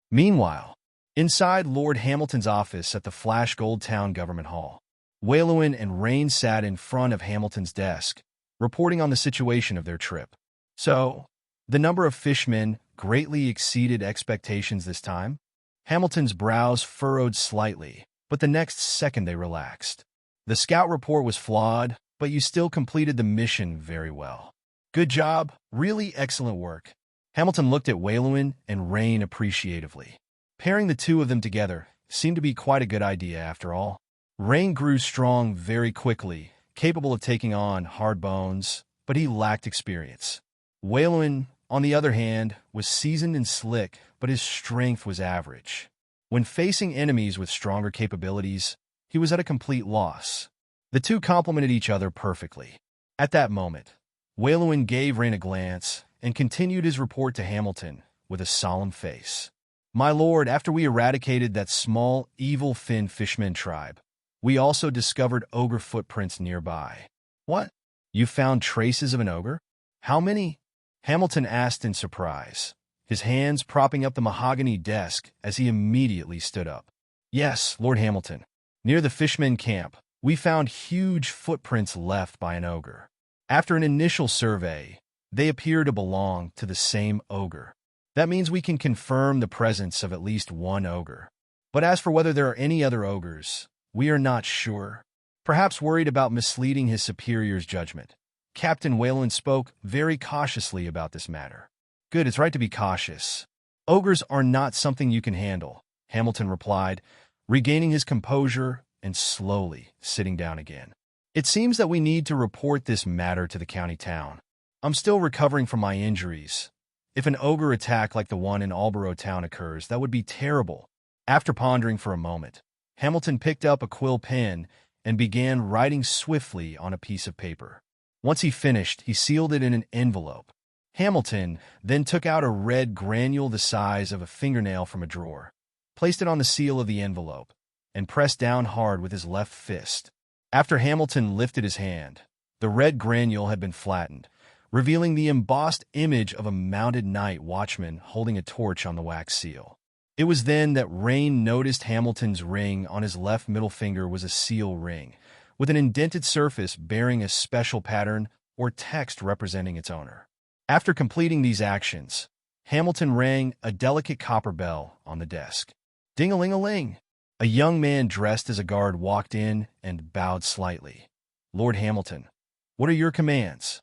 Meanwhile, inside Lord Hamilton's office at the Flashgold Town Government Hall, Waylewin and Rain sat in front of Hamilton's desk, reporting on the situation of their trip. So, the number of fishmen greatly exceeded expectations this time. Hamilton's brows furrowed slightly, but the next second they relaxed. The scout report was flawed, but you still completed the mission very well. Good job, really excellent work. Hamilton looked at Waylewin and Rain appreciatively. Pairing the two of them together seemed to be quite a good idea after all. Rain grew strong very quickly, capable of taking on hard bones, but he lacked experience. Waylewin, on the other hand, was seasoned and slick, but his strength was average. When facing enemies with stronger capabilities, he was at a complete loss. The two complemented each other perfectly. At that moment, Waylewin gave Rain a glance and continued his report to Hamilton, with a solemn face. "My lord, after we eradicated that small, evil Finn fishmen tribe, we also discovered ogre footprints nearby." "What? You found traces of an ogre? How many?" Hamilton asked in surprise, his hands propping up the mahogany desk as he immediately stood up. "Yes, Lord Hamilton. Near the fishmen camp, we found huge footprints left by an ogre. After an initial survey, they appear to belong to the same ogre. That means we can confirm the presence of at least one ogre. But as for whether there are any other ogres, we are not sure." Perhaps worried about misleading his superior's judgment, Captain Whalen spoke very cautiously about this matter. "Good, it's right to be cautious. Ogres are not something you can handle," Hamilton replied, regaining his composure and slowly sitting down again. "It seems that we need to report this matter to the county town. I'm still recovering from my injuries. If an ogre attack like the one in Alborough Town occurs, that would be terrible." After pondering for a moment, Hamilton picked up a quill pen and began writing swiftly on a piece of paper. Once he finished, he sealed it in an envelope. Hamilton then took out a red granule the size of a fingernail from a drawer, placed it on the seal of the envelope, and pressed down hard with his left fist. After Hamilton lifted his hand, the red granule had been flattened, revealing the embossed image of a mounted night watchman holding a torch on the wax seal. It was then that Rain noticed Hamilton's ring on his left middle finger was a seal ring, with an indented surface bearing a special pattern or text representing its owner. After completing these actions, Hamilton rang a delicate copper bell on the desk. Ding-a-ling-a-ling! A young man dressed as a guard walked in and bowed slightly. "Lord Hamilton, what are your commands?"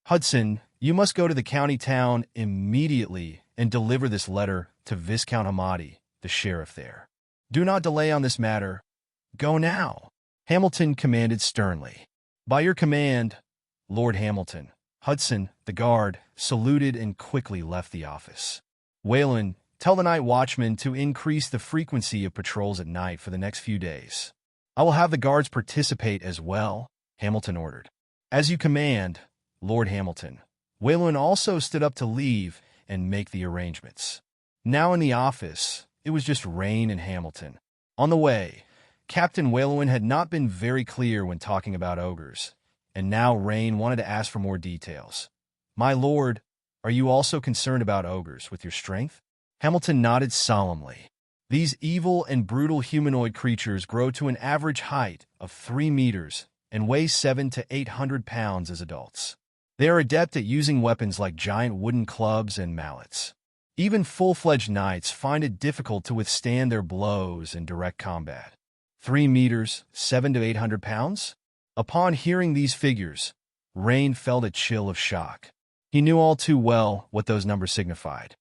"Hudson, you must go to the county town immediately and deliver this letter to Viscount Hamadi, the sheriff there. Do not delay on this matter. Go now," Hamilton commanded sternly. "By your command, Lord Hamilton." Hudson, the guard, saluted and quickly left the office. "Whalen, tell the night watchman to increase the frequency of patrols at night for the next few days. I will have the guards participate as well," Hamilton ordered. "As you command, Lord Hamilton." Whalen also stood up to leave and make the arrangements. Now in the office, it was just Rain and Hamilton. On the way, Captain Whalen had not been very clear when talking about ogres, and now Rain wanted to ask for more details. "My lord, are you also concerned about ogres with your strength?" Hamilton nodded solemnly. "These evil and brutal humanoid creatures grow to an average height of 3 meters and weigh 700 to 800 pounds as adults. They are adept at using weapons like giant wooden clubs and mallets. Even full-fledged knights find it difficult to withstand their blows in direct combat. 3 meters, 700 to 800 pounds? Upon hearing these figures, Rain felt a chill of shock. He knew all too well what those numbers signified.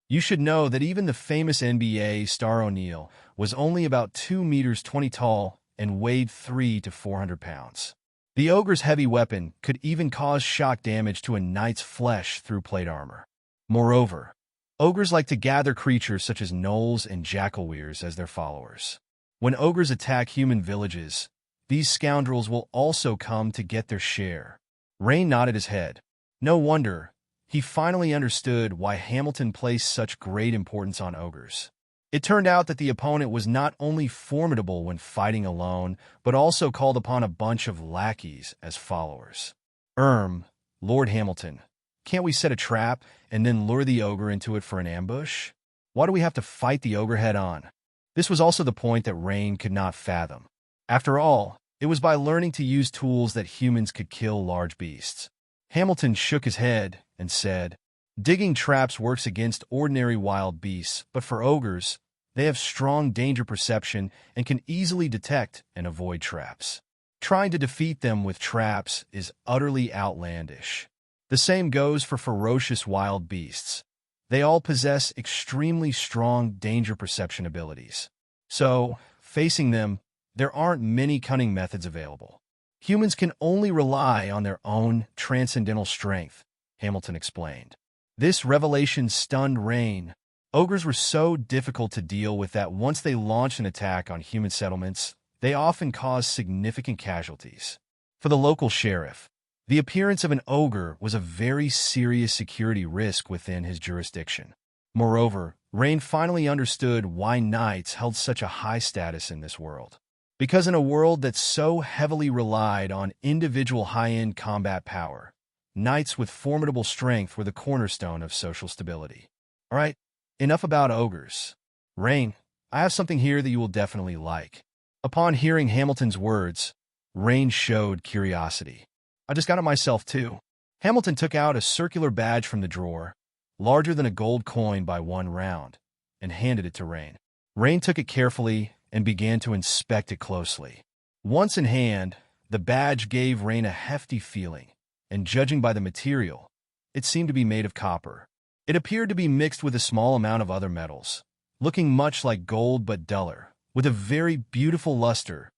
You should know that even the famous NBA star O'Neal was only about 2 meters 20 tall and weighed 300 to 400 pounds. The ogre's heavy weapon could even cause shock damage to a knight's flesh through plate armor. Moreover, ogres like to gather creatures such as gnolls and jackalweers as their followers. When ogres attack human villages, these scoundrels will also come to get their share. Rain nodded his head. No wonder. He finally understood why Hamilton placed such great importance on ogres. It turned out that the opponent was not only formidable when fighting alone, but also called upon a bunch of lackeys as followers. Lord Hamilton, can't we set a trap and then lure the ogre into it for an ambush? Why do we have to fight the ogre head-on?" This was also the point that Rain could not fathom. After all, it was by learning to use tools that humans could kill large beasts. Hamilton shook his head and said, "Digging traps works against ordinary wild beasts, but for ogres, they have strong danger perception and can easily detect and avoid traps. Trying to defeat them with traps is utterly outlandish. The same goes for ferocious wild beasts. They all possess extremely strong danger perception abilities. So, facing them, there aren't many cunning methods available. Humans can only rely on their own transcendental strength," Hamilton explained. This revelation stunned Rain. Ogres were so difficult to deal with that once they launched an attack on human settlements, they often caused significant casualties. For the local sheriff, the appearance of an ogre was a very serious security risk within his jurisdiction. Moreover, Rain finally understood why knights held such a high status in this world. Because in a world that so heavily relied on individual high-end combat power, knights with formidable strength were the cornerstone of social stability. All right, enough about ogres. Rain, I have something here that you will definitely like. Upon hearing Hamilton's words, Rain showed curiosity. I just got it myself too. Hamilton took out a circular badge from the drawer, larger than a gold coin by 1 round, and handed it to Rain. Rain took it carefully and began to inspect it closely. Once in hand, the badge gave Rain a hefty feeling, and judging by the material, it seemed to be made of copper. It appeared to be mixed with a small amount of other metals, looking much like gold but duller, with a very beautiful luster,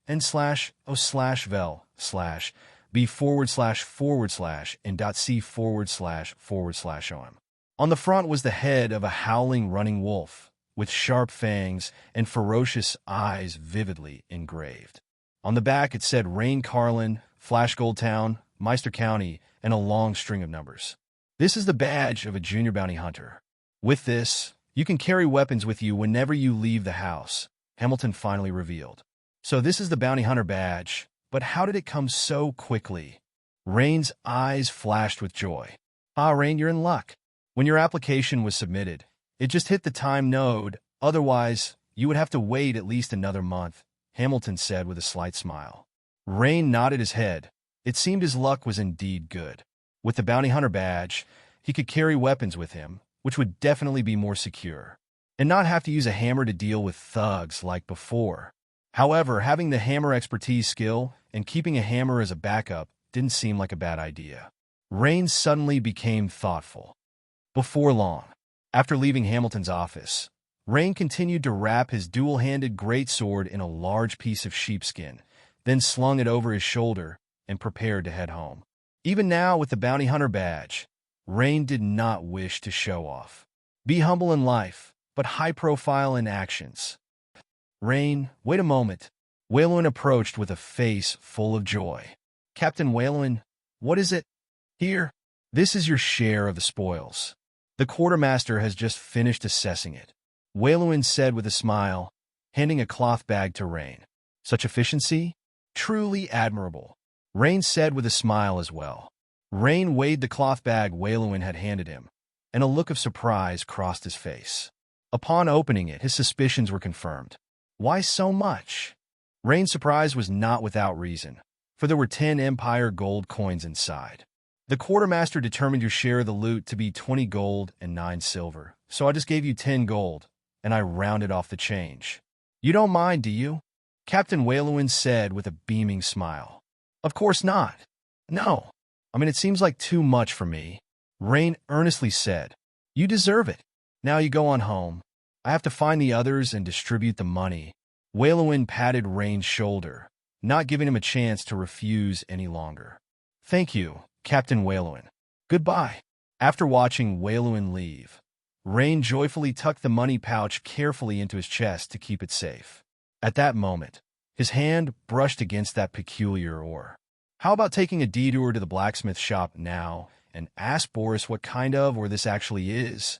N/O/B//and.C//OM. On the front was the head of a howling running wolf, with sharp fangs and ferocious eyes vividly engraved. On the back it said Rain Carlin, Flash Goldtown, Meister County, and a long string of numbers. This is the badge of a junior bounty hunter. With this, you can carry weapons with you whenever you leave the house, Hamilton finally revealed. So this is the bounty hunter badge, but how did it come so quickly? Rain's eyes flashed with joy. Rain, you're in luck. When your application was submitted, it just hit the time node, otherwise, you would have to wait at least another month, Hamilton said with a slight smile. Rain nodded his head. It seemed his luck was indeed good. With the bounty hunter badge, he could carry weapons with him, which would definitely be more secure, and not have to use a hammer to deal with thugs like before. However, having the hammer expertise skill and keeping a hammer as a backup didn't seem like a bad idea. Rain suddenly became thoughtful. Before long, after leaving Hamilton's office, Rain continued to wrap his dual-handed greatsword in a large piece of sheepskin, then slung it over his shoulder and prepared to head home. Even now, with the bounty hunter badge, Rain did not wish to show off. Be humble in life, but high-profile in actions. Rain, wait a moment. Whalowin approached with a face full of joy. Captain Whalowin, what is it? Here, this is your share of the spoils. The quartermaster has just finished assessing it, Whalowin said with a smile, handing a cloth bag to Rain. Such efficiency? Truly admirable, Rain said with a smile as well. Rain weighed the cloth bag Whalowin had handed him, and a look of surprise crossed his face. Upon opening it, his suspicions were confirmed. Why so much? Rain's surprise was not without reason, for there were 10 Empire gold coins inside. The quartermaster determined your share of the loot to be 20 gold and 9 silver, so I just gave you 10 gold, and I rounded off the change. You don't mind, do you? Captain Whalowin said with a beaming smile. Of course not. No. It seems like too much for me, Rain earnestly said. You deserve it. Now you go on home. I have to find the others and distribute the money. Whalowin patted Rain's shoulder, not giving him a chance to refuse any longer. Thank you, Captain Whalowin. Goodbye. After watching Whalowin leave, Rain joyfully tucked the money pouch carefully into his chest to keep it safe. At that moment, his hand brushed against that peculiar ore. How about taking a detour to the blacksmith shop now and ask Boris what kind of ore this actually is?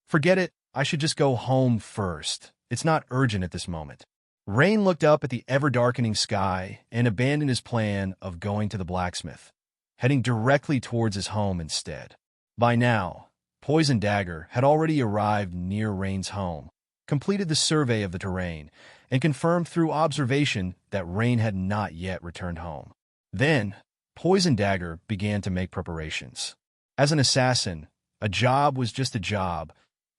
Forget it, I should just go home first. It's not urgent at this moment. Rain looked up at the ever-darkening sky and abandoned his plan of going to the blacksmith, heading directly towards his home instead. By now, Poison Dagger had already arrived near Rain's home, completed the survey of the terrain, and confirmed through observation that Rain had not yet returned home. Then, Poison Dagger began to make preparations. As an assassin, a job was just a job,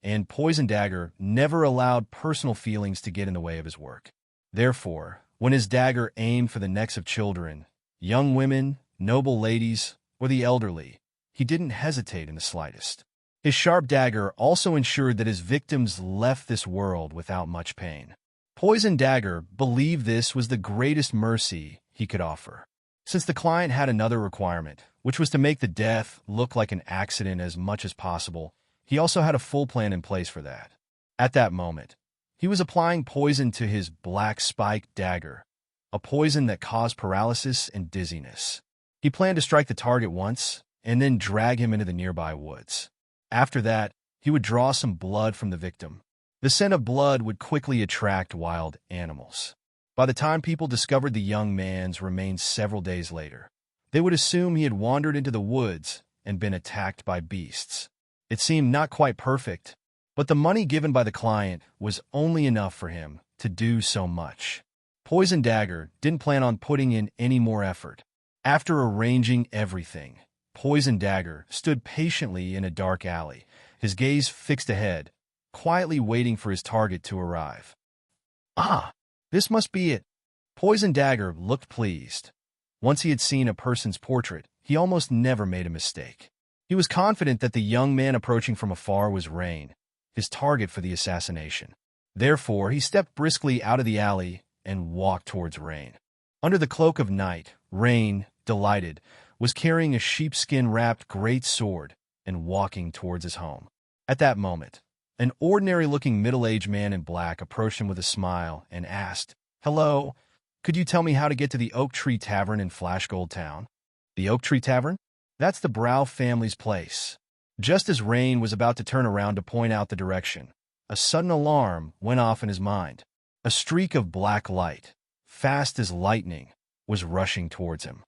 and Poison Dagger never allowed personal feelings to get in the way of his work. Therefore, when his dagger aimed for the necks of children, young women, noble ladies, or the elderly, he didn't hesitate in the slightest. His sharp dagger also ensured that his victims left this world without much pain. Poison Dagger believed this was the greatest mercy he could offer. Since the client had another requirement, which was to make the death look like an accident as much as possible, he also had a full plan in place for that. At that moment, he was applying poison to his black spiked dagger, a poison that caused paralysis and dizziness. He planned to strike the target once, and then drag him into the nearby woods. After that, he would draw some blood from the victim. The scent of blood would quickly attract wild animals. By the time people discovered the young man's remains several days later, they would assume he had wandered into the woods and been attacked by beasts. It seemed not quite perfect, but the money given by the client was only enough for him to do so much. Poison Dagger didn't plan on putting in any more effort. After arranging everything, Poison Dagger stood patiently in a dark alley, his gaze fixed ahead, quietly waiting for his target to arrive. Ah, this must be it. Poison Dagger looked pleased. Once he had seen a person's portrait, he almost never made a mistake. He was confident that the young man approaching from afar was Rain, his target for the assassination. Therefore, he stepped briskly out of the alley and walked towards Rain. Under the cloak of night, Rain, delighted, was carrying a sheepskin-wrapped great sword and walking towards his home. At that moment, an ordinary-looking middle-aged man in black approached him with a smile and asked, "Hello, could you tell me how to get to the Oak Tree Tavern in Flashgold Town?" The Oak Tree Tavern? That's the Brow family's place. Just as Rain was about to turn around to point out the direction, a sudden alarm went off in his mind. A streak of black light, fast as lightning, was rushing towards him.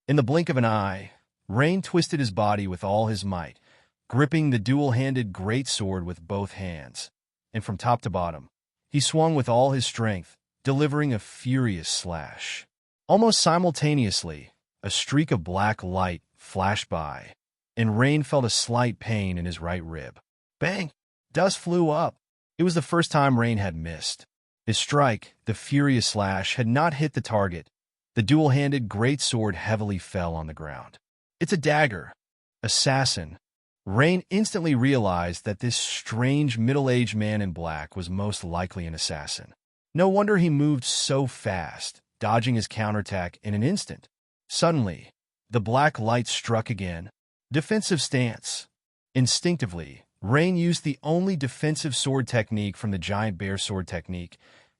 In the blink of an eye, Rain twisted his body with all his might, gripping the dual-handed greatsword with both hands, and from top to bottom, he swung with all his strength, delivering a furious slash. Almost simultaneously, a streak of black light flashed by, and Rain felt a slight pain in his right rib. Bang! Dust flew up. It was the first time Rain had missed. His strike, the furious slash, had not hit the target. The dual-handed greatsword heavily fell on the ground. It's a dagger. Assassin. Rain instantly realized that this strange middle-aged man in black was most likely an assassin. No wonder he moved so fast, dodging his counterattack in an instant. Suddenly, the black light struck again. Defensive stance. Instinctively, Rain used the only defensive sword technique from the giant bear sword technique,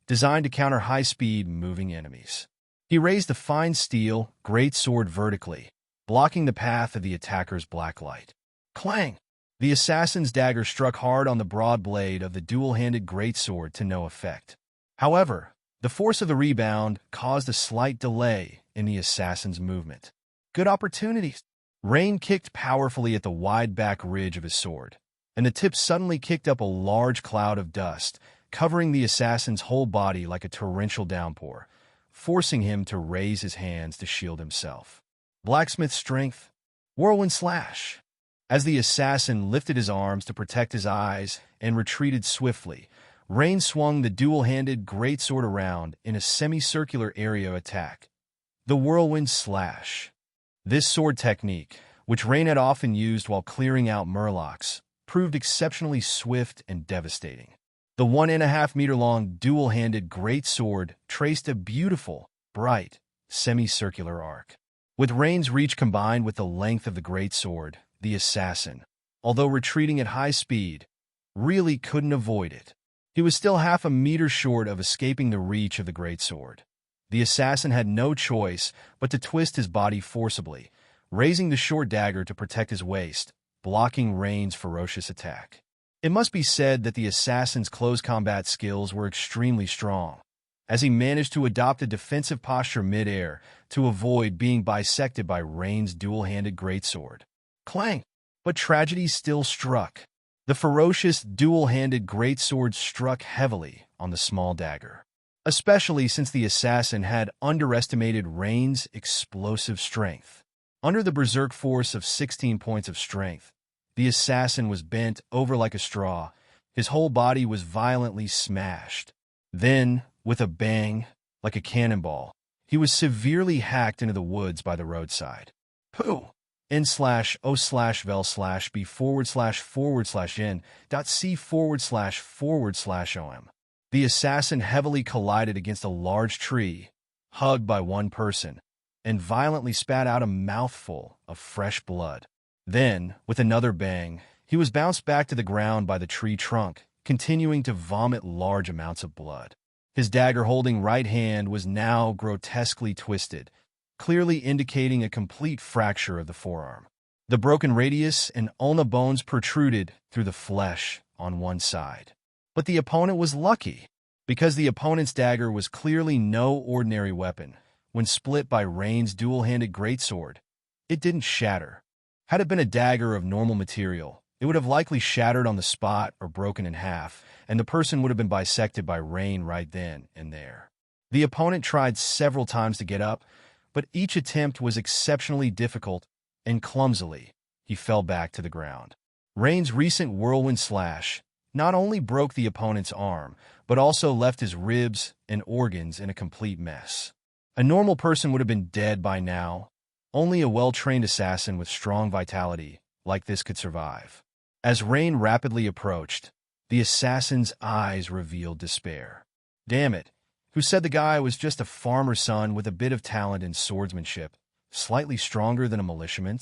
designed to counter high-speed moving enemies. He raised the fine steel, great sword vertically, blocking the path of the attacker's black light. Clang! The assassin's dagger struck hard on the broad blade of the dual-handed greatsword to no effect. However, the force of the rebound caused a slight delay in the assassin's movement. Good opportunities. Rain kicked powerfully at the wide-back ridge of his sword, and the tip suddenly kicked up a large cloud of dust, covering the assassin's whole body like a torrential downpour, forcing him to raise his hands to shield himself. Blacksmith strength. Whirlwind slash. As the assassin lifted his arms to protect his eyes and retreated swiftly, Rain swung the dual-handed greatsword around in a semicircular area attack. The whirlwind slash. This sword technique, which Rain had often used while clearing out murlocs, proved exceptionally swift and devastating. The 1.5-meter-long dual-handed greatsword traced a beautiful, bright, semicircular arc. With Rain's reach combined with the length of the greatsword, the assassin, although retreating at high speed, really couldn't avoid it. He was still half a meter short of escaping the reach of the greatsword. The assassin had no choice but to twist his body forcibly, raising the short dagger to protect his waist, blocking Rain's ferocious attack. It must be said that the assassin's close combat skills were extremely strong, as he managed to adopt a defensive posture mid-air to avoid being bisected by Rain's dual-handed greatsword. Clang! But tragedy still struck. The ferocious dual-handed greatsword struck heavily on the small dagger, especially since the assassin had underestimated Rain's explosive strength. Under the berserk force of 16 points of strength, the assassin was bent over like a straw. His whole body was violently smashed. Then, with a bang, like a cannonball, he was severely hacked into the woods by the roadside. Pooh! n/o/vel/b/n.c/n.c/om. The assassin heavily collided against a large tree, hugged by one person, and violently spat out a mouthful of fresh blood. Then, with another bang, he was bounced back to the ground by the tree trunk, continuing to vomit large amounts of blood. His dagger-holding right hand was now grotesquely twisted, clearly indicating a complete fracture of the forearm. The broken radius and ulna bones protruded through the flesh on one side. But the opponent was lucky, because the opponent's dagger was clearly no ordinary weapon. When split by Rain's dual-handed greatsword, it didn't shatter. Had it been a dagger of normal material, it would have likely shattered on the spot or broken in half, and the person would have been bisected by Rain right then and there. The opponent tried several times to get up, but each attempt was exceptionally difficult, and clumsily, he fell back to the ground. Rain's recent whirlwind slash not only broke the opponent's arm, but also left his ribs and organs in a complete mess. A normal person would have been dead by now. Only a well-trained assassin with strong vitality like this could survive. As Rain rapidly approached, the assassin's eyes revealed despair. Damn it, who said the guy was just a farmer's son with a bit of talent in swordsmanship, slightly stronger than a militiaman?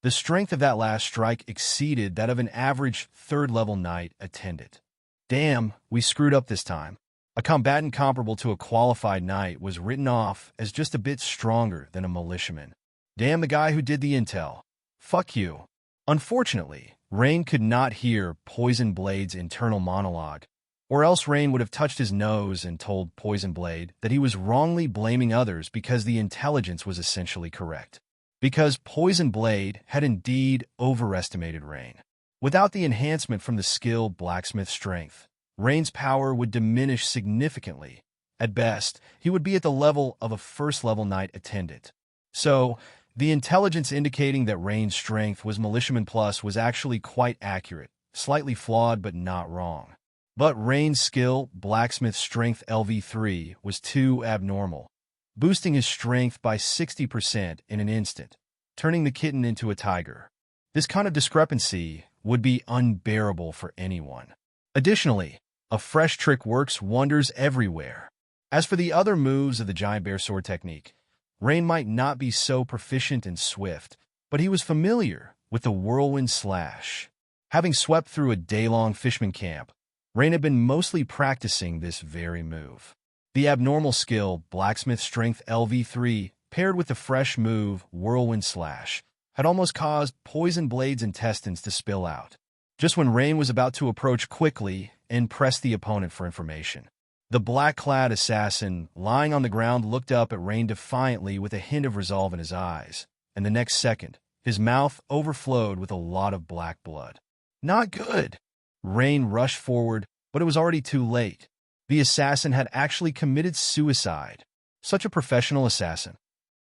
The strength of that last strike exceeded that of an average third-level knight attendant. Damn, we screwed up this time. A combatant comparable to a qualified knight was written off as just a bit stronger than a militiaman. Damn the guy who did the intel. Fuck you. Unfortunately, Rain could not hear Poison Blade's internal monologue, or else Rain would have touched his nose and told Poison Blade that he was wrongly blaming others because the intelligence was essentially correct. Because Poison Blade had indeed overestimated Rain. Without the enhancement from the skill Blacksmith Strength, Rain's power would diminish significantly. At best, he would be at the level of a first-level knight attendant. So, the intelligence indicating that Rain's strength was Militiaman Plus was actually quite accurate, slightly flawed but not wrong. But Rain's skill, Blacksmith Strength LV3, was too abnormal, boosting his strength by 60% in an instant, turning the kitten into a tiger. This kind of discrepancy would be unbearable for anyone. Additionally, a fresh trick works wonders everywhere. As for the other moves of the Giant Bear Sword technique, Rain might not be so proficient and swift, but he was familiar with the whirlwind slash. Having swept through a day-long fisherman camp, Rain had been mostly practicing this very move. The abnormal skill, Blacksmith Strength LV3, paired with the fresh move, Whirlwind Slash, had almost caused Poison Blade's intestines to spill out, just when Rain was about to approach quickly and press the opponent for information. The black-clad assassin, lying on the ground, looked up at Rain defiantly with a hint of resolve in his eyes, and the next second, his mouth overflowed with a lot of black blood. Not good! Rain rushed forward, but it was already too late. The assassin had actually committed suicide. Such a professional assassin.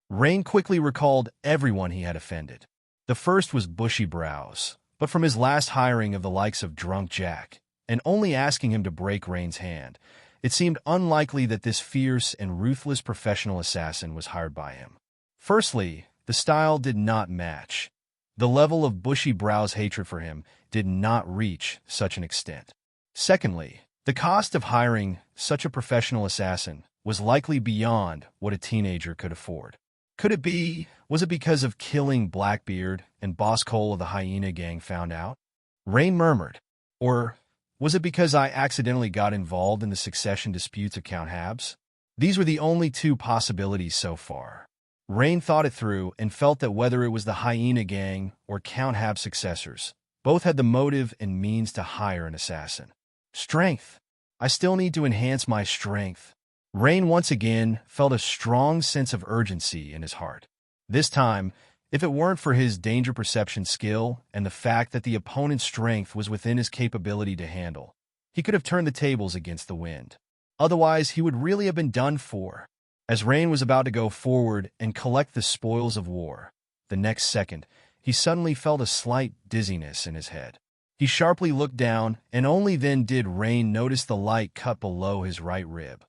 Rain quickly recalled everyone he had offended. The first was Bushy Brows, but from his last hiring of the likes of Drunk Jack, and only asking him to break Rain's hand, it seemed unlikely that this fierce and ruthless professional assassin was hired by him. Firstly, the style did not match. The level of Bushy Brows' hatred for him did not reach such an extent. Secondly, the cost of hiring such a professional assassin was likely beyond what a teenager could afford. Was it because of killing Blackbeard and Boss Cole of the Hyena Gang found out? Rain murmured. Or was it because I accidentally got involved in the succession disputes of Count Habs? These were the only two possibilities so far. Rain thought it through and felt that whether it was the Hyena Gang or Count Hab's successors, both had the motive and means to hire an assassin. Strength. I still need to enhance my strength. Rain once again felt a strong sense of urgency in his heart. This time, if it weren't for his danger perception skill and the fact that the opponent's strength was within his capability to handle, he could have turned the tables against the wind. Otherwise, he would really have been done for. As Rain was about to go forward and collect the spoils of war, the next second, he suddenly felt a slight dizziness in his head. He sharply looked down, and only then did Rain notice the light cut below his right rib.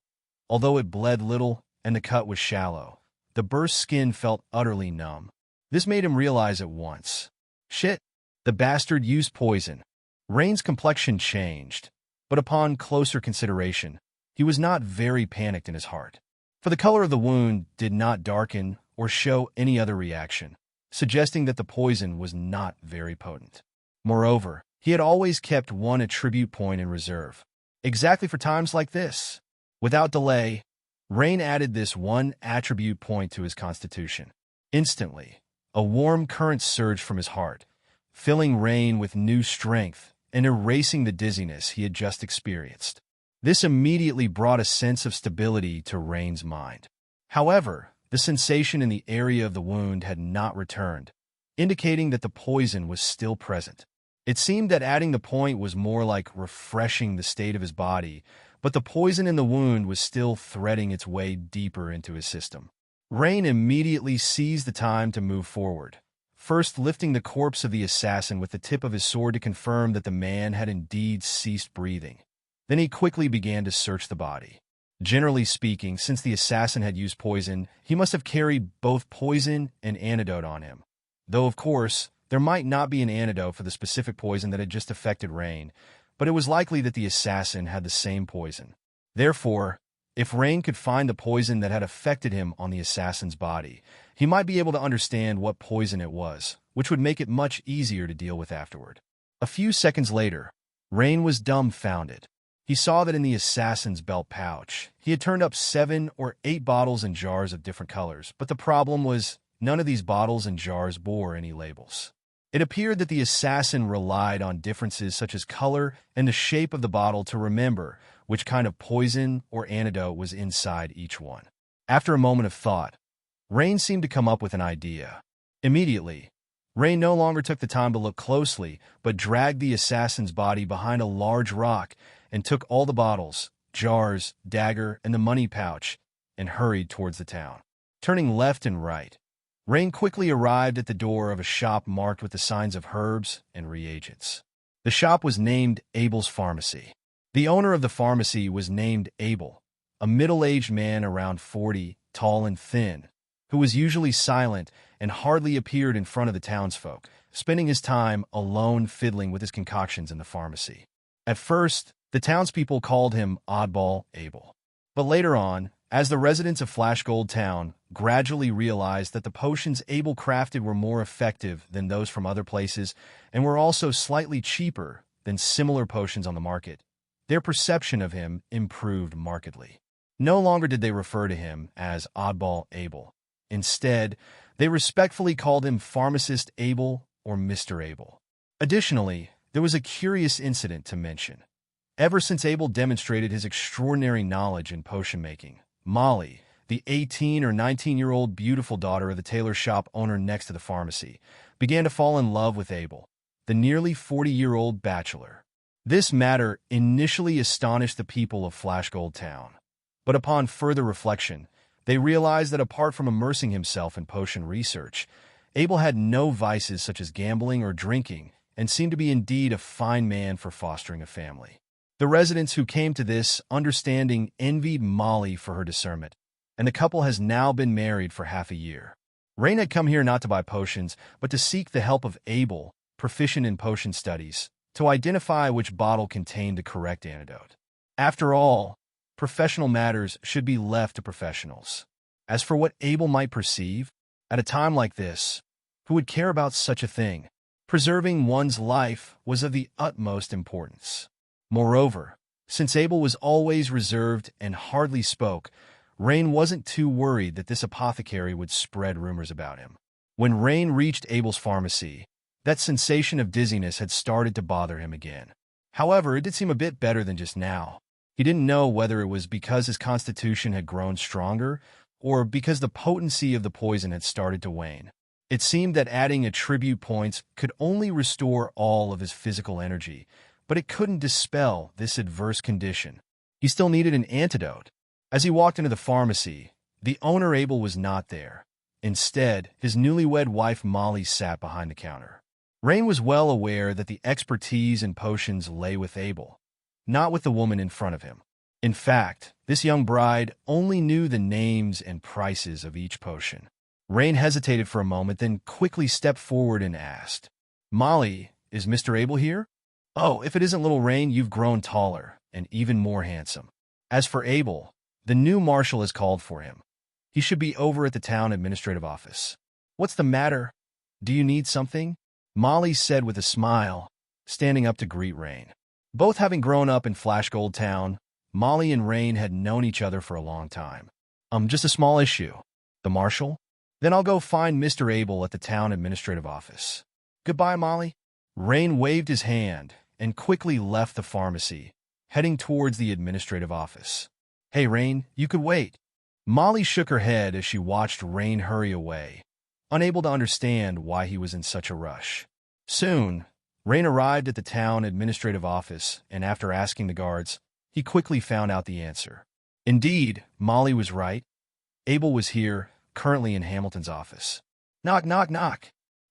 Although it bled little and the cut was shallow, the burst skin felt utterly numb. This made him realize at once. Shit, the bastard used poison. Rain's complexion changed, but upon closer consideration, he was not very panicked in his heart. For the color of the wound did not darken or show any other reaction, suggesting that the poison was not very potent. Moreover, he had always kept one attribute point in reserve, exactly for times like this. Without delay, Rain added this one attribute point to his constitution. Instantly, A warm current surged from his heart, filling Rain with new strength and erasing the dizziness he had just experienced. This immediately brought a sense of stability to Rain's mind. However, the sensation in the area of the wound had not returned, indicating that the poison was still present. It seemed that adding the point was more like refreshing the state of his body, but the poison in the wound was still threading its way deeper into his system. Rain immediately seized the time to move forward, first lifting the corpse of the assassin with the tip of his sword to confirm that the man had indeed ceased breathing. Then he quickly began to search the body. Generally speaking, since the assassin had used poison, he must have carried both poison and antidote on him. Though, of course, there might not be an antidote for the specific poison that had just affected Rain, but it was likely that the assassin had the same poison. Therefore, if Rain could find the poison that had affected him on the assassin's body, he might be able to understand what poison it was, which would make it much easier to deal with afterward. A few seconds later, Rain was dumbfounded. He saw that in the assassin's belt pouch, he had turned up 7 or 8 bottles and jars of different colors, but the problem was none of these bottles and jars bore any labels. It appeared that the assassin relied on differences such as color and the shape of the bottle to remember which kind of poison or antidote was inside each one. After a moment of thought, Rain seemed to come up with an idea. Immediately, Rain no longer took the time to look closely, but dragged the assassin's body behind a large rock and took all the bottles, jars, dagger, and the money pouch and hurried towards the town. Turning left and right, Rain quickly arrived at the door of a shop marked with the signs of herbs and reagents. The shop was named Abel's Pharmacy. The owner of the pharmacy was named Abel, a middle-aged man around 40, tall and thin, who was usually silent and hardly appeared in front of the townsfolk, spending his time alone fiddling with his concoctions in the pharmacy. At first, the townspeople called him Oddball Abel. But later on, as the residents of Flashgold Town gradually realized that the potions Abel crafted were more effective than those from other places and were also slightly cheaper than similar potions on the market, their perception of him improved markedly. No longer did they refer to him as Oddball Abel. Instead, they respectfully called him Pharmacist Abel or Mr. Abel. Additionally, there was a curious incident to mention. Ever since Abel demonstrated his extraordinary knowledge in potion making, Molly, the 18 or 19-year-old beautiful daughter of the tailor shop owner next to the pharmacy, began to fall in love with Abel, the nearly 40-year-old bachelor. This matter initially astonished the people of Flashgold Town, but upon further reflection, they realized that apart from immersing himself in potion research, Abel had no vices such as gambling or drinking and seemed to be indeed a fine man for fostering a family. The residents who came to this understanding envied Molly for her discernment, and the couple has now been married for half a year. Rain had come here not to buy potions, but to seek the help of Abel, proficient in potion studies, to identify which bottle contained the correct antidote. After all, professional matters should be left to professionals. As for what Abel might perceive, at a time like this, who would care about such a thing? Preserving one's life was of the utmost importance. Moreover, since Abel was always reserved and hardly spoke, Rain wasn't too worried that this apothecary would spread rumors about him. When Rain reached Abel's pharmacy, that sensation of dizziness had started to bother him again. However, it did seem a bit better than just now. He didn't know whether it was because his constitution had grown stronger or because the potency of the poison had started to wane. It seemed that adding attribute points could only restore all of his physical energy, but it couldn't dispel this adverse condition. He still needed an antidote. As he walked into the pharmacy, the owner Abel was not there. Instead, his newlywed wife Molly sat behind the counter. Rain was well aware that the expertise in potions lay with Abel, not with the woman in front of him. In fact, this young bride only knew the names and prices of each potion. Rain hesitated for a moment, then quickly stepped forward and asked, "Molly, is Mr. Abel here?" "Oh, if it isn't little Rain, you've grown taller and even more handsome." As for Abel, the new marshal has called for him. He should be over at the town administrative office. "What's the matter? Do you need something?" Molly said with a smile, standing up to greet Rain. Both having grown up in Flashgold Town, Molly and Rain had known each other for a long time. Just a small issue." "The marshal?" Then I'll go find Mr. Abel at the town administrative office. Goodbye, Molly. Rain waved his hand and quickly left the pharmacy, heading towards the administrative office. Hey, Rain, you could wait. Molly shook her head as she watched Rain hurry away, unable to understand why he was in such a rush. Soon, Rain arrived at the town administrative office, and after asking the guards, he quickly found out the answer. Indeed, Molly was right. Abel was here, currently in Hamilton's office. Knock, knock, knock.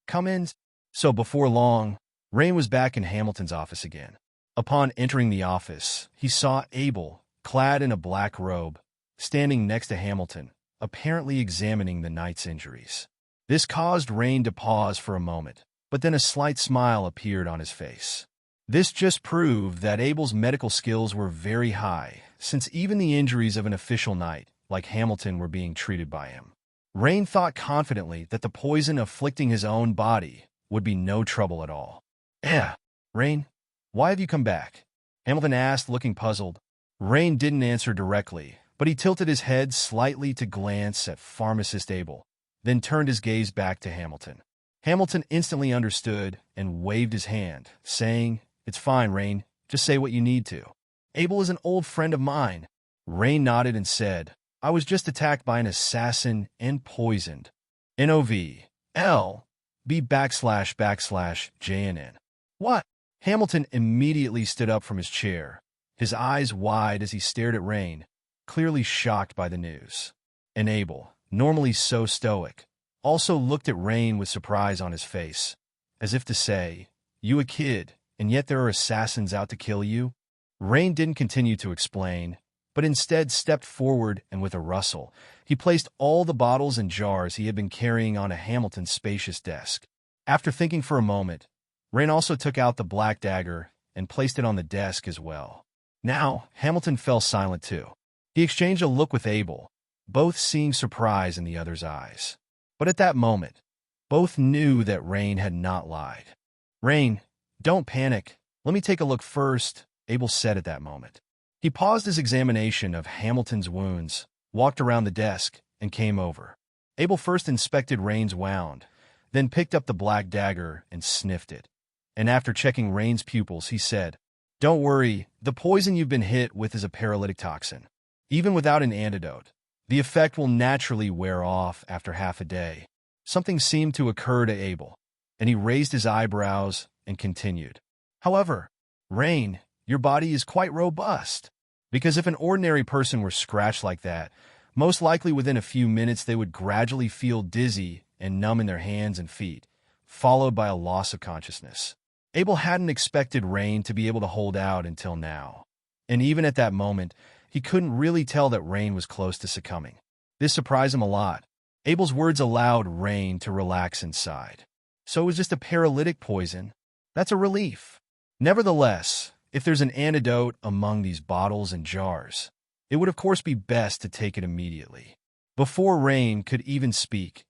Come in. So before long, Rain was back in Hamilton's office again. Upon entering the office, he saw Abel, clad in a black robe, standing next to Hamilton, apparently examining the knight's injuries. This caused Rain to pause for a moment, but then a slight smile appeared on his face. This just proved that Abel's medical skills were very high, since even the injuries of an official knight, like Hamilton, were being treated by him. Rain thought confidently that the poison afflicting his own body would be no trouble at all. Rain, why have you come back? Hamilton asked, looking puzzled. Rain didn't answer directly, but he tilted his head slightly to glance at pharmacist Abel, then turned his gaze back to Hamilton. Hamilton instantly understood and waved his hand, saying, It's fine, Rain. Just say what you need to. Abel is an old friend of mine. Rain nodded and said, I was just attacked by an assassin and poisoned. NOVLB //JNN. What? Hamilton immediately stood up from his chair, his eyes wide as he stared at Rain, clearly shocked by the news. And Abel, normally so stoic, also looked at Rain with surprise on his face, as if to say, You a kid, and yet there are assassins out to kill you? Rain didn't continue to explain, but instead stepped forward and with a rustle, he placed all the bottles and jars he had been carrying onto Hamilton's spacious desk. After thinking for a moment, Rain also took out the black dagger and placed it on the desk as well. Now, Hamilton fell silent too. He exchanged a look with Abel, both seeing surprise in the other's eyes. But at that moment, both knew that Rain had not lied. Rain, don't panic. Let me take a look first, Abel said at that moment. He paused his examination of Hamilton's wounds, walked around the desk, and came over. Abel first inspected Rain's wound, then picked up the black dagger and sniffed it. And after checking Rain's pupils, he said, Don't worry, the poison you've been hit with is a paralytic toxin. Even without an antidote, the effect will naturally wear off after half a day. Something seemed to occur to Abel, and he raised his eyebrows and continued. However, Rain, your body is quite robust, because if an ordinary person were scratched like that, most likely within a few minutes they would gradually feel dizzy and numb in their hands and feet, followed by a loss of consciousness. Abel hadn't expected Rain to be able to hold out until now, and even at that moment, he couldn't really tell that Rain was close to succumbing. This surprised him a lot. Abel's words allowed Rain to relax inside. So it was just a paralytic poison. That's a relief. Nevertheless, if there's an antidote among these bottles and jars, it would of course be best to take it immediately. Before Rain could even speak,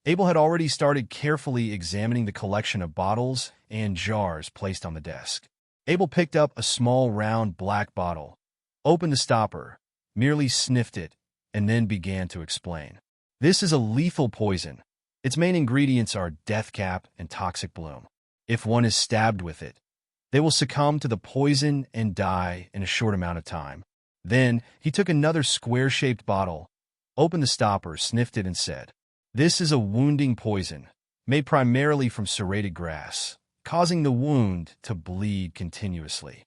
Abel had already started carefully examining the collection of bottles and jars placed on the desk. Abel picked up a small round black bottle, opened the stopper, merely sniffed it, and then began to explain. This is a lethal poison. Its main ingredients are deathcap and toxic bloom. If one is stabbed with it, they will succumb to the poison and die in a short amount of time. Then he took another square-shaped bottle, opened the stopper, sniffed it, and said, This is a wounding poison, made primarily from serrated grass, causing the wound to bleed continuously.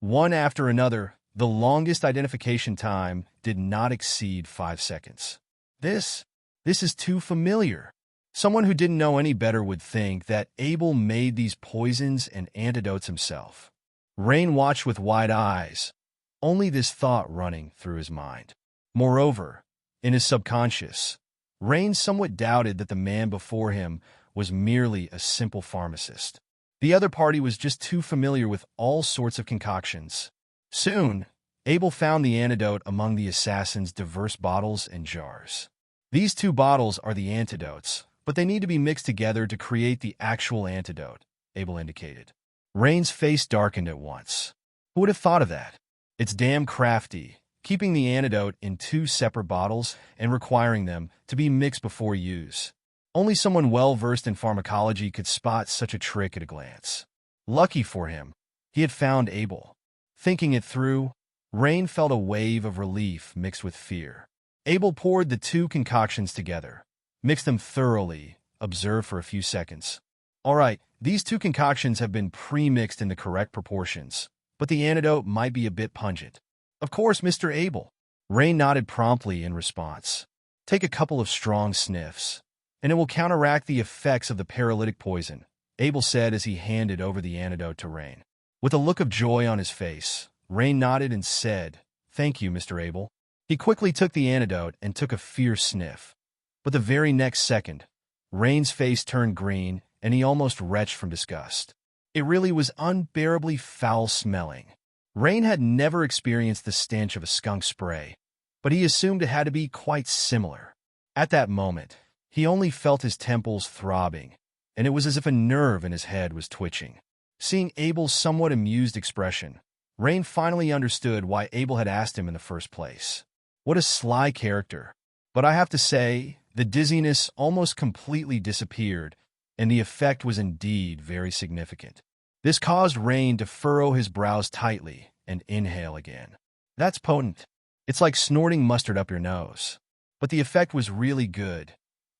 One after another, the longest identification time did not exceed 5 seconds. This is too familiar. Someone who didn't know any better would think that Abel made these poisons and antidotes himself. Rain watched with wide eyes, only this thought running through his mind. Moreover, in his subconscious, Rain somewhat doubted that the man before him was merely a simple pharmacist. The other party was just too familiar with all sorts of concoctions. Soon, Abel found the antidote among the assassin's diverse bottles and jars. These 2 bottles are the antidotes, but they need to be mixed together to create the actual antidote, Abel indicated. Rain's face darkened at once. Who would have thought of that? It's damn crafty, keeping the antidote in 2 separate bottles and requiring them to be mixed before use. Only someone well-versed in pharmacology could spot such a trick at a glance. Lucky for him, he had found Abel. Thinking it through, Rain felt a wave of relief mixed with fear. Abel poured the 2 concoctions together, mixed them thoroughly, observed for a few seconds. All right, these 2 concoctions have been pre-mixed in the correct proportions, but the antidote might be a bit pungent. Of course, Mr. Abel. Rain nodded promptly in response. Take a couple of strong sniffs, and it will counteract the effects of the paralytic poison, Abel said as he handed over the antidote to Rain. With a look of joy on his face, Rain nodded and said, "Thank you, Mr. Abel." He quickly took the antidote and took a fierce sniff. But the very next second, Rain's face turned green and he almost retched from disgust. It really was unbearably foul-smelling. Rain had never experienced the stench of a skunk spray, but he assumed it had to be quite similar. At that moment, he only felt his temples throbbing, and it was as if a nerve in his head was twitching. Seeing Abel's somewhat amused expression, Rain finally understood why Abel had asked him in the first place. What a sly character. But I have to say, the dizziness almost completely disappeared, and the effect was indeed very significant. This caused Rain to furrow his brows tightly and inhale again. That's potent. It's like snorting mustard up your nose. But the effect was really good.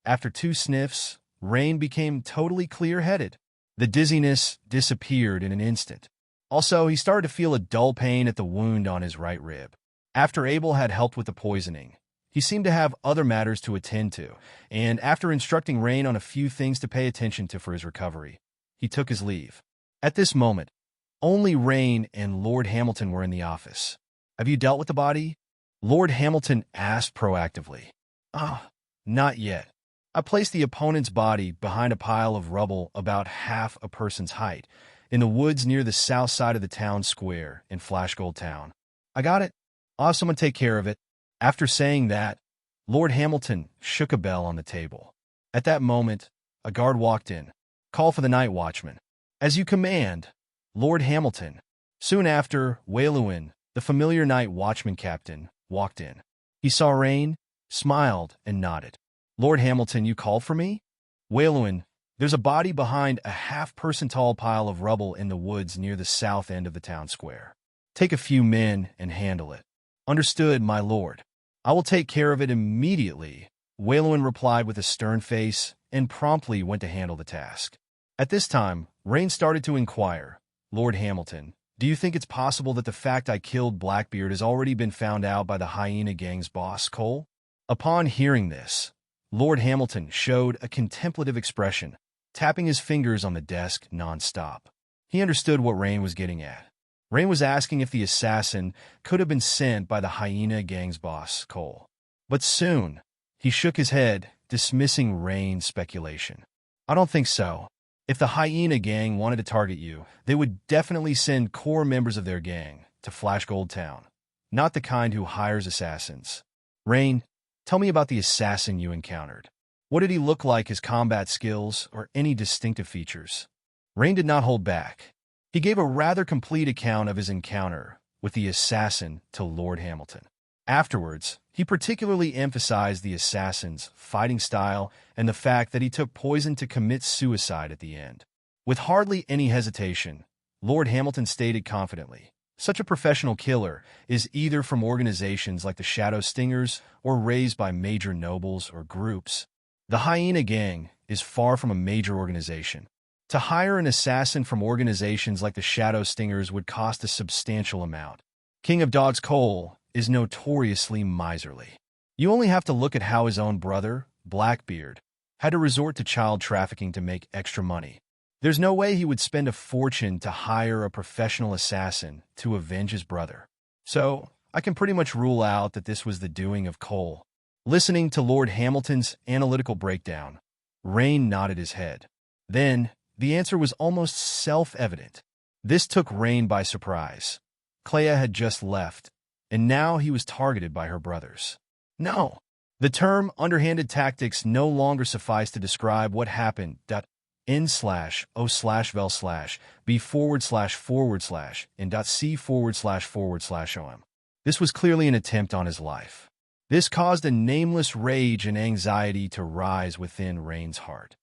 After 2 sniffs, Rain became totally clear-headed. The dizziness disappeared in an instant. Also, he started to feel a dull pain at the wound on his right rib. After Abel had helped with the poisoning, he seemed to have other matters to attend to, and after instructing Rain on a few things to pay attention to for his recovery, he took his leave. At this moment, only Rain and Lord Hamilton were in the office. "Have you dealt with the body?" Lord Hamilton asked proactively. Not yet. I placed the opponent's body behind a pile of rubble about half a person's height, in the woods near the south side of the town square in Flashgold Town. I got it. I'll have someone take care of it." After saying that, Lord Hamilton shook a bell on the table. At that moment, a guard walked in. "Call for the night watchman." "As you command, Lord Hamilton." Soon after, Waylewin, the familiar night watchman captain, walked in. He saw Rain, smiled, and nodded. "Lord Hamilton, you called for me?" "Waylewin, there's a body behind a half-person tall pile of rubble in the woods near the south end of the town square. Take a few men and handle it." "Understood, my lord. I will take care of it immediately," Waylewin replied with a stern face and promptly went to handle the task. At this time, Rain started to inquire, "Lord Hamilton, do you think it's possible that the fact I killed Blackbeard has already been found out by the hyena gang's boss, Cole?" Upon hearing this, Lord Hamilton showed a contemplative expression, tapping his fingers on the desk non-stop. He understood what Rain was getting at. Rain was asking if the assassin could have been sent by the hyena gang's boss, Cole. But soon, he shook his head, dismissing Rain's speculation. "I don't think so. If the hyena gang wanted to target you, they would definitely send core members of their gang to Flashgold Town, not the kind who hires assassins. Rain, tell me about the assassin you encountered. What did he look like, his combat skills, or any distinctive features?" Rain did not hold back. He gave a rather complete account of his encounter with the assassin to Lord Hamilton. Afterwards, he particularly emphasized the assassin's fighting style and the fact that he took poison to commit suicide at the end. With hardly any hesitation, Lord Hamilton stated confidently, "Such a professional killer is either from organizations like the Shadow Stingers or raised by major nobles or groups. The Hyena Gang is far from a major organization. To hire an assassin from organizations like the Shadow Stingers would cost a substantial amount. King of Dogs Cole is notoriously miserly. You only have to look at how his own brother, Blackbeard, had to resort to child trafficking to make extra money. There's no way he would spend a fortune to hire a professional assassin to avenge his brother. So, I can pretty much rule out that this was the doing of Cole." Listening to Lord Hamilton's analytical breakdown, Rain nodded his head. Then, the answer was almost self-evident. This took Rain by surprise. Clea had just left, and now he was targeted by her brothers. No, the term underhanded tactics no longer sufficed to describe what happened. N/O/vel/B//B//and .C///OM. This was clearly an attempt on his life. This caused a nameless rage and anxiety to rise within Rain's heart.